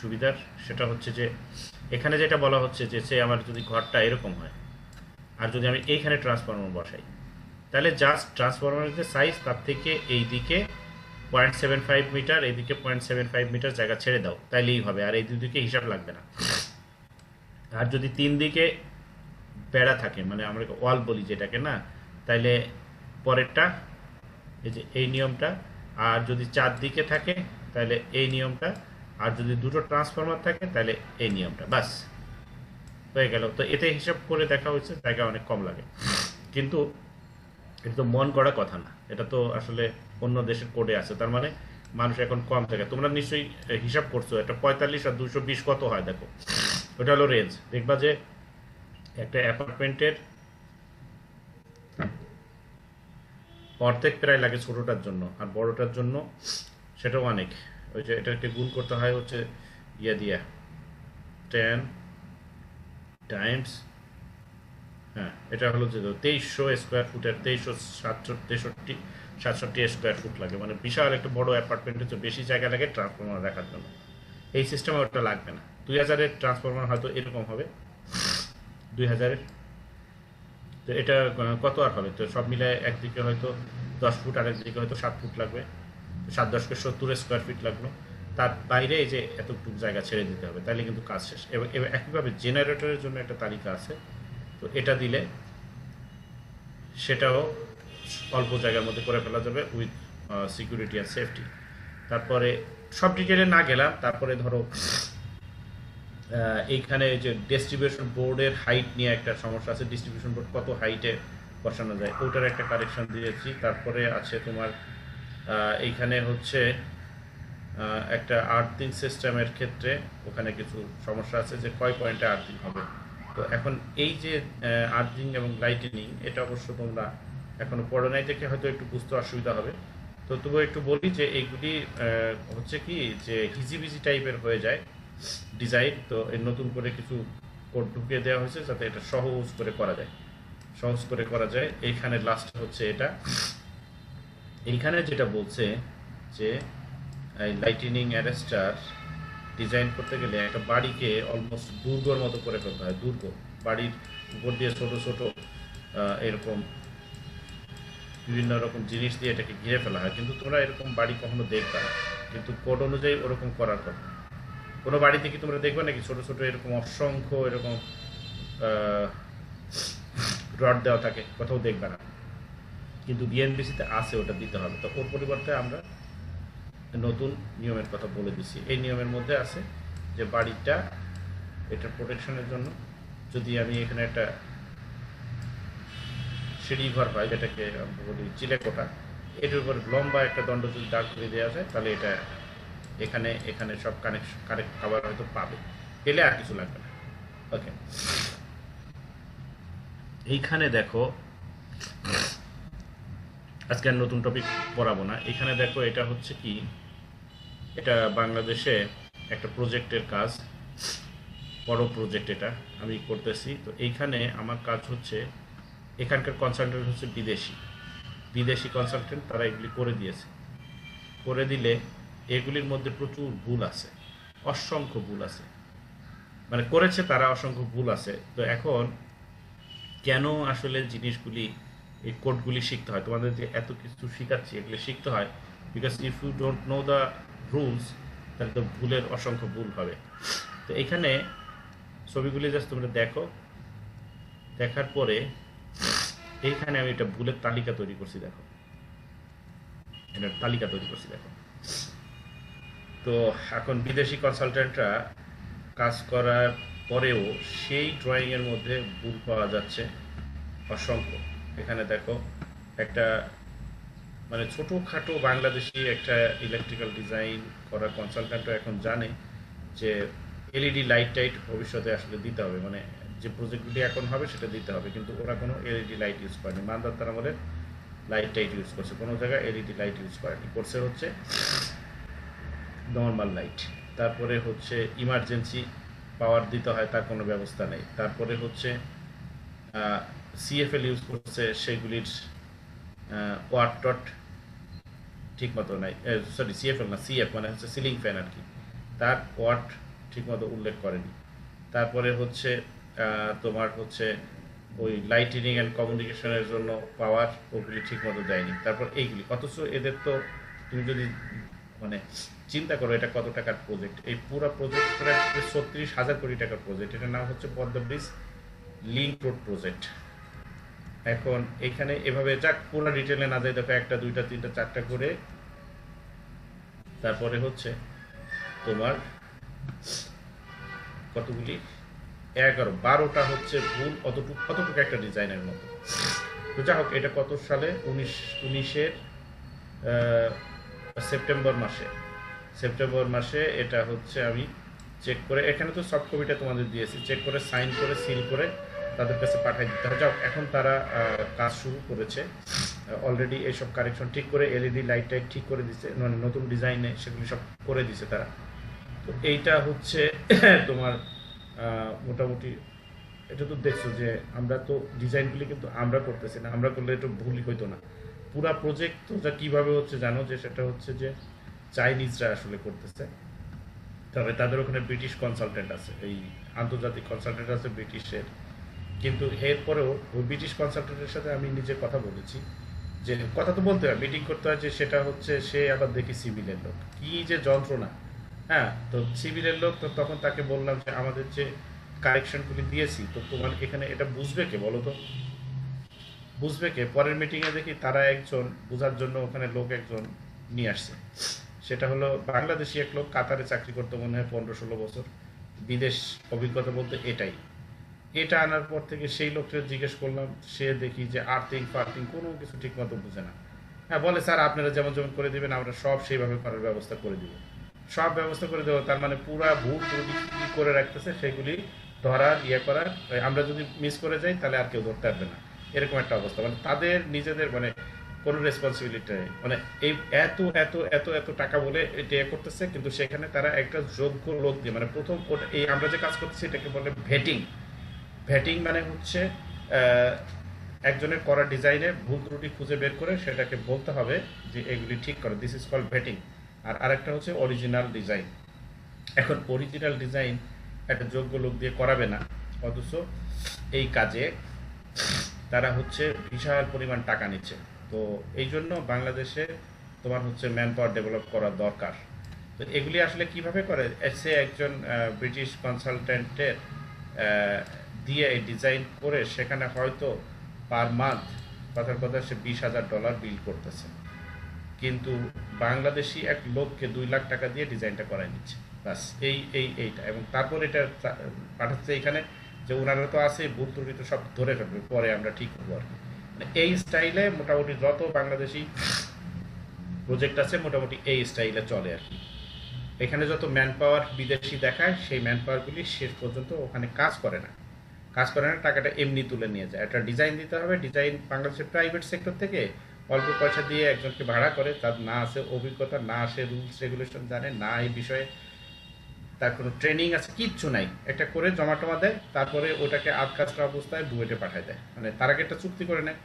S1: সুবিধার সেটা হচ্ছে যে এখানে যেটা বলা হচ্ছে যে সে আমার যদি ঘরটা এরকম হয় আর যদি আমি এইখানে ট্রান্সফরমার বসাই, তাহলে জাস্ট ট্রান্সফরমারের যে সাইজ তার থেকে এই দিকে 0.75 মিটার, এইদিকে 0.75 মিটার জায়গা ছেড়ে দাও, তাইলেই হবে। আর এই দুদিকে হিসাব লাগবে না। আর যদি 3 দিকে বেড়া থাকে, মানে আমরা ওয়াল বলি যেটাকে, না, তাইলে পরেরটা এই যে এই নিয়মটা। আর যদি 4 দিকে থাকে তাহলে এই নিয়মটা। আর যদি দুটো ট্রান্সফরমার থাকে তাহলে এই নিয়মটা। বাস হয়ে গেল। তো এতে হিসাব করে দেখা হয়েছে জায়গা অনেক কম লাগে, কিন্তু এটা তো মন গড়া কথা না, এটা তো আসলে অন্য দেশের কোডে আছে। তার মানে মানুষ এখন কম থাকে। তোমরা নিশ্চয়ই হিসাব করছো, এটা 45 আর 220 কত হয়। দেখো ওটা হলো রেঞ্জ। দেখবা যে একটা অ্যাপার্টমেন্টের অর্ধেক প্রায় লাগে ছোটোটার জন্য, আর বড়টার জন্য সেটাও অনেক। ওই যে এটাকে গুণ করতে হয় হচ্ছে দিয়া 10 টাইমস, হ্যাঁ, এটা হলো যে 2300 স্কোয়ার ফুটের 2367 স্কোয়ার ফুট লাগে। মানে বিশাল একটা বড় অ্যাপার্টমেন্টের চেয়ে বেশি জায়গা লাগে ট্রান্সফরমার রাখার জন্য। এই সিস্টেমে ওটা লাগবে না। 2000-এর ট্রান্সফরমার হয়তো এরকম হবে, 2000-এর। তো এটা কত আর হবে? তো সব মিলায় একদিকে হয়তো 10 ফুট, আর একদিকে হয়তো 7 ফুট লাগবে। 7×10 = 70 স্কোয়ার ফিট লাগলো। তার বাইরে এই যে এতটুকু জায়গা ছেড়ে দিতে হবে, তাহলে কিন্তু কাজ শেষ। এবং একইভাবে জেনারেটরের জন্য একটা তালিকা আছে, তো এটা দিলে সেটাও অল্প জায়গার মধ্যে করে ফেলা যাবে উইথ সিকিউরিটি আর সেফটি। তারপরে সব ডিটেলে না গেলাম। তারপরে ধরো এইখানে যে ডিস্ট্রিবিউশন বোর্ডের হাইট নিয়ে একটা সমস্যা আছে। ডিস্ট্রিবিউশন বোর্ড কত হাইটে বসানো যায় ওটার একটা কারেকশন দিয়েছি। তারপরে আছে তোমার এইখানে হচ্ছে একটা আর্থিং সিস্টেমের ক্ষেত্রে ওখানে কিছু সমস্যা আছে, যে কয় পয়েন্টে আর্থিং হবে। তো এখন এই যে আর্থিং এবং লাইটেনিং, এটা অবশ্য তোমরা এখনো পড়ো নাই থেকে হয়তো একটু বুঝতে অসুবিধা হবে। তো তবু একটু বলি যে এইগুলি হচ্ছে কি যে হিজিবিজি টাইপের হয়ে যায় ডিজাইন। তো এর নতুন করে কিছু কোড ঢুকিয়ে দেওয়া হয়েছে যাতে এটা সহজ করে করা যায়, সহজ করে করা যায়। এইখানে লাস্ট হচ্ছে এটা, এইখানে যেটা বলছে যে লাইটিনিং অ্যারেস্টার ডিজাইন করতে গেলে একটা বাড়িকে অলমোস্ট দুর্গর মতো করে ফেলতে হয়। দুর্গ, বাড়ির উপর দিয়ে ছোট ছোট এরকম বিভিন্ন রকম জিনিস দিয়ে এটাকে ঘিরে ফেলা হয়, কিন্তু তোমরা এরকম বাড়ি কখনো দেখবে না। কিন্তু কোড অনুযায়ী ওরকম করার কথা। কোনো বাড়িতে কি তোমরা দেখবে নাকি ছোট ছোট এরকম অসংখ্য এরকম রড দেওয়া থাকে? কোথাও দেখবে না, কিন্তু বিএনবিসিতে আছে, ওটা দিতে হবে। তো ওর পরিবর্তে আমরা নতুন নিয়মের কথা বলে দিছি। এই নিয়মের মধ্যে আছে যে বাড়িটা এটা প্রোটেকশনের জন্য যদি আমি এখানে একটা সিঁড়ি ঘর হয় যেটাকে আমরা বলি চিলেকোঠা, এটার উপর লম্বা একটা দণ্ড যদি দাঁড় করে দেওয়া যায় তাহলে এটা এখানে এখানে সব কারেক্ট খাবার হয়তো পাবে, পেলে আর কিছু লাগবে না। ওকে, এইখানে দেখো আজকে আর নতুন টপিক পড়াবো না। এখানে দেখো এটা হচ্ছে কি, এটা বাংলাদেশে একটা প্রজেক্টের কাজ, বড় প্রজেক্ট এটা আমি করতেছি। তো এইখানে আমার কাজ হচ্ছে, এখানকার কনসালটেন্ট হচ্ছে বিদেশি বিদেশি কনসালটেন্ট, তারা এগুলি করে দিয়েছে। করে দিলে এগুলির মধ্যে প্রচুর ভুল আছে, অসংখ্য ভুল আছে, মানে করেছে তারা, অসংখ্য ভুল আছে। তো এখন কেন আসলে জিনিসগুলি, এই কোডগুলি শিখতে হয়, তোমাদের যে এত কিছু শিখাচ্ছি এগুলি শিখতে হয়, because if you don't know the rules তাহলে তো ভুলের অসংখ্য ভুল হবে। তো এখানে ছবিগুলি জাস্ট তোমরা দেখো, দেখার পরে এইখানে আমি একটা ভুলের তালিকা তৈরি করছি, দেখো এটার তালিকা তৈরি করছি দেখো। তো এখন বিদেশি কনসালটেন্টরা কাজ করার পরেও সেই ড্রয়িংয়ের মধ্যে ভুল পাওয়া যাচ্ছে অসংখ্য। এখানে দেখো একটা মানে ছোটোখাটো বাংলাদেশি একটা ইলেকট্রিক্যাল ডিজাইন করা কনসালটেন্টও এখন জানে যে এলইডি লাইট টাইট ভবিষ্যতে আসলে দিতে হবে, মানে যে প্রজেক্টগুলি এখন হবে সেটা দিতে হবে, কিন্তু ওরা কোনো এলইডি লাইট ইউজ করেনি। মানদার আমলের লাইট টাইট ইউজ করছে, কোনো জায়গায় এলইডি লাইট ইউজ করেনি, করছে হচ্ছে নর্মাল লাইট। তারপরে হচ্ছে ইমার্জেন্সি পাওয়ার দিতে হয়, তার কোনো ব্যবস্থা নেই। তারপরে হচ্ছে সিএফএল ইউজ করছে, সেগুলির ওয়াট টট ঠিক মতো নাই, সরি সিএফএল না, সিএফ মানে হচ্ছে সিলিং ফ্যান আর কি, তার ওয়াট ঠিক মতো উল্লেখ করেনি। তারপরে হচ্ছে তোমার হচ্ছে ওই লাইটিনিং অ্যান্ড কমিউনিকেশনের জন্য পাওয়ার, ওগুলি ঠিক মতো দেয়নি। তারপর এইগুলি, অথচ এদের তো তুমি যদি মানে চিন্তা করো এটা কত টাকার প্রজেক্ট, এই পুরো প্রজেক্ট প্রায় 36,000 কোটি টাকার প্রজেক্ট। এটার নাম হচ্ছে Padma bridge link road project. এখন এখানে এভাবে যাক পুরো ডিটেলে না যায়, দেখো 1টা 2টা 3টা 4টা করে, তারপরে হচ্ছে তোমার কতগুলি 11-12টা হচ্ছে ভুল, অতটুকু একটা ডিজাইনের মতো। তো যাই হোক, এটা কত সালে, 19-এর সেপ্টেম্বর মাসে এটা হচ্ছে আমি চেক করে, এখানে তো সফট কপিটা তোমাদের দিয়েছি, চেক করে সাইন করে সিল করে তাদের কাছে পাঠিয়ে দিতে হবে। যাও, এখন তারা কাজ শুরু করেছে অলরেডি, এইসব কারেকশন ঠিক করে এলইডি লাইট টাইট ঠিক করে দিচ্ছে, মানে নতুন ডিজাইনে সেগুলি সব করে দিছে তারা। তো এইটা হচ্ছে তোমার মোটামুটি, এটা তো দেখছো যে আমরা তো ডিজাইনগুলি কিন্তু আমরা করতেছি না, আমরা করলে একটু ভুলই হইতো না। পুরা প্রজেক্ট তো যা কীভাবে হচ্ছে জানো, যে সেটা হচ্ছে যে চাইনিজরা আসলে করতেছে, তবে তাদের ওখানে ব্রিটিশ কনসালটেন্ট আছে, এই আন্তর্জাতিক কনসালটেন্ট আছে ব্রিটিশের। কিন্তু এরপরেও ওই ব্রিটিশ কনসালটেন্টের সাথে আমি নিজে কথা বলেছি, যে কথা তো বলতে হয়, মিটিং করতে হয়, যে সেটা হচ্ছে সে আবার দেখি সিভিলের লোক, কি যে যন্ত্রণা। হ্যাঁ, তো সিভিলের লোক, তো তখন তাকে বললাম যে আমাদের যে কারেকশনগুলি দিয়েছি, তো তোমার এখানে এটা বুঝবে কে বলো তো, বুঝবে কে? পরের মিটিংয়ে দেখি তারা একজন বোঝার জন্য ওখানে লোক একজন নিয়ে আসছে, সেটা হলো বাংলাদেশি এক লোক, কাতারে চাকরি করতে মনে হয় 15-16 বছর, বিদেশ অভিজ্ঞতা বলতে এটাই। এটা আনার পর থেকে সেই লোকটা জিজ্ঞেস করলাম, সে দেখি যে আর্থিং ফার্থিং কোনো কিছু ঠিক মতো বুঝে না। হ্যাঁ, বলে স্যার আপনারা যেমন যেমন করে দেবেন আমরা সব সেইভাবে করার ব্যবস্থা করে দিব, সব ব্যবস্থা করে দেবো। তার মানে পুরা ভুল কি করে রাখতেছে সেগুলি ধরার করার, আমরা যদি মিস করে যাই তাহলে আর কেউ ধরতে পারবে না, এরকম একটা অবস্থা। মানে তাদের নিজেদের মানে কোনো রেসপন্সিবিলিটি নেই, মানে এই এত এত এত এত টাকা বলে এটা করতেছে, কিন্তু সেখানে তারা একটা যোগ্য লোক দিয়ে, মানে প্রথম ওটা এই আমরা যে কাজ করতেছি এটাকে বলে ভেটিং। ভেটিং মানে হচ্ছে একজনের করা ডিজাইনে ভুল ত্রুটি খুঁজে বের করে সেটাকে বলতে হবে যে এগুলি ঠিক করো, দিস ইজ কল্ড ভেটিং। আর আরেকটা হচ্ছে অরিজিনাল ডিজাইন। এখন অরিজিনাল ডিজাইন একটা যোগ্য লোক দিয়ে করাবে না, অথচ এই কাজে তারা হচ্ছে বিশাল পরিমাণ টাকা নিচ্ছে। তো এই জন্য বাংলাদেশে তোমার হচ্ছে ম্যান পাওয়ার ডেভেলপ করা দরকার। তো এগুলি আসলে কিভাবে করে, সে একজন ব্রিটিশ কনসালটেন্টের দিয়ে এই ডিজাইন করে সেখানে হয়তো পার মান্থ কথার কথা সে $20,000 বিল করতেছে, কিন্তু বাংলাদেশি এক লোককে 2 লাখ টাকা দিয়ে ডিজাইনটা করাই নিচ্ছে, বাস এইটা। এবং তারপর এটা পাঠাচ্ছে এখানে যে ওনারা তো আছে ভুল ত্রুটি তো সব ধরে ফেলবে, পরে আমরা ঠিক করবো আর কি। মানে এই স্টাইলে মোটামুটি যত বাংলাদেশি প্রজেক্ট আছে মোটামুটি এই স্টাইলে চলে আর কি। এখানে যত ম্যান পাওয়ার বিদেশি দেখায় সেই ম্যান পাওয়ারগুলি শেষ পর্যন্ত ওখানে কাজ করে না, টাকাটা এমনি তুলে নিয়ে যায়। একটা ডিজাইন দিতে হবে, ডিজাইন বাংলাদেশের প্রাইভেট সেক্টর থেকে অল্প পয়সা দিয়ে একজনকে ভাড়া করে, তার না আছে অভিজ্ঞতা, না আসে রুলস রেগুলেশন জানে, না এই বিষয়ে তার কোনো ট্রেনিং আছে, কিচ্ছু নাই, একটা করে জমা টমা দেয়, তারপরে ওটাকে আধকাচরা অবস্থায় বুয়েটে পাঠায় দেয়। মানে তার আগে একটা চুক্তি করে নেয়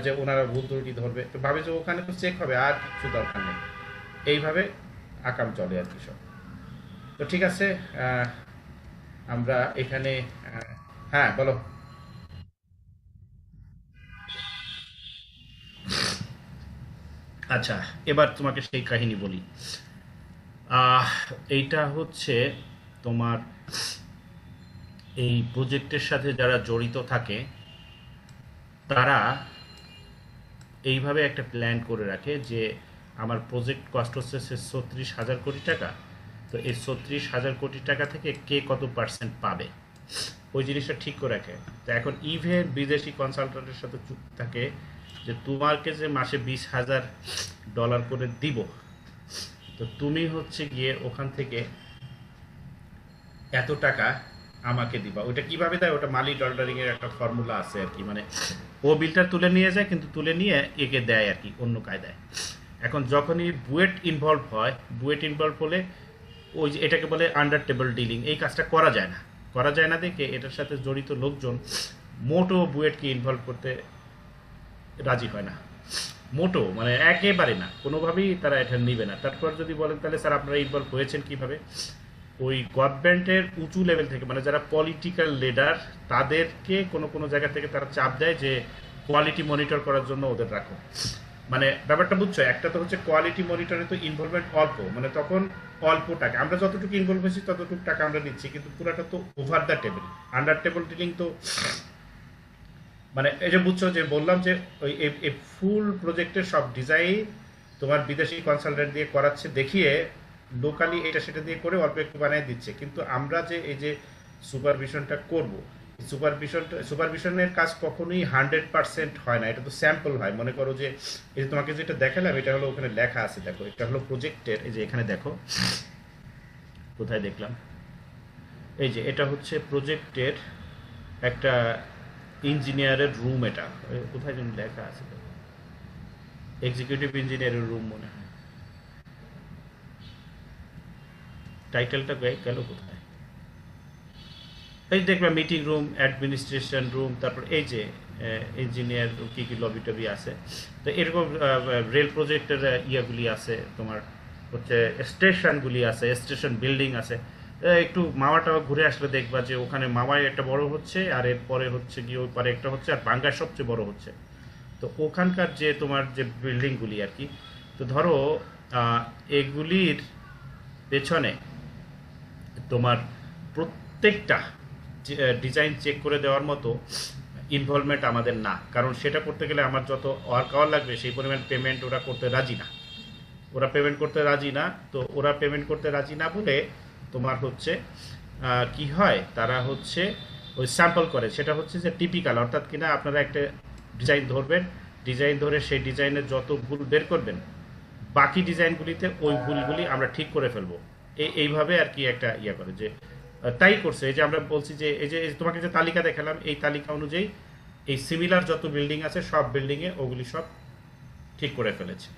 S1: যে ওনারা ভুল ত্রুটি ধরবে, তো ভাবে যে ওখানে তো চেক হবে, আর কিছু দরকার নেই। এইভাবে আকাম চলে আর কি সব। তো ঠিক আছে, আমরা এখানে হ্যাঁ বলো। আচ্ছা, এবার তোমাকে সেই কাহিনী বলি। আহ, এইটা হচ্ছে তোমার এই প্রজেক্টের সাথে যারা জড়িত থাকে তারা এইভাবে একটা প্ল্যান করে রাখে যে আমার প্রজেক্ট কস্ট হচ্ছে 36,000 কোটি টাকা, তো এই 36,000 কোটি টাকা থেকে কে কত পার্সেন্ট পাবে ওই জিনিসটা ঠিক করে রাখে। তো এখন ইভেন বিদেশি কনসালটেন্টের সাথে চুক্তি থাকে যে তোমাকে যে মাসে $20,000 করে দিব, তো তুমি হচ্ছে গিয়ে ওখান থেকে এত টাকা আমাকে দিবা। ওইটা কিভাবে দেয়, ওটা মালি অর্ডারিং এর একটা ফর্মুলা আছে আর কি, মানে ও বিলটা তুলে নিয়ে যায় কিন্তু তুলে নিয়ে একে দেয় আর কি অন্য কায়দায়। এখন যখনই বুয়েট ইনভলভ হয়, বুয়েট ইনভলভ হলে ওই যে এটাকে বলে আন্ডার টেবল ডিলিং, এই কাজটা করা যায় না। করা যায় না দেখে এটার সাথে জড়িত লোকজন মোটো বুয়েটকে ইনভলভ করতে রাজি হয় না, মোটো মানে একেবারে না, কোনোভাবেই তারা এটা নিবে না। তারপর যদি বলেন তাহলে স্যার আপনারা ইনভলভ হয়েছেন কিভাবে, ওই গভর্নমেন্টের উঁচু লেভেল থেকে, মানে যারা পলিটিক্যাল লিডার তাদেরকে কোনো কোনো জায়গা থেকে তারা চাপ দেয় যে কোয়ালিটি মনিটর করার জন্য ওদের রাখো। মানে ব্যাপারটা বুঝছো, একটা তো হচ্ছে কোয়ালিটি মনিটরে তো ইনভলভমেন্ট অল্প, মানে তখন অল্প টাকা, আমরা যতটুকু ইনভলভ হয়েছি ততটুকু টাকা আমরা নিচ্ছি, কিন্তু পুরাটা তো over the table, under table dealing. তো মানে এই যে বুঝছো যে বললাম যে ওই এই ফুল প্রজেক্টের সব ডিজাইন তোমার বিদেশি কনসালটেন্ট দিয়ে করাচ্ছে, দেখিয়ে লোকালি এটা সেটা দিয়ে করে অল্প একটু বানিয়ে দিচ্ছে, কিন্তু আমরা যে এই যে সুপারভিশনটা করব, সুপারভিশনের কাজ কখনোই 100% হয় না, এটা তো স্যাম্পল হয়। মনে করো যে এই যে তোমাকে যেটা দেখালাম এটা হলো ওখানে লেখা আছে, দেখো এটা হলো প্রজেক্টের, এই যে এখানে দেখো কোথায় দেখলাম, এই যে এটা হচ্ছে প্রজেক্টের একটা ইঞ্জিনিয়ারের রুম, এটা কোথায় যেন লেখা আছে, এক্সিকিউটিভ ইঞ্জিনিয়ারের রুম মনে হয়, টাইটেলটা গেল কোথায়, এই দেখলাম মিটিং রুম, অ্যাডমিনিস্ট্রেশন রুম, তারপর এই যে ইঞ্জিনিয়ার কী কী লবি টবি আছে। তো এরকম রেল প্রজেক্টের ইয়াগুলি আছে, তোমার হচ্ছে স্টেশনগুলি আছে, স্টেশন বিল্ডিং আছে। একটু মাওয়াটা ঘুরে আসলে দেখবা যে ওখানে মাওয়ায় একটা বড় হচ্ছে, আর এরপরে হচ্ছে গিয়ে ওই পারে একটা হচ্ছে, আর বাঙ্গায় সবচেয়ে বড় হচ্ছে। তো ওখানকার যে তোমার যে বিল্ডিংগুলি আর কি, তো ধরো এগুলির পেছনে তোমার প্রত্যেকটা ডিজাইন চেক করে দেওয়ার মতো ইনভলভমেন্ট আমাদের না, কারণ সেটা করতে গেলে আমার যত ওয়ার্ক আওয়ার লাগবে সেই পরিমাণ পেমেন্ট ওরা করতে রাজি না, ওরা পেমেন্ট করতে রাজি না। তো ওরা পেমেন্ট করতে রাজি না বলে তোমার হচ্ছে কি হয়, তারা হচ্ছে ওই স্যাম্পল করে, সেটা হচ্ছে যে টিপিক্যাল, অর্থাৎ কিনা আপনারা একটা ডিজাইন ধরবেন, ডিজাইন ধরে সেই ডিজাইনের যত ভুল বের করবেন, বাকি ডিজাইনগুলিতে ওই ভুলগুলি আমরা ঠিক করে ফেলবো, এইভাবে আর কি একটা ইয়ে করে। যে তাই করছে, এই যে আমরা বলছি যে এই যে তোমাকে যে তালিকা দেখালাম, এই তালিকা অনুযায়ী এই সিমিলার যত বিল্ডিং আছে সব বিল্ডিংয়ে ওগুলি সব ঠিক করে ফেলেছে।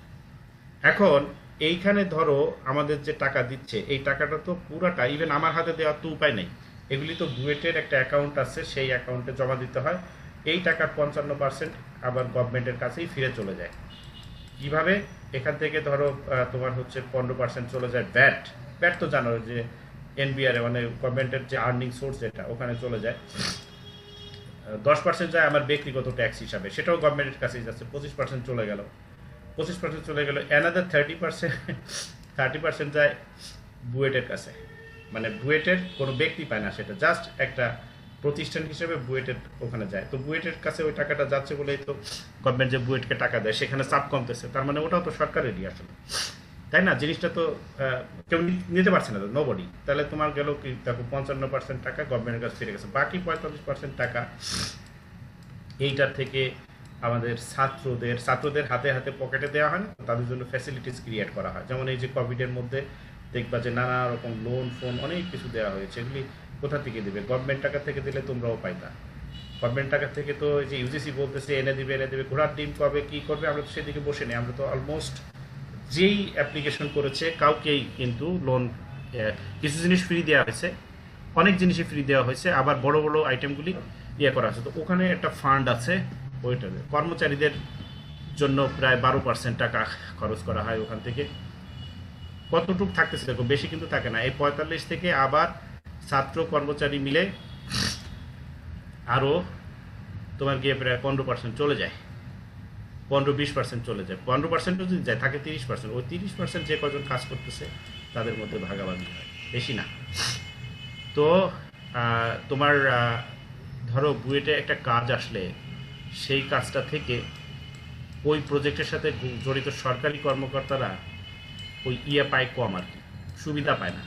S1: এখন এইখানে ধরো আমাদের যে টাকা দিচ্ছে এই টাকাটা তো পুরাটা ইভেন আমার হাতে দেওয়ার তো উপায় নেই, এগুলি তো বুয়েটের একটা অ্যাকাউন্ট আছে, সেই অ্যাকাউন্টে জমা দিতে হয়। এই টাকার 55% আবার গভর্নমেন্টের কাছেই ফিরে চলে যায়। কিভাবে? এখান থেকে ধরো তোমার হচ্ছে 15% চলে যায় ভ্যাট। ভ্যাট তো জানো যে এনবিআর মানে গভর্নমেন্টের যে আর্নিং সোর্স যেটা ওখানে চলে যায়। 10% যায় আমার ব্যক্তিগত ট্যাক্স হিসাবে, সেটাও গভর্নমেন্টের কাছেই যাচ্ছে, 25% চলে গেল। 25% চলে গেল, অ্যানাদার 30% যায় বুয়েটের কাছে। মানে বুয়েটের কোনো ব্যক্তি পায় না, সেটা জাস্ট একটা প্রতিষ্ঠান হিসেবে বুয়েটের ওখানে যায়। তো বুয়েটের কাছে ওই টাকাটা যাচ্ছে বলেই তো গভর্নমেন্ট যে বুয়েটকে টাকা দেয় সেখানে চাপ কমতেছে, তার মানে ওটাও তো সরকারেরই আসলে, তাই না? জিনিসটা তো কেউ নিতে পারছে না, তো নোবডি। তাহলে তোমার গেল কি, দেখো 55% টাকা গভর্নমেন্টের কাছে ফিরে গেছে, বাকি 45% টাকা এইটার থেকে আমাদের ছাত্রদের হাতে হাতে পকেটে দেওয়া হয় না, তাদের জন্য ফ্যাসিলিটিস ক্রিয়েট করা হয়। যেমন এই যে কোভিডের মধ্যে দেখবা যে নানা রকম লোন ফোন অনেক কিছু দেওয়া হয়েছে, এগুলি কোথা থেকে দেবে? গভর্নমেন্ট টাকা থেকে দিলে তোমরাও পাইতা। গভর্নমেন্ট টাকা থেকে তো এই যে ইউজিসি বলতেছে এনে দিবে, ঘোড়ার ডিম কবে কি করবে, আমরা তো সেদিকে বসে নেই। আমরা তো অলমোস্ট যেই অ্যাপ্লিকেশন করেছে কাউকেই কিন্তু লোন, কিছু জিনিস ফ্রি দেওয়া হয়েছে, অনেক জিনিসই ফ্রি দেওয়া হয়েছে, আবার বড় বড় আইটেমগুলি ইয়ে করা আছে। তো ওখানে একটা ফান্ড আছে, ওইটাতে কর্মচারীদের জন্য প্রায় 12% টাকা খরচ করা হয় ওখান থেকে। কতটুকু থাকতেছে দেখো, বেশি কিন্তু থাকে না। এই 45 থেকে আবার ছাত্র কর্মচারী মিলে আরও তোমার গিয়ে প্রায় 15% চলে যায়, 15-20% চলে যায়। 15% যদি যায় থাকে 30%, ওই 30% যে কজন কাজ করতেছে তাদের মধ্যে ভাগাভাগি হয়, বেশি না। তো তোমার ধরো বুয়েটে একটা কাজ আসলে সেই কাজটা থেকে ওই প্রজেক্টের সাথে জড়িত সরকারি কর্মকর্তারা ওই পায় কম আর কি, সুবিধা পায় না।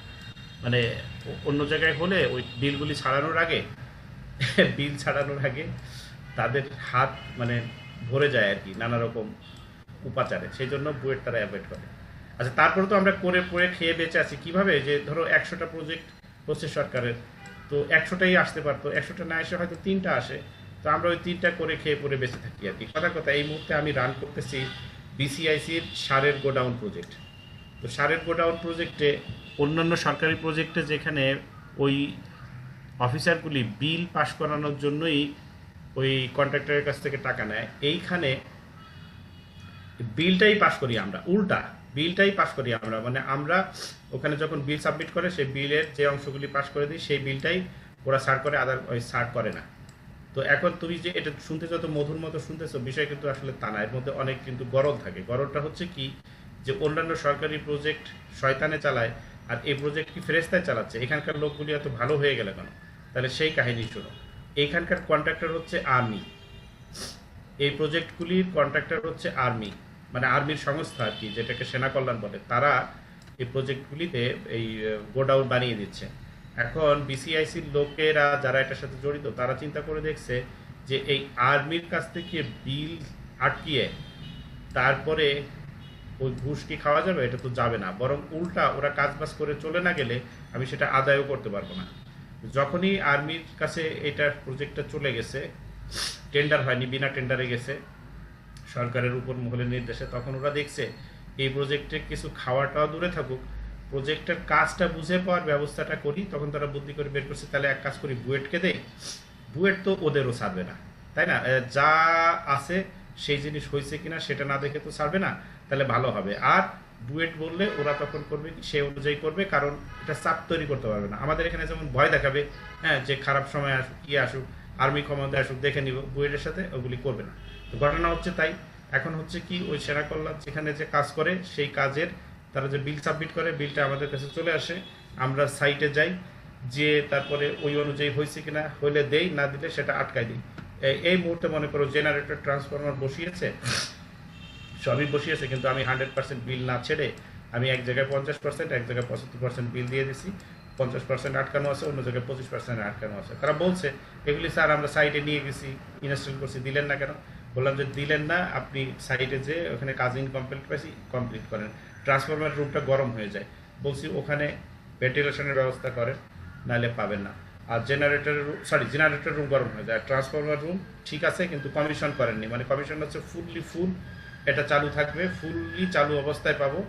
S1: মানে অন্য জায়গায় হলে ওই বিল ছাড়ানোর আগে তাদের হাত মানে ভরে যায় আর কি নানা রকম উপাচারে, সেই জন্য বুয়েট তারা অ্যাভয়েড করে। আচ্ছা, তারপরে তো আমরা করে পড়ে খেয়ে বেঁচে আছি কিভাবে? যে ধরো 100টা প্রজেক্ট হচ্ছে সরকারের, তো 100টাই আসতে পারতো, 100টা না এসে হয়তো 3টা আসে, তো আমরা ওই 3টা করে খেয়ে পড়ে বেঁচে থাকি আর কি। কথা এই মুহূর্তে আমি রান করতেছি বিসিআইসির সারের গোডাউন প্রজেক্ট। তো সারের গোডাউন প্রজেক্টে অন্যান্য সরকারি প্রজেক্টে যেখানে ওই অফিসারগুলি বিল পাস করানোর জন্যই ওই কন্ট্রাক্টরের কাছ থেকে টাকা নেয়, এইখানে বিলটাই পাস করি আমরা, উল্টা বিলটাই পাস করি আমরা। মানে আমরা ওখানে যখন বিল সাবমিট করে সেই বিলের যে অংশগুলি পাস করে দিই সেই বিলটাই ওরা সার করে, আদার ওই সার করে না। তো এখন তুমি যে এটা শুনতে যত মধুর মতো শুনতেছো, বিষয় কিন্তু আসলে তা না, এর মধ্যে অনেক কিন্তু গরল থাকে। গরলটা হচ্ছে কি, যে অন্যান্য সরকারি প্রজেক্ট শয়তানে চালায় আর এই প্রজেক্ট কি ফেরেস্তায় চালাচ্ছে, এখানকার লোকগুলি এত ভালো হয়ে গেলে কেন? তাহলে সেই কাহিনী শোনো। এইখানকার কন্ট্রাক্টর হচ্ছে আর্মি, এই প্রজেক্টগুলির কন্ট্রাক্টর হচ্ছে আর্মি, মানে আর্মির সংস্থা আর কি, যেটাকে সেনা কল্যাণ বলে। তারা এই প্রজেক্টগুলিতে এই গোডাউন বানিয়ে দিচ্ছে। এখন বিসিআইসির লোকেরা যারা এটার সাথে জড়িত তারা চিন্তা করে দেখছে যে এই আর্মির কাছ থেকে বিল আটকিয়ে তারপরে ওই ঘুষ কি খাওয়া যাবে? এটা তো যাবে না, বরং উল্টা ওরা কাজবাজ করে চলে না গেলে আমি সেটা আদায়ও করতে পারবো না। যখনই আর্মির কাছে এটা প্রজেক্টটা চলে গেছে, টেন্ডার হয়নি, বিনা টেন্ডারে গেছে সরকারের উপর মহলের নির্দেশে, তখন ওরা দেখছে এই প্রজেক্টে কিছু খাওয়াটাও দূরে থাকুক, প্রজেক্টের কাজটা বুঝে পাওয়ার ব্যবস্থাটা করি। তখন তারা বুদ্ধি করে বের করছে তাহলে এক কাজ করি, বুয়েটকে দেই। বুয়েট তো ওদেরও ছাড়বে না, তাই না? যা আছে সেই জিনিস হয়েছে কিনা সেটা না দেখে তো ছাড়বে না, তাহলে ভালো হবে। আর বুয়েট বললে ওরা তখন করবে কি, সে অনুযায়ী করবে, কারণ এটা চাপ তৈরি করতে পারবে না। আমাদের এখানে যেমন ভয় দেখাবে, হ্যাঁ, যে খারাপ সময় আসুক কি আসুক, আর্মি ক্ষমতা আসুক, দেখে নিব, বুয়েটের সাথে ওগুলি করবে না। তো ঘটনা হচ্ছে তাই। এখন হচ্ছে কি, ওই সেনা কল্যাণ যেখানে যে কাজ করে সেই কাজের তারা যে বিল সাবমিট করে, বিলটা আমাদের কাছে চলে আসে, আমরা সাইটে যাই, যে তারপরে ওই অনুযায়ী হয়েছে কিনা, হইলে দেই, না দিলে সেটা আটকাই দিই। এই মুহূর্তে মনে করো জেনারেটর ট্রান্সফরমার বসিয়েছে, সবই বসিয়েছে, কিন্তু আমি 100% বিল না ছেড়ে আমি এক জায়গায় 50%, এক জায়গায় 75% বিল দিয়ে দিছি। 50% আটকানো আছে, অন্য জায়গায় 25% আটকানো আছে। তারা বলছে এগুলি স্যার আমরা সাইটে নিয়ে গেছি, ইনস্টল করছি, দিলেন না কেন? বললাম যে দিলেন না, আপনি সাইটে যে ওখানে কাজ ইনকমপ্লিট পাইছি, কমপ্লিট করেন। ট্রান্সফরমার রুমটা গরম হয়ে যায়, বলছি ওখানে ভেন্টিলেশনের ব্যবস্থা করেন, নাহলে পাবেন না। আর জেনারেটর রুম গরম হয়ে যায়, ট্রান্সফরমার রুম ঠিক আছে কিন্তু কমিশন করেননি, মানে কমিশন হচ্ছে ফুল এটা চালু থাকবে, ফুললি চালু অবস্থায় পাবো।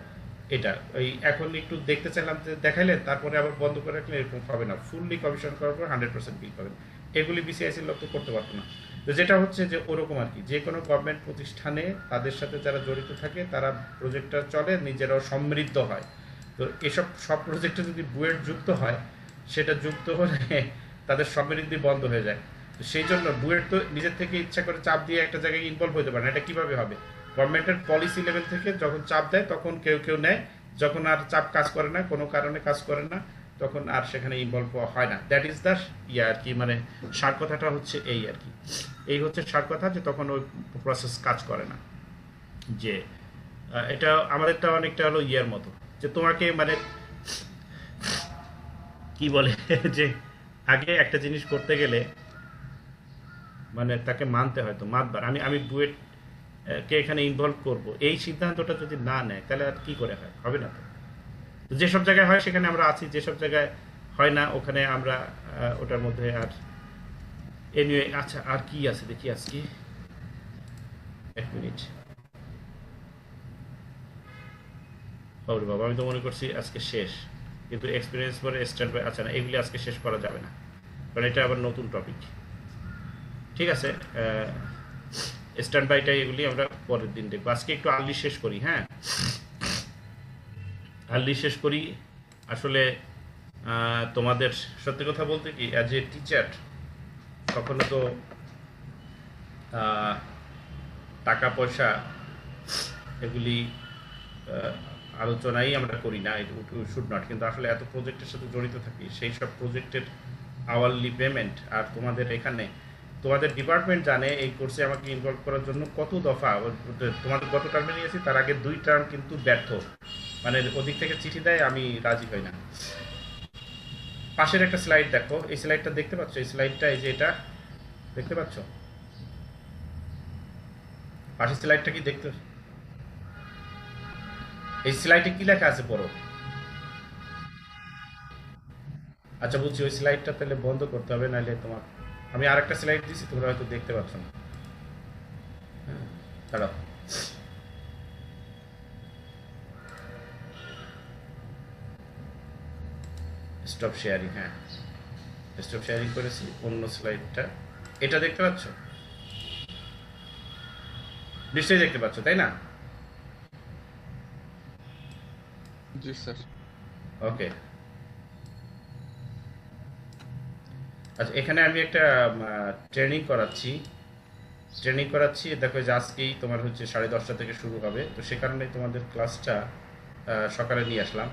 S1: এটা ওই এখন একটু দেখতে চাইলাম যে দেখাইলেন তারপরে আবার বন্ধ করে রাখলে এরকম হবে না, ফুললি কমিশন করার পর 100% বিল পাবেন। এগুলি বিসিআইসির লোক তো করতে পারতো না। তো যেটা হচ্ছে যে ওরকম আর কি, যে কোনো গভর্নমেন্ট প্রতিষ্ঠানে তাদের সাথে যারা জড়িত থাকে তারা প্রজেক্টটা চলে, নিজেরাও সমৃদ্ধ হয়। তো এসব সব প্রজেক্টে যদি বুয়েট যুক্ত হয়, সেটা যুক্ত হলে তাদের সমৃদ্ধি বন্ধ হয়ে যায়। তো সেই জন্য বুয়েট তো নিজের থেকে ইচ্ছা করে চাপ দিয়ে একটা জায়গায় ইনভলভ হতে পারে না। এটা কিভাবে হবে? গভর্নমেন্টের পলিসি লেভেল থেকে যখন চাপ দেয় তখন কেউ কেউ নেয়, যখন আর চাপ কাজ করে না, কোনো কারণে কাজ করে না, তখন আর সেখানে ইনভলভ হয় না। দ্যাট ইজ দ্য ইয়ে আর কি, মানে সার কথাটা হচ্ছে এই আর কি। এই হচ্ছে সার কথা, যে তখন ওই প্রসেস কাজ করে না। যে এটা আমাদেরটা অনেকটা হলো ইয়ের মতো, যে তোমাকে মানে কি বলে যে আগে একটা জিনিস করতে গেলে মানে তাকে মানতে হয়, তো মাতবার আমি আমি বুয়েট কে এখানে ইনভলভ করব, এই সিদ্ধান্তটা যদি না নেয় তাহলে আর কি করে হয়? হবে না তো। তো যেসব জায়গায় হয় সেখানে আমরা আছি, যেসব জায়গায় হয় না ওখানে আমরা ওটার মধ্যে আর এনিওয়ে। আচ্ছা আর কি আছে দেখি আজকে, এক মিনিট। ওরে বাবা, আমি তো মনে করছি আজকে শেষ, কিন্তু এক্সপিরিয়েন্স পরে স্টার্ট বাই, আচ্ছা না এগুলি আজকে শেষ করা যাবে না, কারণ এটা আবার নতুন টপিক। ঠিক আছে, স্ট্যান্ড বাইটাই এগুলি আমরা পরের দিন দেখবো। আজকে একটু আর্লি শেষ করি, হ্যাঁ আর্লি শেষ করি। আসলে তোমাদের সত্যি কথা বলতে কি, অ্যাজ এ টিচার কখনো তো আহ, টাকা পয়সা এগুলি আলোচনাই আমরা করি না, শুড নট, কিন্তু আসলে এত প্রজেক্টের সাথে জড়িত থাকি, সেই সব প্রজেক্টের আওয়ারলি পেমেন্ট। আর তোমাদের এখানে তোমাদের ডিপার্টমেন্ট জানে এই কোর্সে আমাকে ইনভলভ করার জন্য কত দফা, তোমাদের গত টার্মে নিয়েছি তার আগে 2 টার্ম কিন্তু ব্যর্থ, মানে ওদিক থেকে চিঠি দেয়, আমি রাজি হই না। পাশের একটা স্লাইড দেখো, এই স্লাইডটা দেখতে পাচ্ছ? এই স্লাইডটা, এই যে এটা দেখতে পাচ্ছ? পাশের স্লাইডটা কি দেখতে, এই স্লাইডে কি লেখা আছে পড়ো। আচ্ছা বলছি, ওই স্লাইডটা তাহলে বন্ধ করতে হবে, নাহলে তোমার আমি আরেকটা স্লাইড দিছি, তোমরা হয়তো দেখতে পাচ্ছ না। হ্যাঁ, দাঁড়াও। স্টপ শেয়ারিং, হ্যাঁ স্টপ শেয়ারিং করেছি, অন্য স্লাইডটা এটা দেখতে পাচ্ছ? নিশ্চয়ই দেখতে পাচ্ছ, তাই না?
S2: জি স্যার।
S1: ওকে। আচ্ছা এখানে আমি একটা ট্রেনিং করাচ্ছি, দেখো যে আজকেই তোমার হচ্ছে 10:30 থেকে শুরু হবে, তো সে কারণে তোমাদের ক্লাসটা সকালে নিয়ে আসলাম।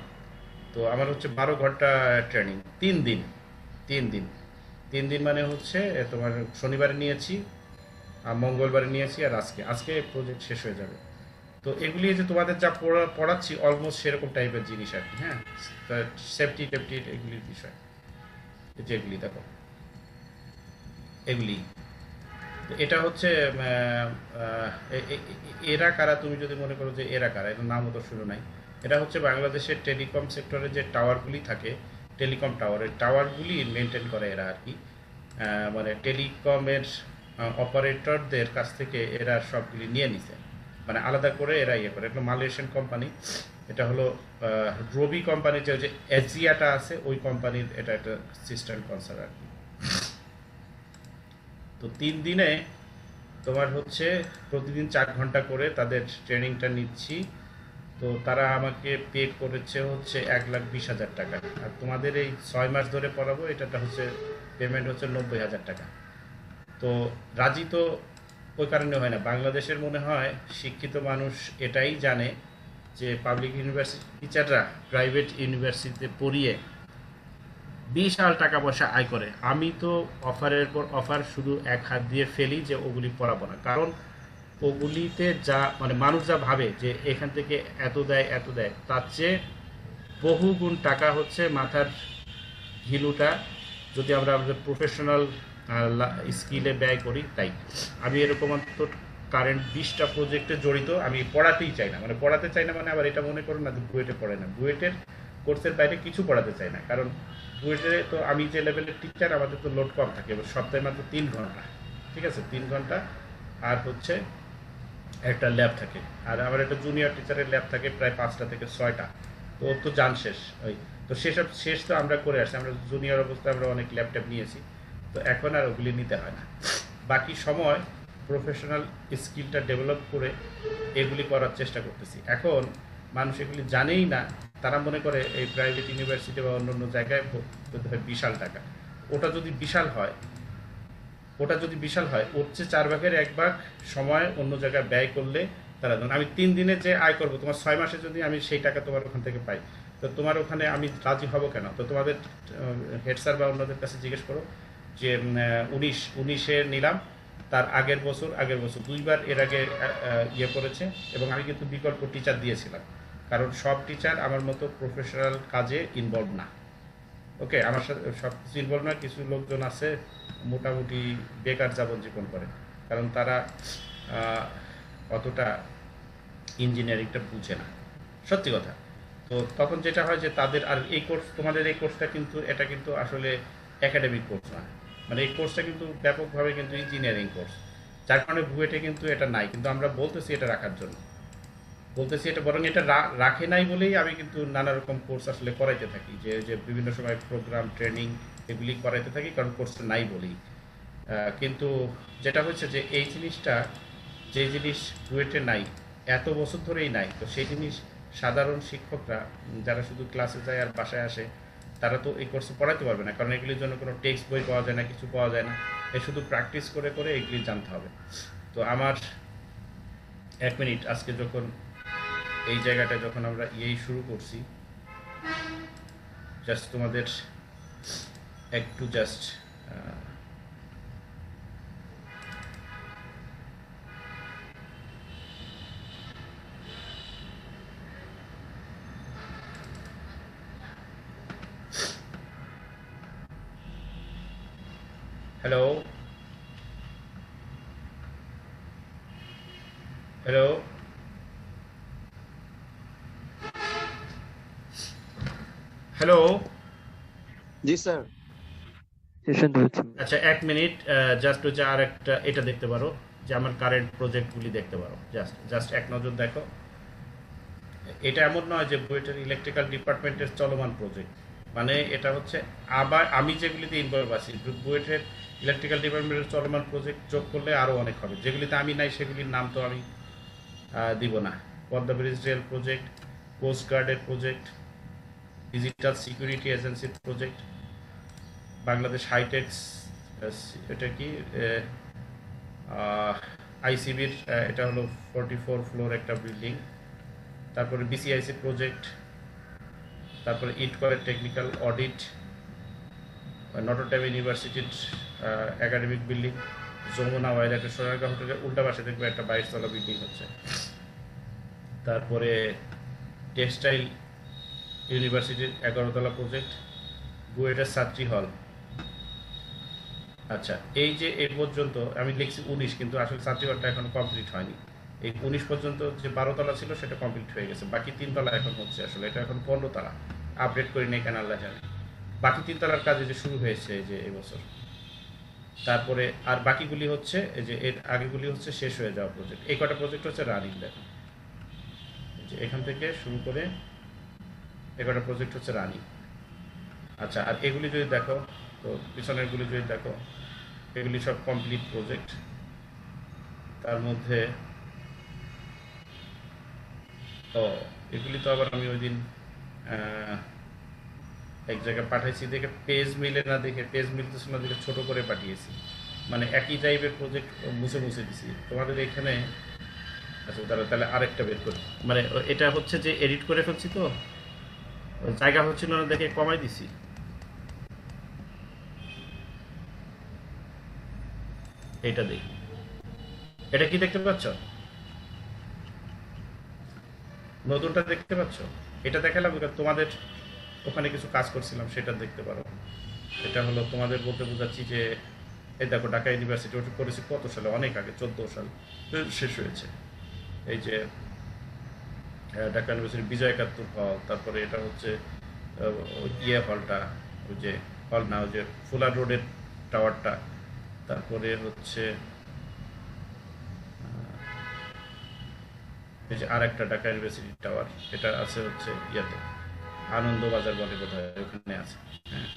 S1: তো আমার হচ্ছে 12 ঘন্টা ট্রেনিং, 3 দিন। 3 দিন 3 দিন মানে হচ্ছে তোমার শনিবারে নিয়েছি, মঙ্গলবারে নিয়েছি, আর আজকে আজকে প্রজেক্ট শেষ হয়ে যাবে। তো এগুলি যে তোমাদের যা পড়াচ্ছি অলমোস্ট সেরকম টাইপের জিনিস আর কি, হ্যাঁ সেফটি টেফটি এগুলির বিষয়, যেগুলি দেখো এগুলি। তো এটা হচ্ছে এরা কারা, তুমি যদি মনে করো যে এরা কারা, এটার নামও তো শুরু নাই। এটা হচ্ছে বাংলাদেশের টেলিকম সেক্টরে যে টাওয়ারগুলি থাকে, টেলিকম টাওয়ারের টাওয়ারগুলি মেনটেন করে এরা আর কি। মানে টেলিকমের অপারেটরদের কাছ থেকে এরা সবগুলি নিয়ে নিছে, মানে আলাদা করে এরা ইয়ে করে। এটা মালয়েশিয়ান কোম্পানি, এটা হলো রবি কোম্পানির যে এজিয়াটা আছে ওই কোম্পানির এটা একটা সিস্টেম কনসার্ট আর কি। তো 3 দিনে তোমার হচ্ছে প্রতিদিন 4 ঘন্টা করে তাদের ট্রেনিংটা নিচ্ছি। তো তারা আমাকে পে করেছে হচ্ছে 1,20,000 টাকা, আর তোমাদের এই 6 মাস ধরে পড়াবো, এটাটা হচ্ছে পেমেন্ট হচ্ছে 90,000 টাকা। তো রাজি তো ওই কারণে হয় না, বাংলাদেশের মনে হয় শিক্ষিত মানুষ এটাই জানে যে পাবলিক ইউনিভার্সিটি টিচাররা প্রাইভেট ইউনিভার্সিটিতে পড়িয়ে বিশাল টাকা পয়সা আয় করে। আমি তো অফারের পর অফার শুধু এক হাত দিয়ে ফেলি যে ওগুলি পড়াবো না, কারণ ওগুলিতে যা মানে মানুষ যা ভাবে যে এখান থেকে এত দেয়, তার চেয়ে বহু গুণ টাকা হচ্ছে মাথার ঘিলুটা যদি আমরা আমাদের প্রফেশনাল স্কিলে ব্যয় করি। তাই আমি এরকম অন্তত কারেন্ট 20টা প্রজেক্টে জড়িত, আমি পড়াতেই চাই না, মানে পড়াতে চাই না মানে আবার এটা মনে করো না যে বুয়েটে পড়ে না, বুয়েটের কোর্সের বাইরে কিছু পড়াতে চাই না, কারণ বুয়েটে তো আমি যে লেভেলের টিচার আমাদের তো লোড কম থাকে, এবার সপ্তাহে মাত্র 3 ঘন্টা, ঠিক আছে 3 ঘন্টা। আর হচ্ছে একটা ল্যাব থাকে, আর আমার একটা জুনিয়র টিচারের ল্যাব থাকে প্রায় 5টা থেকে 6টা। তো ওর তো জান শেষ ওই, তো সেসব শেষ তো আমরা করে আসছি, আমরা জুনিয়র অবস্থায় আমরা অনেক ল্যাপটপ নিয়েছি, তো এখন আর ওগুলি নিতে হয় না। বাকি সময় প্রফেশনাল স্কিলটা ডেভেলপ করে এগুলি করার চেষ্টা করতেছি। এখন মানুষ এগুলি জানেই না, তারা মনে করে এই প্রাইভেট ইউনিভার্সিটি বা অন্য অন্য জায়গায় পড়তে হয় বিশাল টাকা। ওটা যদি বিশাল হয়, ওটা যদি বিশাল হয়, ওর চেয়ে 1/4 ভাগ সময় অন্য জায়গায় ব্যয় করলে তারা, ধরুন আমি 3 দিনে যে আয় করবো, তোমার 6 মাসে যদি আমি সেই টাকা তোমার ওখান থেকে পাই, তো তোমার ওখানে আমি রাজি হব কেন? তো তোমাদের হেড স্যার বা অন্যদের কাছে জিজ্ঞেস করো যে 19-19-এ নিলাম, তার আগের বছর 2বার এর আগে ইয়ে করেছে, এবং আমি কিন্তু বিকল্প টিচার দিয়েছিলাম, কারণ সব টিচার আমার মতো প্রফেশনাল কাজে ইনভলভ না। ওকে, আমার সাথে সব কিছু ইনভলভ না, কিছু লোকজন আছে মোটামুটি বেকার জীবন করে, কারণ তারা আহ, অতটা ইঞ্জিনিয়ারিংটা বুঝে না, সত্যি কথা। তো তখন যেটা হয় যে তাদের, আর এই কোর্স, তোমাদের এই কোর্সটা কিন্তু, এটা কিন্তু আসলে একাডেমিক কোর্স না, মানে এই কোর্সটা কিন্তু ব্যাপকভাবে কিন্তু ইঞ্জিনিয়ারিং কোর্স, যার কারণে বুয়েটে কিন্তু এটা নাই, কিন্তু আমরা বলতেছি এটা রাখার জন্য, বলতেছি এটা, বরং এটা রাখে নাই বলেই আমি কিন্তু নানা রকম কোর্স আসলে করাইতে থাকি, যে যে বিভিন্ন সময় প্রোগ্রাম ট্রেনিং এগুলি করাইতে থাকি, কারণ কোর্সটা নাই বলেই। কিন্তু যেটা হচ্ছে যে এই জিনিসটা, যে জিনিস বুয়েটে নাই, এত বছর ধরেই নাই, তো সেই জিনিস সাধারণ শিক্ষকরা যারা শুধু ক্লাসে যায় আর বাসায় আসে, তারা তো এই কোর্সে পড়াতে পারবে না, কারণ এগুলির জন্য কোনো টেক্সট বই পাওয়া যায় না, কিছু পাওয়া যায় না, এই শুধু প্র্যাকটিস করে করে এগুলি জানতে হবে। তো আমার 1 মিনিট, আজকে যখন এই জায়গাটা যখন আমরা ইয়েই শুরু করছি, জাস্ট তোমাদের একটু জাস্ট হ্যালো, হ্যালো, হ্যালো।
S2: জি স্যার।
S3: শুনতে পাচ্ছি।
S1: আচ্ছা, 1 মিনিট, জাস্ট হচ্ছে আর একটা এটা দেখতে পারো, যে আমার কারেন্ট প্রজেক্টগুলি দেখতে পারো, জাস্ট জাস্ট এক নজর দেখো। এটা এমন নয় যে বুয়েটের ইলেকট্রিক্যাল ডিপার্টমেন্টের চলমান প্রজেক্ট, মানে এটা হচ্ছে আবার আমি যেগুলিতে ইনভলভ আছি, বুয়েটের ইলেকট্রিক্যাল ডিপার্টমেন্টের চলমান প্রজেক্ট যোগ করলে আরও অনেক হবে, যেগুলিতে আমি নাই সেগুলির নাম তো আমি দিব না। Padma bridge rail project, coast গার্ডের প্রজেক্ট, ডিজিটাল সিকিউরিটি এজেন্সির প্রজেক্ট, বাংলাদেশ হাইটেক্স, এটা কি আইসিবির, এটা হলো 44 ফ্লোর একটা বিল্ডিং, তারপরে বিসিআইসি প্রজেক্ট, তারপরে ইটকরের টেকনিক্যাল অডিট, নটরডেম ইউনিভার্সিটির একাডেমিক বিল্ডিং, যমুনা ওয়াইল, একটা সোনারগাঁ হোটেলের উল্টা পাশে দেখবে একটা 22 তলা বিল্ডিং হচ্ছে, তারপরে টেক্সটাইল ইউনিভার্সিটির 11 তলা প্রজেক্ট, বুয়েটের ছাত্রী হল। আচ্ছা, এই যে এই পর্যন্ত আমি লিখছি 19, কিন্তু আসলে ছাত্রী হলটা এখনো কমপ্লিট হয়নি। এই 19 পর্যন্ত যে 12 তলা ছিল সেটা কমপ্লিট হয়ে গেছে, বাকি 3 তলা এখন হচ্ছে, আসলে এটা এখন 15 তলা, আপডেট করি নেই কেন আল্লাহ জানে। বাকি 3 তলার কাজ এই যে শুরু হয়েছে এই যে এবছর। তারপরে আর বাকিগুলি হচ্ছে এই যে এর আগেগুলি হচ্ছে শেষ হয়ে যাওয়া প্রজেক্ট, এই কটা প্রজেক্ট হচ্ছে রানিং। দেখো যে এখান থেকে শুরু করে এই কটা প্রজেক্ট হচ্ছে রানিং। আচ্ছা, আর এগুলি যদি দেখো, তো পিছনেরগুলি যদি দেখো, এগুলি সব কমপ্লিট প্রজেক্ট। তার মধ্যে ও এগুলি তো আবার আমি ওই দিন এক জায়গায় পাঠাইছি, দেখে পেজ মিলে না, দেখে পেজ মিলতেছে না, দেখে ছোটো করে পাঠিয়েছি, মানে একই টাইপের প্রজেক্ট মুছে মুছে দিছি তোমাদের এখানে। আচ্ছা তাহলে আরেকটা বের করি, মানে এটা হচ্ছে যে এডিট করে ফেলছি, তো জায়গা হচ্ছিল না দেখে কমাই দিছি। এটা দেখি, এটা কি দেখতে পাচ্ছ? নতুনটা দেখতে পাচ্ছ? এটা দেখালাম তোমাদের ওখানে কিছু কাজ করছিলাম, সেটা দেখতে পারো। এটা হলো তোমাদের বলতে বোঝাচ্ছি যে এই দেখো ঢাকা ইউনিভার্সিটি, ওটা করেছি কত সালে, অনেক আগে, 14 সাল শেষ হয়েছে। এই যে ঢাকা ইউনিভার্সিটি বিজয় একাত্তর হল, তারপরে এটা হচ্ছে ইয়ে হলটা, ওই যে হল না, ওই যে ফুলার রোডের টাওয়ারটা, তারপরে হচ্ছে এই যে আর একটা ঢাকা ইউনিভার্সিটি টাওয়ার, এটা আছে হচ্ছে ইয়াতে আনন্দবাজার বলে বোধহয়, ওখানে আছে। হ্যাঁ,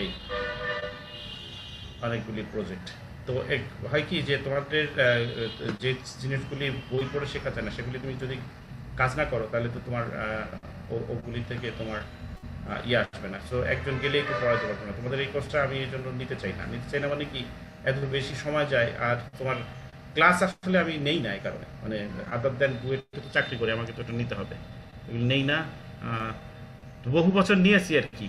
S1: এই অনেকগুলি প্রজেক্ট। তো হয় কি যে তোমাদের যে জিনিসগুলি বই পড়ে শেখা যায় না, সেগুলি তুমি যদি কাজ না করো তাহলে তো তোমার ওগুলি থেকে তোমার ইয়ে আসবে না। সো একজন গেলে একটু পড়াতে পারবো না। তোমাদের এই কোর্সটা আমি এই জন্য নিতে চাই না মানে কি, এত বেশি সময় যায় আর তোমার ক্লাস আসলে আমি নেই না এই কারণে, মানে আদার দেন বুয়েটে তো চাকরি করে আমাকে তো এটা নিতে হবে, এগুলো নেই না। তো বহু বছর নিয়েছি আর কি,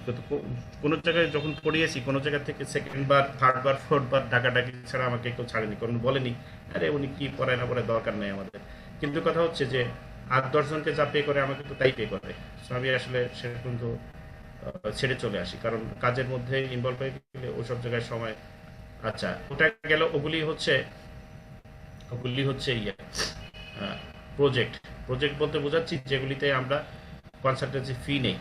S1: কোনো জায়গায় যখন পড়িয়েছি কোনো জায়গা থেকে সেকেন্ড বার থার্ড বার ফোর্থ বার ডাকাডাকি ছাড়া আমাকে কেউ ছাড়েনি, কারণ বলেনি আরে উনি কি পড়ায় না পড়ায় দরকার নেই আমাদের। কিন্তু কথা হচ্ছে যে 8-10 জনকে যা পে করে আমাকে তো তাই পে করে। সো আমি আসলে সেরকম তো ছেড়ে চলে আসি, কারণ কাজের মধ্যে ইনভলভ হয়ে গেলে ওসব জায়গায় সময়। আচ্ছা, ওটা গেল। ওগুলি হচ্ছে ইয়ে প্রজেক্ট। প্রজেক্ট বলতে বোঝাচ্ছি যেগুলিতে আমরা কনসালটেন্সি ফি নেই।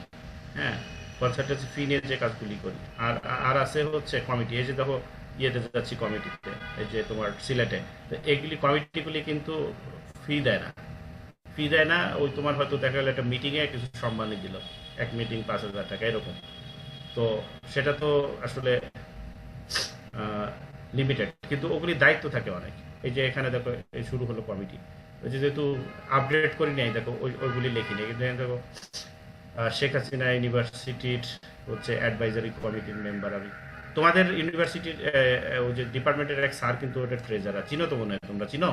S1: হ্যাঁ, কনসালটেন্সি ফি নিয়ে যে কাজগুলি করি। আর আর আছে হচ্ছে কমিটি। এই যে দেখো ইয়েতে যাচ্ছি কমিটিতে, এই যে তোমার সিলেটে, তো এইগুলি কমিটিগুলি কিন্তু ফি দেয় না। ফি দেয় না, ওই তোমার হয়তো দেখা গেলো একটা মিটিংয়ে কিছু সম্মানী দিল, এক মিটিং 5,000 টাকা এরকম। তো সেটা তো আসলে লিমিটেড, কিন্তু ওগুলি দায়িত্ব থাকে অনেক। এই যে এখানে দেখো এই শুরু হলো কমিটি, ওই যে যেহেতু আপডেট করি নাই দেখো ওইগুলি লিখিনি, কিন্তু এখানে দেখো শেখ হাসিনা ইউনিভার্সিটির হচ্ছে অ্যাডভাইজারি কমিটির মেম্বার আমি। তোমাদের ইউনিভার্সিটির ওই যে ডিপার্টমেন্টের এক স্যার কিন্তু ওটার ট্রেজারার, চিনো তো মনে হয়, তোমরা চিনো?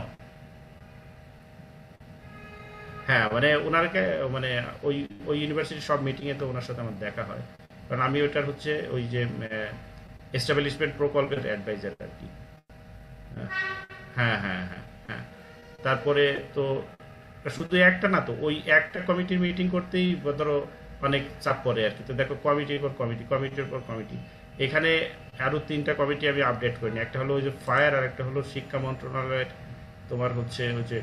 S1: হ্যাঁ, মানে ওনাকে, মানে ওই ওই ইউনিভার্সিটির সব মিটিংয়ে তো ওনার সাথে আমার দেখা হয়, কারণ আমি ওইটার হচ্ছে ওই যে এস্টাবলিশমেন্ট প্রকল্পের অ্যাডভাইজার আর কি। হ্যাঁ, হ্যাঁ, হ্যাঁ, হ্যাঁ, হ্যাঁ। তারপরে তো শুধু একটা না, তো ওই একটা কমিটির মিটিং করতেই ধরো অনেক চাপ পড়ে আর কি। তো দেখো কমিটির পর কমিটি, কমিটির পর কমিটি, এখানে আরো 3টা কমিটি আমি আপডেট করিনি। একটা হলো ওই যে ফায়ার, আর একটা হলো শিক্ষা মন্ত্রণালয়ের তোমার হচ্ছে ওই যে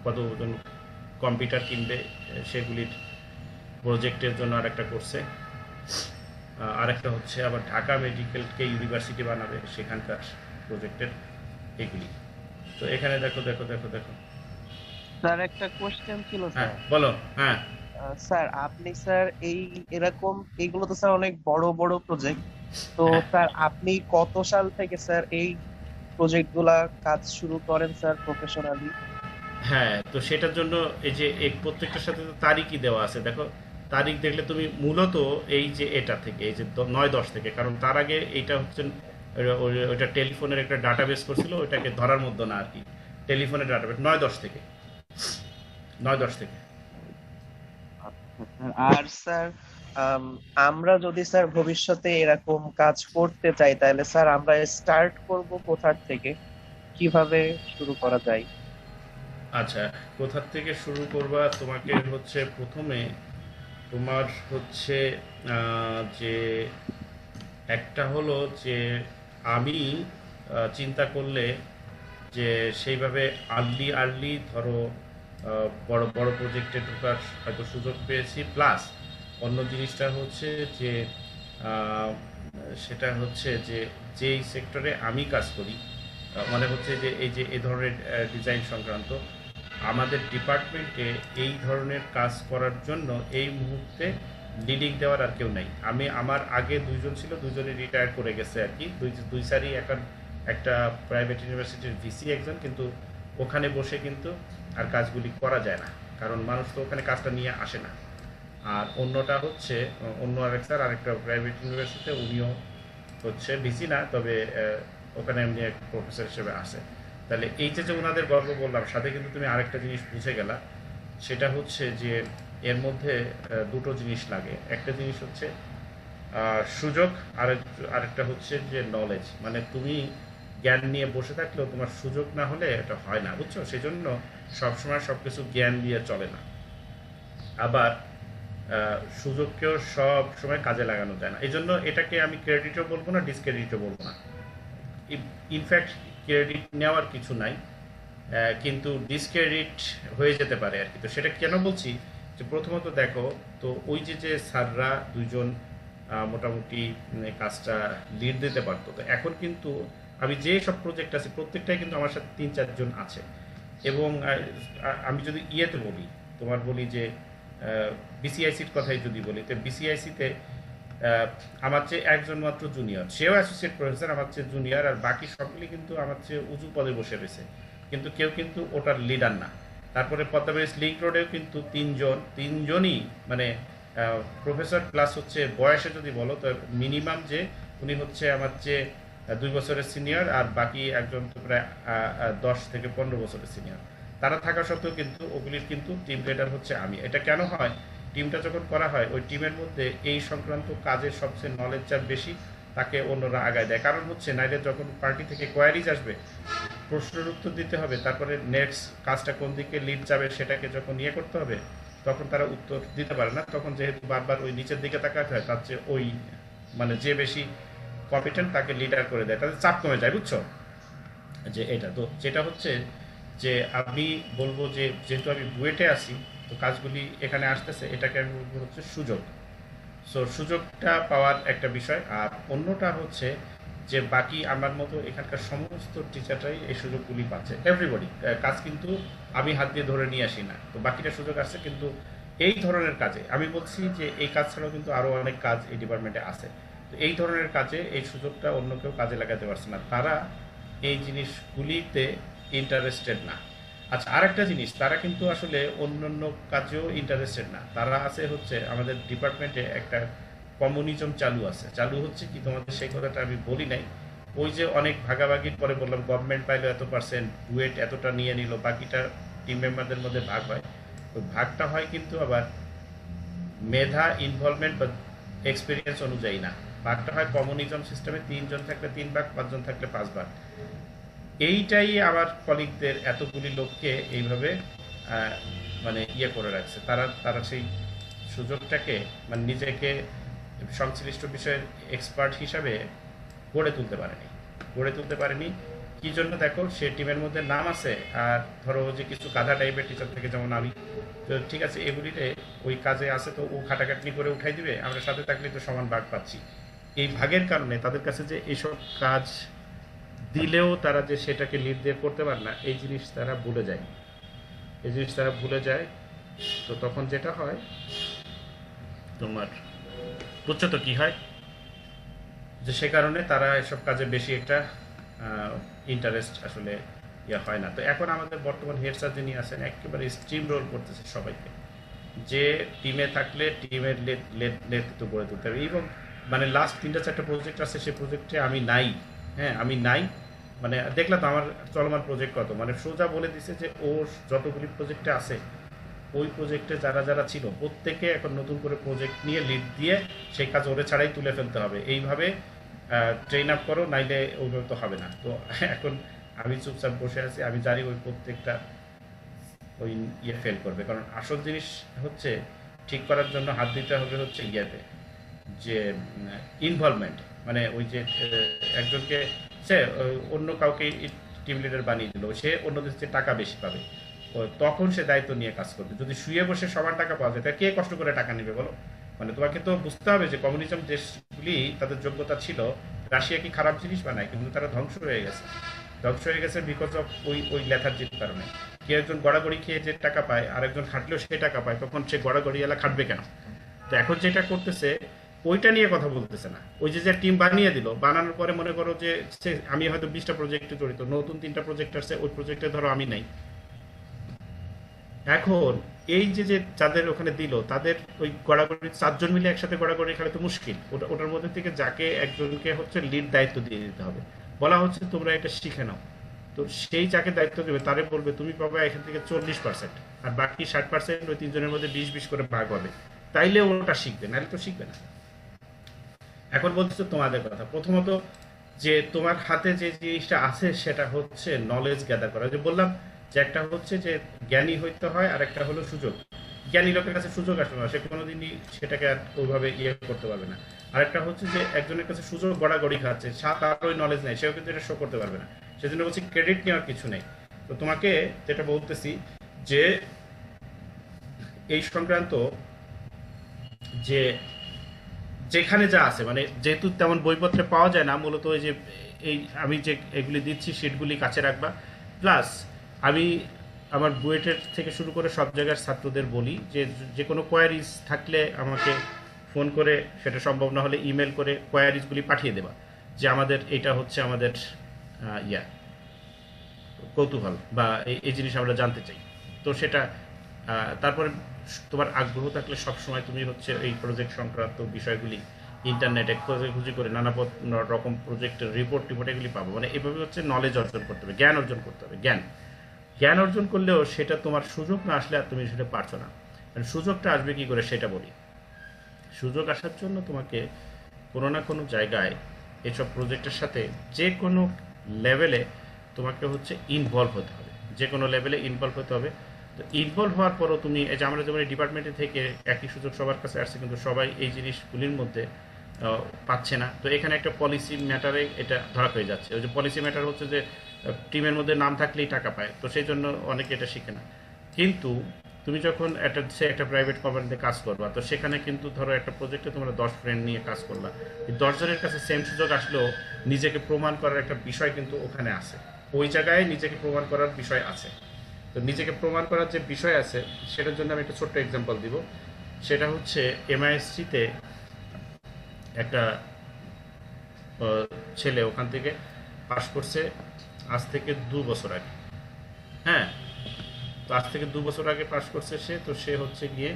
S1: কতজন কম্পিউটার কিনবে সেগুলির প্রজেক্টের জন্য আরেকটা করছে। আরেকটা হচ্ছে আবার ঢাকা মেডিকেলকে ইউনিভার্সিটি বানাবে, সেখানকার প্রজেক্টের এগুলি। তো এখানে দেখো দেখো দেখো দেখো।
S2: স্যার একটা কোশ্চেন ছিল
S1: হ্যাঁ,
S2: স্যার।
S1: বলো। হ্যাঁ,
S2: স্যার আপনি স্যার এই এরকম এইগুলো তো স্যার অনেক বড় বড় প্রজেক্ট। তো
S1: হ্যাঁ,
S2: স্যার আপনি কত সাল থেকে স্যার এই প্রজেক্ট গুলা কাজ শুরু করেন স্যার প্রফেশনালি?
S1: হ্যাঁ। তো সেটার জন্য এই যে এই প্রত্যেকটার সাথে তো তারিখই দেওয়া আছে, দেখো তারিখ দেখলে তুমি মূলত এই যে এটা থেকে, এই যে 9-10 থেকে, কারণ তার আগে এইটা হচ্ছে ওইটা টেলিফোনের একটা ডাটাবেস করছিল, ওইটাকে ধরার মধ্যে না আর কি। টেলিফোনের ডাটাবেস 9-10 থেকে, 9-10 থেকে।
S2: আর স্যার আম, আমরা যদি স্যার ভবিষ্যতে এরকম কাজ করতে চাই তাহলে স্যার আমরা স্টার্ট করব কোথা থেকে, কিভাবে শুরু করা যায়?
S1: আচ্ছা, কোথার থেকে শুরু করবা? তোমাকে হচ্ছে প্রথমে তোমার হচ্ছে যে একটা হলো যে আমি চিন্তা করলে যে সেইভাবে আর্লি আর্লি ধরো বড় বড় প্রজেক্টে ঢোকার হয়তো সুযোগ পেয়েছি, প্লাস অন্য জিনিসটা হচ্ছে যে আহ, সেটা হচ্ছে যে যেই সেক্টরে আমি কাজ করি, মানে হচ্ছে যে এই যে এই ধরনের ডিজাইন সংক্রান্ত, আমাদের ডিপার্টমেন্টে এই ধরনের কাজ করার জন্য এই মুহূর্তে লিডিং দেওয়ার আর কেউ নাই। আমার আগে 2জন ছিল, 2জনে রিটায়ার করে গেছে আর কি। দুই স্যারই এখন একটা প্রাইভেট ইউনিভার্সিটির ভিসি একজন, কিন্তু ওখানে বসে কিন্তু আর কাজগুলি করা যায় না, কারণ মানুষ তো ওখানে কাজটা নিয়ে আসে না। আর অন্যটা হচ্ছে অন্য আরেক স্যার আরেকটা প্রাইভেট ইউনিভার্সিটিতে, উনিও হচ্ছে ভিসি না, তবে ওখানে এমনি এক প্রফেসর হিসেবে আসে। তাহলে এই যে যে ওনাদের গল্প বললাম, সাথে কিন্তু তুমি আরেকটা জিনিস বুঝে গেলা, সেটা হচ্ছে যে এর মধ্যে দুটো জিনিস লাগে। একটা জিনিস হচ্ছে সুযোগ, আরেকটা হচ্ছে যে নলেজ। মানে তুমি জ্ঞান নিয়ে বসে থাকলেও তোমার সুযোগ না হলে এটা হয় না, বুঝছো? সেজন্য সবসময় সব কিছু জ্ঞান দিয়ে চলে না। আবার সুযোগকেও সব সময় কাজে লাগানো যায় না। এই জন্য এটাকে আমি ক্রেডিটও বলবো না, ডিসক্রেডিটও বলবো না। ইনফ্যাক্ট ক্রেডিট নেওয়ার কিছু নাই, কিন্তু ডিসক্রেডিট হয়ে যেতে পারে আর কি। তো সেটা কেন বলছি, যে প্রথমত দেখো, তো ওই যে যে স্যাররা 2জন মোটামুটি কাজটা লিড দিতে পারতো, তো এখন কিন্তু আমি যে সব প্রজেক্ট আছে প্রত্যেকটাই কিন্তু আমার সাথে 3-4 জন আছে। এবং আমি যদি ইয়েতে বলি, তোমার বলি যে বিসিআইসির কথাই যদি বলি, তো বিসিআইসিতে আমার চেয়ে একজন মাত্র জুনিয়র, সেও অ্যাসোসিয়েট প্রফেসর, আমার চেয়ে জুনিয়র, আর বাকি সবগুলি কিন্তু আমার চেয়ে উঁচু পদে বসে রয়েছে, কিন্তু কেউ কিন্তু ওটার লিডার না। তারপরে পদ্মাবেশ লিঙ্ক রোডেও কিন্তু তিনজনই মানে প্রফেসর প্লাস হচ্ছে বয়সে যদি বলো তো মিনিমাম যে উনি হচ্ছে আমার চেয়ে 2 বছরের সিনিয়র, আর বাকি একজন তো প্রায় 10 থেকে 15 বছরের সিনিয়র। তারা থাকা সত্ত্বেও কিন্তু ওগুলির কিন্তু টিম লিডার হচ্ছে আমি। এটা কেন হয়? টিমটা যখন করা হয় ওই টিমের মধ্যে এই সংক্রান্ত কাজের সবচেয়ে নলেজ যার বেশি তাকে অন্যরা আগায় দেয়। কারণ হচ্ছে নাইলে যখন পার্টি থেকে কোয়ারিজ আসবে, প্রশ্নের উত্তর দিতে হবে, তারপরে নেক্সট কাজটা কোন দিকে লিড যাবে সেটাকে যখন ইয়ে করতে হবে, তখন তারা উত্তর দিতে পারে না। তখন যেহেতু বারবার ওই নিচের দিকে তাকাতে হয়, তার চেয়ে ওই মানে যে বেশি কম্পিটেন্ট তাকে লিডার করে দেয়, তাদের চাপ কমে যায়, বুঝছো? যে এটা তো যেটা হচ্ছে যে আমি বলবো যে যেহেতু আমি বুয়েটে আছি, তো কাজগুলি এখানে আসতেছে, এটাকে আমি বলবো হচ্ছে সুযোগ। সো সুযোগটা পাওয়ার একটা বিষয়। আর অন্যটা হচ্ছে যে বাকি আমার মতো এখানকার সমস্ত টিচাররাই এই সুযোগগুলি পাচ্ছে, এভরিবডি। কাজ কিন্তু আমি হাত দিয়ে ধরে নিয়ে আসি না, তো বাকিটা সুযোগ আসছে। কিন্তু এই ধরনের কাজে আমি বলছি যে এই কাজ ছাড়াও কিন্তু আরও অনেক কাজ এই ডিপার্টমেন্টে আছে, তো এই ধরনের কাজে এই সুযোগটা অন্য কেউ কাজে লাগাতে পারছে না, তারা এই জিনিসগুলিতে ইন্টারেস্টেড না। আচ্ছা, আরেকটা জিনিস, তারা কিন্তু আসলে অন্যান্য কাজেও ইন্টারেস্টেড না। তারা আছে হচ্ছে আমাদের ডিপার্টমেন্টে একটা কমিউনিজম চালু হচ্ছে কি, তোমাদের সেই কথাটা আমি বলি নাই। ওই যে অনেক ভাগাভাগির পরে বললাম গভর্নমেন্ট পাইলো এত%, বুয়েট এতটা নিয়ে নিল, বাকিটা টিম মেম্বারদের মধ্যে ভাগ হয়। ওই ভাগটা হয় কিন্তু আবার মেধা, ইনভলভমেন্ট বা এক্সপিরিয়েন্স অনুযায়ী না, ভাগটা হয় কমিউনিজম সিস্টেমে, 3 জন থাকলে 3 ভাগ, 5 জন থাকলে 5 ভাগ। এইটাই আমার কলিগদের এতগুলি লোককে এইভাবে মানে ইয়ে করে রাখছে, তারা তারা সেই সুযোগটাকে মানে নিজেকে সংশ্লিষ্ট বিষয়ের এক্সপার্ট হিসাবে গড়ে তুলতে পারেনি। কি জন্য? দেখো, সে টিমের মধ্যে নাম আছে, আর ধরো যে কিছু গাধা টাইপের টিচার থেকে, যেমন আমি, তো ঠিক আছে এগুলিতে ওই কাজে আছে, তো ও খাটাখাটনি করে উঠাই দিবে, আমরা সাথে থাকলে তো সমান ভাগ পাচ্ছি। এই ভাগের কারণে তাদের কাছে যে এইসব কাজ দিলেও তারা যে সেটাকে লিড দিয়ে করতে পারে না, এই জিনিস তারা ভুলে যায়। তো তখন যেটা হয় তোমার, বুঝছো তো কি হয়, যে সে কারণে তারা এসব কাজে বেশি একটা ইন্টারেস্ট আসলে ইয়ে হয় না। তো এখন আমাদের বর্তমান হেড স্যার যিনি আছেন একেবারে স্ট্রিম রোল করতেছে সবাইকে, যে টিমে থাকলে টিমের নেতৃত্ব গড়ে তুলতে হবে। এবং মানে লাস্ট 3টা 4টা প্রজেক্ট আছে, সেই প্রজেক্টে আমি নাই। হ্যাঁ, আমি নাই, মানে দেখলাম তো আমার চলমান প্রজেক্ট কত, মানে সোজা বলে দিছে যে ও যতগুলি প্রজেক্টে আছে ওই প্রজেক্টে যারা যারা ছিল প্রত্যেকে এখন নতুন করে প্রজেক্ট নিয়ে লিড দিয়ে সেই কাজ ওরে ছাড়াই তুলে ফেলতে হবে, এইভাবে ট্রেন আপ করো, নাইলে ওইভাবে তো হবে না। তো এখন আমি চুপচাপ বসে আছি, আমি জানি ওই প্রত্যেকটা ওই ইয়ে ফেল করবে, কারণ আসল জিনিস হচ্ছে ঠিক করার জন্য হাত দিতে হবে হচ্ছে ইয়েতে, যে ইনভলভমেন্ট, মানে ওই যে একজনকে সে অন্য কাউকে টিম লিডার বানিয়ে দিল, সে অন্যদের চেয়ে টাকা বেশি পাবে, তখন সে দায়িত্ব নিয়ে কাজ করবে। যদি শুয়ে বসে সবার টাকা পাওয়া যায়, তাহলে কে কষ্ট করে টাকা নেবে বলো? মানে তোমাকে তো বুঝতে হবে যে কমিউনিজম দেশগুলি তাদের যোগ্যতা ছিল, রাশিয়া কি খারাপ জিনিস বানায়, কিন্তু তারা ধ্বংস হয়ে গেছে বিকজ অফ ওই লেথার্জির কারণে। কেউ একজন গড়াগড়ি খেয়ে যে টাকা পায়, আর একজন খাটলেও সে টাকা পায়, তখন সে গড়াগড়ি এলা খাটবে কেন? তো এখন যেটা করতেছে ওইটা নিয়ে কথা বলতেছে না। ওই যে টিম বানিয়ে দিল, বানানোর পরে মনে করো যে আমি হয়তো 20টা প্রজেক্টে জড়িত, নতুন 3টা প্রজেক্ট আসছে, ওই প্রজেক্টে ধরো আমি নাই। এখন এই যে যাদের ওখানে দিল, তাদের ওই গড়াগড়ি 4 জন মিলে একসাথে গড়াগড়ি খেলে তো মুশকিল। ওটার মধ্যে থেকে যাকে একজনকে হচ্ছে লিড দায়িত্ব দিয়ে দিতে হবে, বলা হচ্ছে তোমরা এটা শিখে নাও। তো সেই যাকে দায়িত্ব দেবে তারে বলবে তুমি পাবে এখান থেকে 40%, আর বাকি 60% ওই 3 জনের মধ্যে 20-20 করে ভাগ হবে, তাইলে ওটা শিখবে, নাহলে তো শিখবে না। এখন বলতেছে তোমাদের কথা, প্রথমত যে তোমার হাতে যে জিনিসটা আছে সেটা হচ্ছে নলেজ গ্যাদার করা। যে বললাম যে একটা হচ্ছে যে জ্ঞানী হইতে হয়, আর একটা হলো সুযোগ। জ্ঞানী লোকের কাছে সুযোগ আসবে না, সে কোনোদিনই সেটাকে আর ওইভাবে ইয়ে করতে পারবে না। আরেকটা হচ্ছে যে একজনের কাছে সুযোগ গড়াগড়ি খাচ্ছে, তার ওই নলেজ নেই, সেও কিন্তু এটা শো করতে পারবে না। সেজন্য বলছি ক্রেডিট নেওয়ার কিছু নেই। তো তোমাকে যেটা বলতেছি যে এই সংক্রান্ত যে যেখানে যা আছে, মানে যেহেতু তেমন বইপত্রে পাওয়া যায় না, মূলত ওই যে এই আমি যে এগুলি দিচ্ছি শিটগুলি কাছে রাখবা। প্লাস আমি আমার বুয়েটের থেকে শুরু করে সব জায়গার ছাত্রদের বলি যে যে কোনো কোয়ারিজ থাকলে আমাকে ফোন করে, সেটা সম্ভব না হলে ইমেল করে কোয়ারিজগুলি পাঠিয়ে দেবা, যে আমাদের এটা হচ্ছে আমাদের ইয়া কৌতূহল বা এই জিনিস আমরা জানতে চাই। তো সেটা তারপরে তোমার আগ্রহ থাকলে সবসময় তুমি হচ্ছে এই প্রজেক্ট সংক্রান্ত বিষয়গুলি ইন্টারনেটে খোঁজাখুঁজি করে নানা রকম প্রজেক্টের রিপোর্ট এগুলি পাবো। মানে এভাবে হচ্ছে নলেজ অর্জন করতে হবে, জ্ঞান অর্জন করতে হবে। জ্ঞান অর্জন করলেও সেটা তোমার সুযোগ না আসলে আর তুমি সেটা পারছো না। কারণ সুযোগটা আসবে কি করে সেটা বলি। সুযোগ আসার জন্য তোমাকে কোনো না কোনো জায়গায় এসব প্রজেক্টের সাথে যে কোনো লেভেলে তোমাকে হচ্ছে ইনভলভ হতে হবে, যে কোনো লেভেলে ইনভলভ হতে হবে। তো ইনভলভ হওয়ার পরও তুমি এই যে আমরা যেমন এই ডিপার্টমেন্টে থেকে একই সুযোগ সবার কাছে আসছে, কিন্তু সবাই এই জিনিসগুলির মধ্যে পাচ্ছে না। তো এখানে একটা পলিসি ম্যাটারে এটা ধরা হয়ে যাচ্ছে। ওই যে পলিসি ম্যাটার হচ্ছে যে টিমের মধ্যে নাম থাকলেই টাকা পায়, তো সেই জন্য অনেকে এটা শিখে না। কিন্তু তুমি যখন একটা প্রাইভেট কোম্পানিতে কাজ করবা, তো সেখানে কিন্তু ধরো একটা প্রজেক্টে তোমরা 10 ফ্রেন্ড নিয়ে কাজ করলা, এই 10 জনের কাছে সেম সুযোগ আসলেও নিজেকে প্রমাণ করার একটা বিষয় কিন্তু ওখানে আছে, ওই জায়গায় নিজেকে প্রমাণ করার বিষয় আছে। তো নিজেকে প্রমাণ করার যে বিষয় আছে সেটার জন্য আমি একটা ছোট্ট এক্সাম্পল দিব। সেটা হচ্ছে MISC-তে একটা ছেলে ওখান থেকে পাশ করছে আজ থেকে 2 বছর আগে। হ্যাঁ, তো আজ থেকে 2 বছর আগে পাশ করছে সে। তো সে হচ্ছে গিয়ে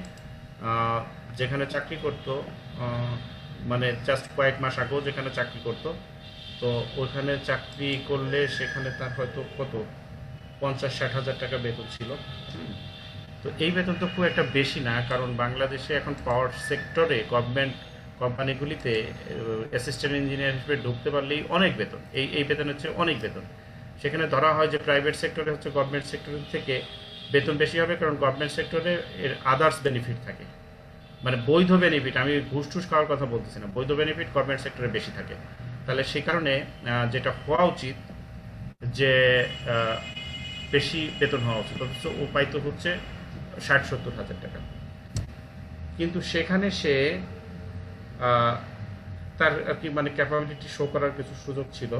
S1: যেখানে চাকরি করতো, মানে জাস্ট কয়েক মাস আগেও যেখানে চাকরি করতো, তো ওইখানে চাকরি করলে সেখানে তার হয়তো কত 50-60 হাজার টাকা বেতন ছিল। তো এই বেতন তো খুব একটা বেশি না, কারণ বাংলাদেশে এখন পাওয়ার সেক্টরে গভর্নমেন্ট কোম্পানিগুলিতে অ্যাসিস্ট্যান্ট ইঞ্জিনিয়ার হিসেবে ঢুকতে পারলেই অনেক বেতন, এই বেতন হচ্ছে অনেক বেতন। সেখানে ধরা হয় যে প্রাইভেট সেক্টরে হচ্ছে গভর্নমেন্ট সেক্টরের থেকে বেতন বেশি হবে, কারণ গভর্নমেন্ট সেক্টরে এর আদার্স বেনিফিট থাকে, মানে বৈধ বেনিফিট, আমি ঘুষ টুস খাওয়ার কথা বলতেছি না, বৈধ বেনিফিট গভর্নমেন্ট সেক্টরে বেশি থাকে। তাহলে সেই কারণে যেটা হওয়া উচিত যে বেশি বেতন হওয়া উচিত, অথচ ও পাইতো হচ্ছে 60-70 হাজার টাকা। কিন্তু সেখানে সে তার আর কি মানে ক্যাপাবিলিটি শো করার কিছু সুযোগ ছিল,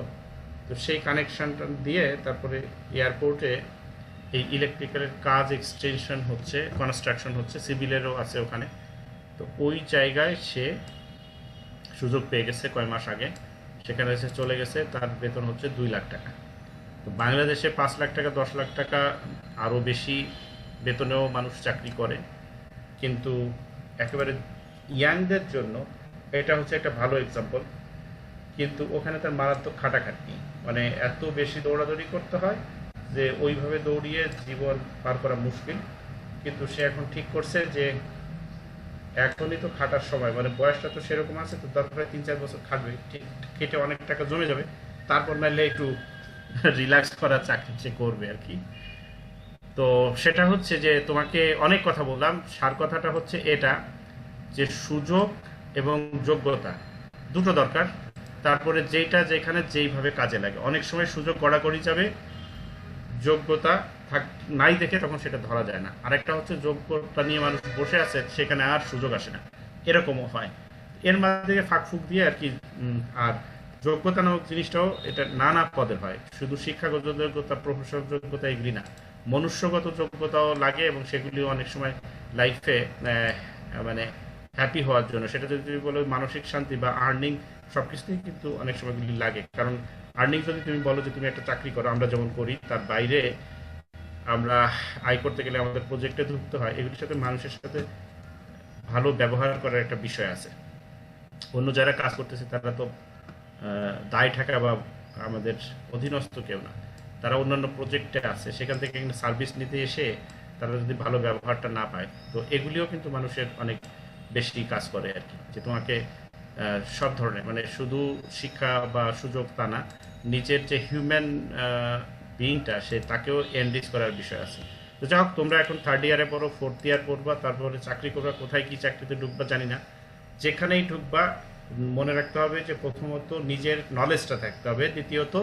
S1: তো সেই কানেকশনটা দিয়ে তারপরে এয়ারপোর্টে এই ইলেকট্রিক্যালের কাজ এক্সটেনশন হচ্ছে, কনস্ট্রাকশন হচ্ছে, সিভিলেরও আছে ওখানে। তো ওই জায়গায় সে সুযোগ পেয়ে গেছে কয় মাস আগে, সেখানে সে চলে গেছে, তার বেতন হচ্ছে 2 লাখ টাকা। তো বাংলাদেশে 5 লাখ টাকা 10 লাখ টাকা আরও বেশি বেতনেও মানুষ চাকরি করে, কিন্তু একেবারে ইয়াংদের জন্য এটা হচ্ছে একটা ভালো এক্সাম্পল। কিন্তু ওখানে তার মারাত্মক খাটাখাটনি, মানে এত বেশি দৌড়াদৌড়ি করতে হয় যে ওইভাবে দৌড়িয়ে জীবন পার করা মুশকিল। কিন্তু সে এখন ঠিক করছে যে এখনই তো খাটার সময়, মানে বয়সটা তো সেরকম আছে, তো দরকার 3-4 বছর খাটবে, ঠিক কেটে অনেক টাকা জমে যাবে, তারপর নাইলে একটু রিল্যাক্স করার চাকরি সে করবে আর কি। তো সেটা হচ্ছে যে তোমাকে অনেক কথা বললাম, সার কথাটা হচ্ছে এটা যে সুযোগ এবং যোগ্যতা দুটো দরকার। তারপরে যেটা যেখানে যেইভাবে কাজে লাগে, অনেক সময় সুযোগ গড়াগড়ি যাবে, যোগ্যতা নাই দেখে তখন সেটা ধরা যায় না। আরেকটা হচ্ছে যোগ্যতা নিয়ে মানুষ বসে আছে, সেখানে আর সুযোগ আসে না, এরকমও হয়। এর মাঝে ফাঁকফুক দিয়ে আর কি। আর যোগ্যতা নামক জিনিসটাও এটা নানা পদের হয়, শুধু শিক্ষাগত যোগ্যতা, প্রফেশনাল যোগ্যতা এগুলি না, মনুষ্যগত যোগ্যতাও লাগে, এবং সেগুলিও অনেক সময় লাইফে মানে হ্যাপি হওয়ার জন্য, সেটা যদি বলো মানসিক শান্তি বা আর্নিং, সব কিছুতেই কিন্তু অনেক সময়গুলি লাগে। কারণ আর্নিং যদি তুমি বলো যে তুমি একটা চাকরি করো, আমরা যেমন করি, তার বাইরে আমরা আয় করতে গেলে আমাদের প্রজেক্টে ঢুকতে হয়, এগুলির সাথে মানুষের সাথে ভালো ব্যবহার করার একটা বিষয় আছে। অন্য যারা কাজ করতেছে তারা তো দায় ঠাকা বা আমাদের অধীনস্থ কেউ না, তারা অন্যান্য প্রজেক্টে আছে, সেখান থেকে কিন্তু সার্ভিস নিতে এসে তারা যদি ভালো ব্যবহারটা না পায়, তো এগুলিও কিন্তু মানুষের অনেক বেশি কাজ করে আর কি। যে তোমাকে সব ধরনের, মানে শুধু শিক্ষা বা সুযোগ তা না, নিজের যে হিউম্যান বিইংটা, সে তাকেও এনরিচ করার বিষয় আছে। তো যাই হোক, তোমরা এখন 3rd ইয়ারে পড়ো, 4th ইয়ার পড়বা, তারপরে চাকরি করবা, কোথায় কি চাকরিতে ঢুকবা জানি না, যেখানেই ঢুকবা মনে রাখতে হবে যে প্রথমত নিজের নলেজটা থাকতে হবে, দ্বিতীয়ত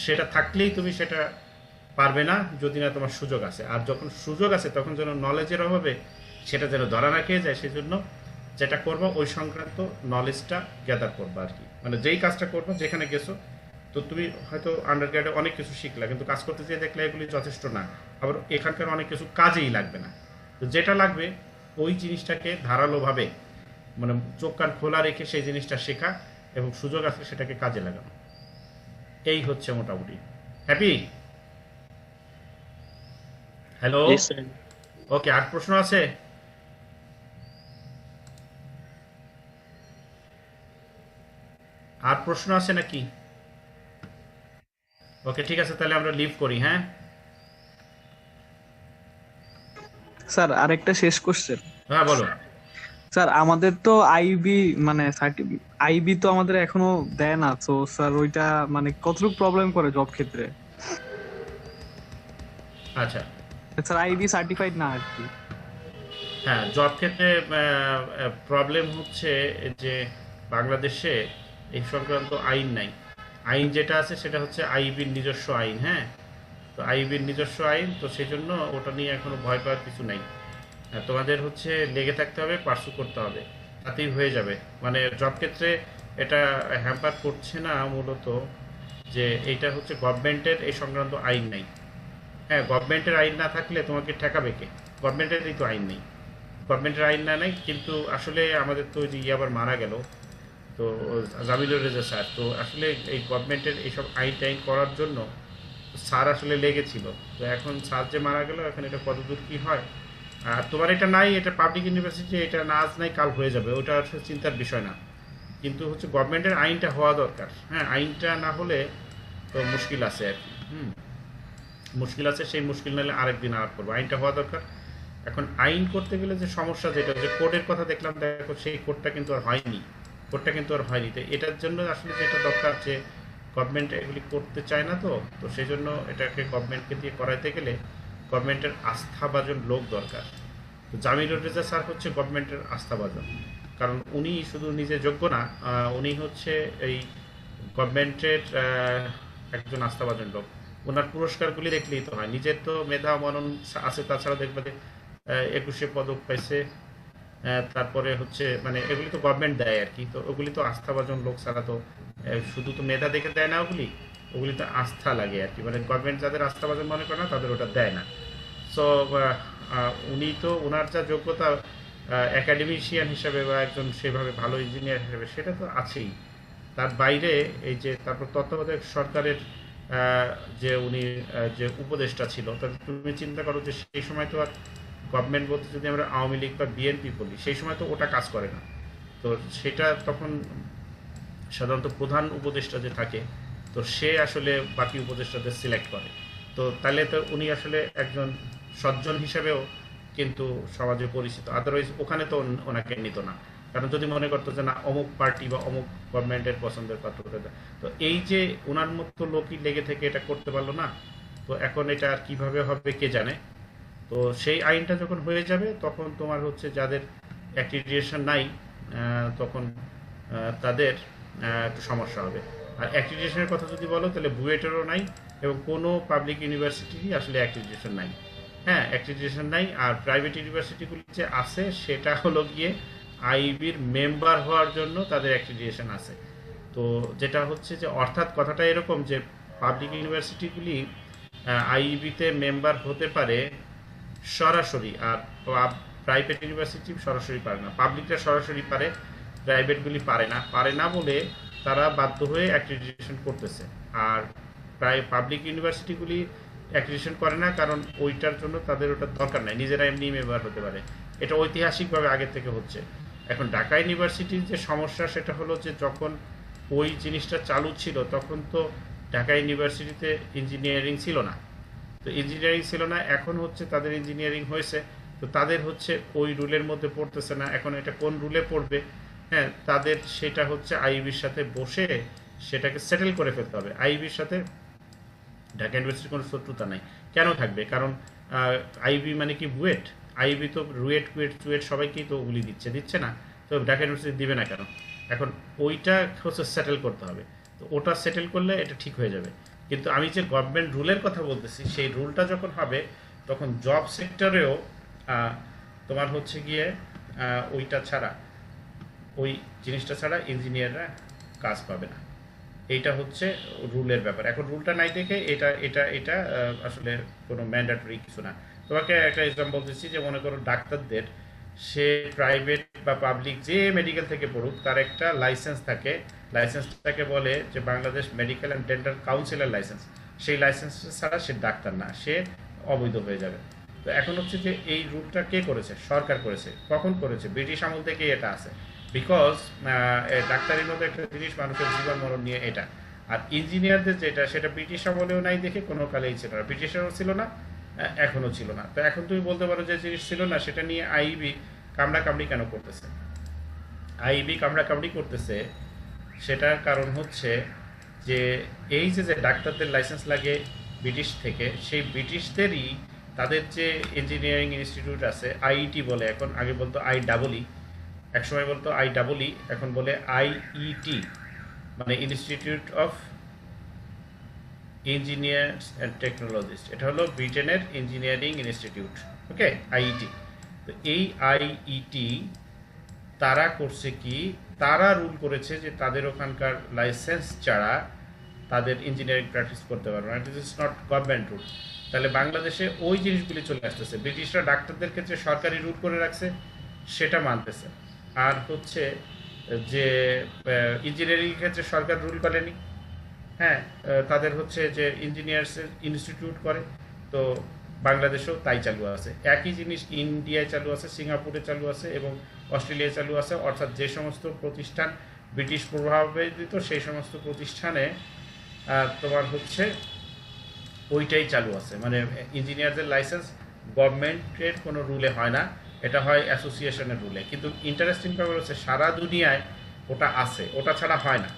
S1: সেটা থাকলেই তুমি সেটা পারবে না যদি না তোমার সুযোগ আছে, আর যখন সুযোগ আছে তখন যেন নলেজের অভাবে সেটা যেন ধরা না খেয়ে যায়, সেজন্য যেটা করবো ওই সংক্রান্ত নলেজটা গ্যাদার করবা আর কি। মানে যেই কাজটা করবো, যেখানে গেছো তো তুমি হয়তো আন্ডারগ্রেডে অনেক কিছু শিখলা, কিন্তু কাজ করতে যেয়ে দেখলে এগুলি যথেষ্ট না। আবার এখানকার অনেক কিছু কাজেই লাগবে না। তো যেটা লাগবে ওই জিনিসটাকে ধারালোভাবে, মানে চোখ কান খোলা রেখে সেই জিনিসটা শেখা এবং সুযোগ আছে সেটাকে কাজে লাগানো। এই হচ্ছে মোটামুটি। হ্যাপি? হ্যালো?
S2: জি স্যার।
S1: ওকে, আর প্রশ্ন আছে? আর প্রশ্ন আছে নাকি? ওকে, ঠিক আছে, তাহলে আমরা লিভ করি। হ্যাঁ,
S4: স্যার আরেকটা শেষ কোশ্চেন।
S1: হ্যাঁ বলো।
S4: স্যার আমাদের তো আইবি মানে আইবি তো আমাদের এখনো দেয় না, তো স্যার ওইটা মানে কতটুকু প্রবলেম করে জব ক্ষেত্রে?
S1: আচ্ছা,
S4: স্যার আইবি সার্টিফাইড না আর কি।
S1: হ্যাঁ, জব ক্ষেত্রে প্রবলেম হচ্ছে যে বাংলাদেশে এই সংক্রান্ত আইন নাই। আইন যেটা আছে সেটা হচ্ছে আইবির নিজস্ব আইন। হ্যাঁ, তো আইবির নিজস্ব আইন, তো সেই জন্য ওটা নিয়ে এখনো ভয় পাওয়ার কিছু নাই। তোমাদের হচ্ছে লেগে থাকতে হবে, পার্সু করতে হবে, তাতেই হয়ে যাবে। মানে জব ক্ষেত্রে এটা হ্যাম্পার করছে না মূলত, যে এইটা হচ্ছে গভর্নমেন্টের এই সংক্রান্ত আইন নাই। হ্যাঁ, গভর্নমেন্টের আইন না থাকলে তোমাকে ঠেকাবে কে? গভর্নমেন্টেরই তো আইন নেই। গভর্নমেন্টের আইন না নাই, কিন্তু আসলে আমাদের তো যে আবার মারা গেল, তো জামিলুর রেজা স্যার, তো আসলে এই গভর্নমেন্টের এইসব আইন টাইন করার জন্য স্যার আসলে লেগেছিল। তো এখন স্যার যে মারা গেল, এখন এটা কতদূর কি হয়। আর তোমার এটা নাই, এটা পাবলিক ইউনিভার্সিটি, এটা না আজ নাই কাল হয়ে যাবে, ওটা আসলে চিন্তার বিষয় না। কিন্তু হচ্ছে গভর্নমেন্টের আইনটা হওয়া দরকার। হ্যাঁ, আইনটা না হলে তো মুশকিল আছে আর কি। মুশকিল আছে, সেই মুশকিল নাহলে আরেকদিন আলাপ করবো। আইনটা হওয়া দরকার। এখন আইন করতে গেলে যে সমস্যা, যেটা যে কোডের কথা দেখলাম, দেখো সেই কোডটা কিন্তু আর হয়নি। কোডটা কিন্তু আর হয়নি, তো এটার জন্য আসলে যেটা দরকার, যে গভর্নমেন্ট এগুলি করতে চায় না, তো তো সেই জন্য এটাকে গভর্নমেন্টকে দিয়ে করাইতে গেলে গভর্নমেন্টের আস্থাভাজন লোক দরকার। তো জামিলুর রেজা স্যার হচ্ছে গভর্নমেন্টের আস্থাভাজন, কারণ উনি শুধু নিজে যোগ্য না, উনি হচ্ছে এই গভর্নমেন্টের একজন আস্থাভাজন লোক। ওনার পুরস্কারগুলি দেখলেই তো হয়, নিজের তো মেধা মনন আছে, তাছাড়া দেখবে যে 21 পদক পাইছে। তারপরে হচ্ছে মানে এগুলি তো গভর্নমেন্ট দেয় আর কি, তো ওগুলি তো আস্থাভাজন লোক ছাড়া তো শুধু তো মেধা দেখে দেয় না, ওগুলি ওগুলি তো আস্থা লাগে আর কি। মানে গভর্নমেন্ট যাদের আস্থাভাজন মনে করে না, তাদের ওটা দেয় না। সো উনি তো ওনার যা যোগ্যতা একাডেমিশিয়ান হিসাবে বা একজন সেভাবে ভালো ইঞ্জিনিয়ার হিসেবে, সেটা তো আছেই। তার বাইরে এই যে তারপর তত্ত্বাবধায়ক সরকারের যে উনি যে উপদেষ্টা ছিল, তাহলে তুমি চিন্তা করো যে সেই সময় তো আর গভর্নমেন্ট বলতে যদি আমরা আওয়ামী লীগ বা বিএনপি বলি, সেই সময় তো ওটা কাজ করে না। তো সেটা তখন সাধারণত প্রধান উপদেষ্টা যে থাকে, তো সে আসলে বাকি উপদেষ্টাদের সিলেক্ট করে। তো তাহলে তো উনি আসলে একজন সজ্জন হিসেবেও কিন্তু সমাজে পরিচিত, আদারওয়াইজ ওখানে তো ওনাকে নিত না। কারণ যদি মনে করতো যে না, অমুক পার্টি বা অমুক গভর্নমেন্টের পছন্দের পাত্র, তো এই যে ওনার মতো লোকই লেগে থেকে এটা করতে পারলো না, তো এখন এটা আর কিভাবে হবে কে জানে। তো সেই আইনটা যখন হয়ে যাবে, তখন তোমার হচ্ছে যাদের অ্যাক্রিডিটেশন নাই, তখন তাদের একটু সমস্যা হবে। আর অ্যাক্রিডিটেশনের কথা যদি বলো, তাহলে বুয়েটেরও নাই এবং কোনো পাবলিক ইউনিভার্সিটিরই আসলে অ্যাক্রিডিটেশন নাই। হ্যাঁ, অ্যাক্রিডিটেশন নাই। আর প্রাইভেট ইউনিভার্সিটিগুলি যে আছে, সেটা হলো গিয়ে আইবির মেম্বার হওয়ার জন্য তাদের অ্যাক্রিডিটেশন আছে। তো যেটা হচ্ছে যে, অর্থাৎ কথাটা এরকম যে পাবলিক ইউনিভার্সিটিগুলি আইবিতে মেম্বার হতে পারে সরাসরি, আর প্রাইভেট ইউনিভার্সিটি সরাসরি পারে না। পাবলিকটা সরাসরি পারে, প্রাইভেটগুলি পারে না বলে তারা বাধ্য হয়ে অ্যাক্রিডিটেশন করতেছে। আর প্রায় পাবলিক ইউনিভার্সিটিগুলি অ্যাক্রিডিটেশন করে না, কারণ ওইটার জন্য তাদের ওটার দরকার নাই, নিজেরা এমনি মেম্বার হতে পারে। এটা ঐতিহাসিকভাবে আগে থেকে হচ্ছে। এখন ঢাকা ইউনিভার্সিটির যে সমস্যা, সেটা হলো যে যখন ওই জিনিসটা চালু ছিল, তখন তো ঢাকা ইউনিভার্সিটিতে ইঞ্জিনিয়ারিং ছিল না। তো ইঞ্জিনিয়ারিং ছিল না, এখন হচ্ছে তাদের ইঞ্জিনিয়ারিং হয়েছে। তো তাদের হচ্ছে ওই রুলের মধ্যে পড়তেছে না, এখন এটা কোন রুলে পড়বে। হ্যাঁ, তাদের সেটা হচ্ছে আইবির সাথে বসে সেটাকে সেটেল করে ফেলতে হবে। আইবির সাথে ঢাকা ইউনিভার্সিটির কোনো শত্রুতা নাই। কেন থাকবে? কারণ আইবি মানে কি বুয়েট? আইবি তো রুয়েট কুয়েট চুয়েট সবাইকেই তো ওগুলি দিচ্ছে না। তো ঢাকা ইউনিভার্সিটি দিবে না কেন? এখন ওইটা হচ্ছে সেটেল করতে হবে। তো ওটা সেটেল করলে এটা ঠিক হয়ে যাবে। কিন্তু আমি যে গভর্নমেন্ট রুলের কথা বলতেছি, সেই রুলটা যখন হবে, তখন জব সেক্টরেও তোমার হচ্ছে গিয়ে ওইটা ছাড়া, ওই জিনিসটা ছাড়া ইঞ্জিনিয়াররা কাজ পাবে না। এইটা হচ্ছে রুলের ব্যাপার। এখন রুলটা নাই দেখে এটা আসলে কোনো ম্যান্ডেটরি কিছু না। তোমাকে একটা এক্সাম্পল দিচ্ছি, যে মনে করো ডাক্তারদের, সে প্রাইভেট বা পাবলিক যে মেডিকেল থেকে পড়ুক, তার একটা লাইসেন্স থাকে। লাইসেন্সটাকে বলে যে বাংলাদেশ মেডিকেল অ্যান্ড ডেন্টাল কাউন্সিলের লাইসেন্স। সেই লাইসেন্স ছাড়া সে ডাক্তার না, সে অবৈধ হয়ে যাবে। তো এখন হচ্ছে যে এই রুলটা কে করেছে? সরকার করেছে। কখন করেছে? ব্রিটিশ আমল থেকেই এটা আছে। বিকজ ডাক্তারির মধ্যে একটা জিনিস, মানুষের জীবন মরণ নিয়ে এটা। আর ইঞ্জিনিয়ারদের যেটা, সেটা ব্রিটিশ আমলেও নাই দেখে কোনো কালেই ছিল না, ব্রিটিশেরও ছিল না, এখনো ছিল না। তো এখন তুমি বলতে পারো যে জিনিস ছিল না, সেটা নিয়ে আইবি কামড়াকামড়ি কেন করতেছে? আইবি কামড়াকামড়ি করতেছে, সেটার কারণ হচ্ছে যে এই যে যে ডাক্তারদের লাইসেন্স লাগে ব্রিটিশ থেকে, সেই ব্রিটিশদেরই তাদের যে ইঞ্জিনিয়ারিং ইনস্টিটিউট আছে, আইইটি বলে এখন, আগে বলতো IEE, একসময় বলতো IEE, এখন বলে IET, মানে institute of engineers and technologist. এটা হলো ব্রিটেনের ইঞ্জিনিয়ারিং ইনস্টিটিউট, ওকে, আইইটি। তো এই আইইটি তারা করছে কি, তারা রুল করেছে যে তাদের ওখানকার লাইসেন্স ছাড়া তাদের ইঞ্জিনিয়ারিং প্র্যাকটিস করতে পারবে না। It is not government rule. তাহলে বাংলাদেশে ওই জিনিসগুলি চলে আসতেছে। ব্রিটিশরা ডাক্তারদের ক্ষেত্রে সরকারি রুল করে রাখছে, সেটা মানতেছে। আর হচ্ছে যে ইঞ্জিনিয়ারিং ক্ষেত্রে সরকার রুল করেনি, হ্যাঁ, তাদের হচ্ছে যে ইঞ্জিনিয়ার্সের ইনস্টিটিউট করে। তো বাংলাদেশেও তাই চালু আছে। একই জিনিস ইন্ডিয়ায় চালু আছে, সিঙ্গাপুরে চালু আছে এবং অস্ট্রেলিয়ায় চালু আছে। অর্থাৎ যে সমস্ত প্রতিষ্ঠান ব্রিটিশ প্রভাবিত, সেই সমস্ত প্রতিষ্ঠানে তোমার হচ্ছে ওইটাই চালু আছে। মানে ইঞ্জিনিয়ারদের লাইসেন্স গভর্নমেন্টের কোনো রুলে হয় না, এটা হয় অ্যাসোসিয়েশনের রুলে। কিন্তু ইন্টারেস্টিং ব্যাপার হচ্ছে সারা দুনিয়ায় ওটা আছে, ওটা ছাড়া হয় না।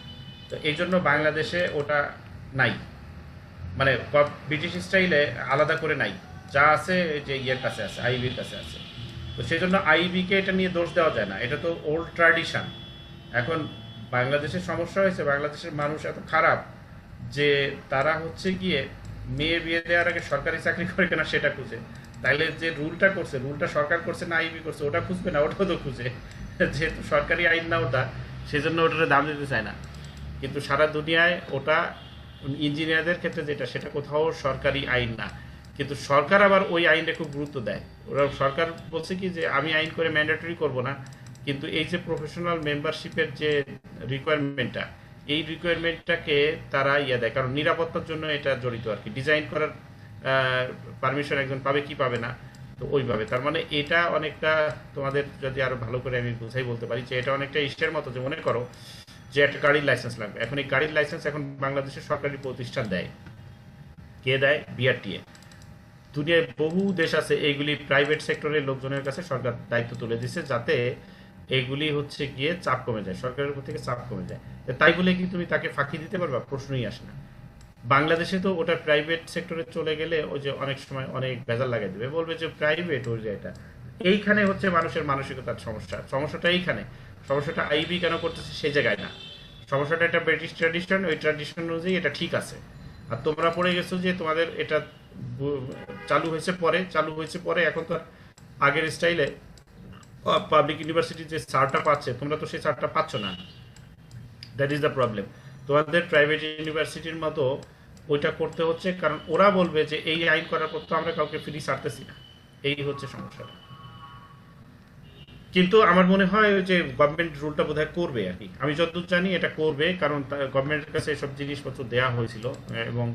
S1: তো এই জন্য বাংলাদেশে ওটা নাই, মানে ব্রিটিশ স্টাইলে আলাদা করে নাই, যা আছে যে ইয়ের কাছে আছে, আইবির কাছে আছে। তো সেই জন্য আইবিকে এটা নিয়ে দোষ দেওয়া যায় না, এটা তো ওল্ড ট্র্যাডিশন। এখন বাংলাদেশের সমস্যা হয়েছে, বাংলাদেশের মানুষ এত খারাপ যে তারা হচ্ছে গিয়ে মেয়ে বিয়ে দেওয়ার আগে সরকারি চাকরি করে কিনা সেটা খুঁজে। তাইলে যে রুলটা করছে, রুলটা সরকার করছে না আইবি করছে, ওটা খুঁজবে না, ওটাও তো খুঁজে। যেহেতু সরকারি আইন না ওটা, সেজন্য ওটার দাম দিতে চায় না। কিন্তু সারা দুনিয়ায় ওটা ইঞ্জিনিয়ারদের ক্ষেত্রে যেটা, সেটা কোথাও সরকারি আইন না। কিন্তু সরকার আবার ওই আইনটা খুব গুরুত্ব দেয়। ওরা সরকার বলছে কি যে আমি আইন করে ম্যান্ডেটরি করব না, কিন্তু এই যে প্রফেশনাল মেম্বারশিপের যে রিকোয়ারমেন্টটা, এই রিকোয়ারমেন্টটাকে তারা দেয়, কারণ নিরাপত্তার জন্য এটা জড়িত আর কি। ডিজাইন করার পারমিশন একজন পাবে কি পাবে না, তো ওইভাবে। তার মানে এটা অনেকটা, তোমাদের যদি আরো ভালো করে আমি বুঝাই বলতে পারি, যে এটা অনেকটা ইসের মতো, যে মনে করো যে একটা গাড়ির লাইসেন্স লাগবে। এখন এই গাড়ির লাইসেন্স এখন বাংলাদেশের সরকারি প্রতিষ্ঠান দেয়। কে দেয়? বিআরটিএ। দুনিয়ায় বহু দেশ আছে, এইগুলি প্রাইভেট সেক্টরের লোকজনের কাছে সরকার দায়িত্ব তুলে দিচ্ছে, যাতে এইগুলি হচ্ছে গিয়ে চাপ কমে যায়, সরকারের উপর থেকে চাপ কমে যায়। তাই বলে কি তুমি তাকে ফাঁকি দিতে পারবা? প্রশ্নই আসে না। বাংলাদেশে তো ওটা প্রাইভেট সেক্টরে চলে গেলে ওই যে অনেক সময় অনেক ভেজাল লাগাই দেবে, বলবে যে প্রাইভেট, ওই যে এটা। এইখানে হচ্ছে মানুষের মানসিকতার সমস্যা। সমস্যাটা এইখানে। সমস্যাটা আইবি কেন করতেছে সেই জায়গায় না। সমস্যাটা একটা ব্রিটিশ ট্র্যাডিশন, ওই ট্র্যাডিশন অনুযায়ী এটা ঠিক আছে। আর তোমরা পড়ে গেছো যে তোমাদের এটা চালু হয়েছে পরে, এখন তো আগের স্টাইলে পাবলিক ইউনিভার্সিটি যে চার্টটা পাচ্ছে, তোমরা তো সেই চার্টটা পাচ্ছ না। That is the problem. তোমাদের প্রাইভেট ইউনিভার্সিটির মতো ওইটা করতে হচ্ছে, কারণ ওরা বলবে যে এই আইন করার পর তো আমরা কাউকে ফ্রি ছাড়তেছি না। এই হচ্ছে সমস্যাটা। কিন্তু আমার মনে হয় যে গভর্নমেন্ট রুলটা বোধহয় করবে আর কি। আমি যতদূর জানি এটা করবে, কারণ গভর্নমেন্টের কাছে এসব জিনিসপত্র দেওয়া হয়েছিল এবং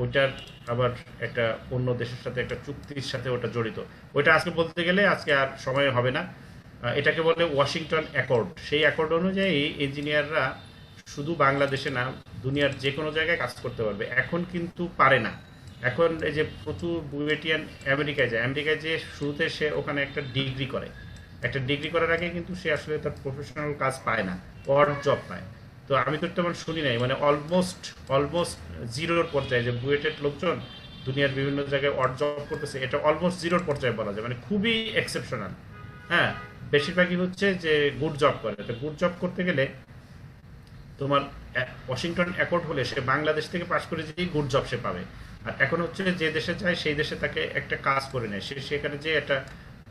S1: ওইটার আবার একটা অন্য দেশের সাথে একটা চুক্তির সাথে ওটা জড়িত। ওইটা আজকে বলতে গেলে আজকে আর সময় হবে না। এটাকে বলে ওয়াশিংটন অ্যাকর্ড। সেই অ্যাকর্ড অনুযায়ী ইঞ্জিনিয়াররা শুধু বাংলাদেশে না, দুনিয়ার যে কোনো জায়গায় কাজ করতে পারবে। এখন কিন্তু পারে না। এখন এই যে প্রচুর বুয়েটিয়ান আমেরিকায় যায়, যে শুরুতে সে ওখানে একটা ডিগ্রি করে, একটা ডিগ্রি করার আগে কিন্তু সে আসলে তার প্রফেশনাল কাজ পায় না, অড জব পায়। তো আমি তো তেমন শুনি নাই, মানে অলমোস্ট জিরোর পর্যায়ে, যে বুয়েটের লোকজন দুনিয়ার বিভিন্ন জায়গায় অড জব করতেছে, এটা অলমোস্ট জিরোর পর্যায়ে বলা যায়, মানে খুবই এক্সেপশনাল। হ্যাঁ, বেশিরভাগই হচ্ছে যে গুড জব করে। তো গুড জব করতে গেলে তোমার ওয়াশিংটন অ্যাকর্ড হলে সে বাংলাদেশ থেকে পাশ করে যেই গুড জব সে পাবে। আর এখন হচ্ছে যে দেশে যায় সেই দেশে তাকে একটা কাজ করে নেয়, সে সেখানে যে একটা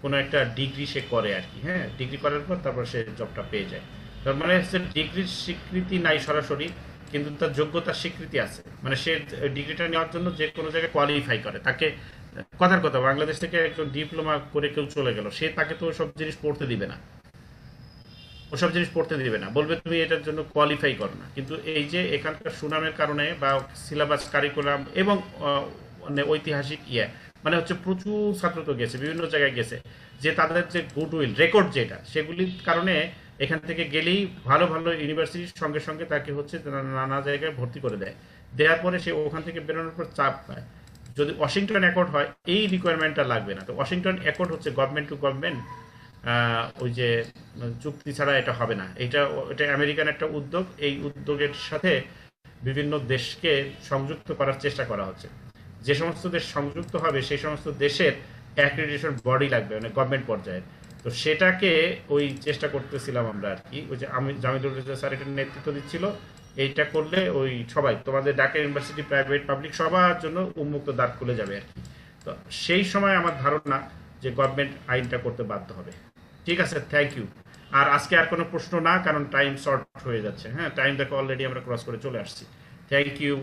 S1: কোনো একটা ডিগ্রি সে করে আর কি। হ্যাঁ, ডিগ্রি করার পর তারপর সে জবটা পেয়ে যায়। তার মানে হচ্ছে ডিগ্রির স্বীকৃতি নাই সরাসরি, কিন্তু তার যোগ্যতার স্বীকৃতি আছে, মানে সে ডিগ্রিটা নেওয়ার জন্য যে কোনো জায়গায় কোয়ালিফাই করে, তাকে কথার কথা বাংলাদেশ থেকে একজন ডিপ্লোমা করে কেউ চলে গেল, সে তাকে তো সব জিনিস পড়তে দিবে না, ওসব জিনিস পড়তে দিবে না, বলবে তুমি এটার জন্য কোয়ালিফাই করো না। কিন্তু এই যে এখানকার সুনামের কারণে বা সিলেবাস কারিকুলাম এবং মানে ঐতিহাসিক মানে হচ্ছে প্রচুর ছাত্র তো গেছে, বিভিন্ন জায়গায় গেছে, যে তাদের যে গুডউইল রেকর্ড যেটা, সেগুলির কারণে এখান থেকে গেলেই ভালো ভালো ইউনিভার্সিটির সঙ্গে সঙ্গে তাকে হচ্ছে নানা জায়গায় ভর্তি করে দেয়, দেওয়ার পরে সে ওখান থেকে বেরোনোর পর চাপ পায়। যদি ওয়াশিংটন অ্যাকর্ড হয় এই রিকোয়ারমেন্টটা লাগবে না। তো ওয়াশিংটন অ্যাকর্ড হচ্ছে গভর্নমেন্ট টু গভর্নমেন্ট, ওই যে চুক্তি ছাড়া এটা হবে না। এটা আমেরিকান একটা উদ্যোগ, এই উদ্যোগের সাথে বিভিন্ন দেশকে সংযুক্ত করার চেষ্টা করা হচ্ছে। যে সমস্ত দেশ সংযুক্ত হবে সেই সমস্ত দেশের অ্যাক্রিডিটেশন বডি লাগবে, মানে গভর্নমেন্ট পর্যায়ে। তো সেটাকে ওই চেষ্টা করতেছিলাম আমরা আর কি, ওই যে আমি জামিদুল রেজা স্যার এটার নেতৃত্ব দিচ্ছিল। এইটা করলে ওই সবাই তোমাদের ঢাকা ইউনিভার্সিটি, প্রাইভেট, পাবলিক সবার জন্য উন্মুক্ত দ্বার খুলে যাবে আর কি। তো সেই সময় আমার ধারণা যে গভর্নমেন্ট আইনটা করতে বাধ্য হবে। ঠিক আছে, থ্যাংক ইউ। আর আজকে আর কোনো প্রশ্ন না, কারণ টাইম শর্ট হয়ে যাচ্ছে। হ্যাঁ, টাইম দেখো অলরেডি আমরা ক্রস করে চলে আসছি। Thank you.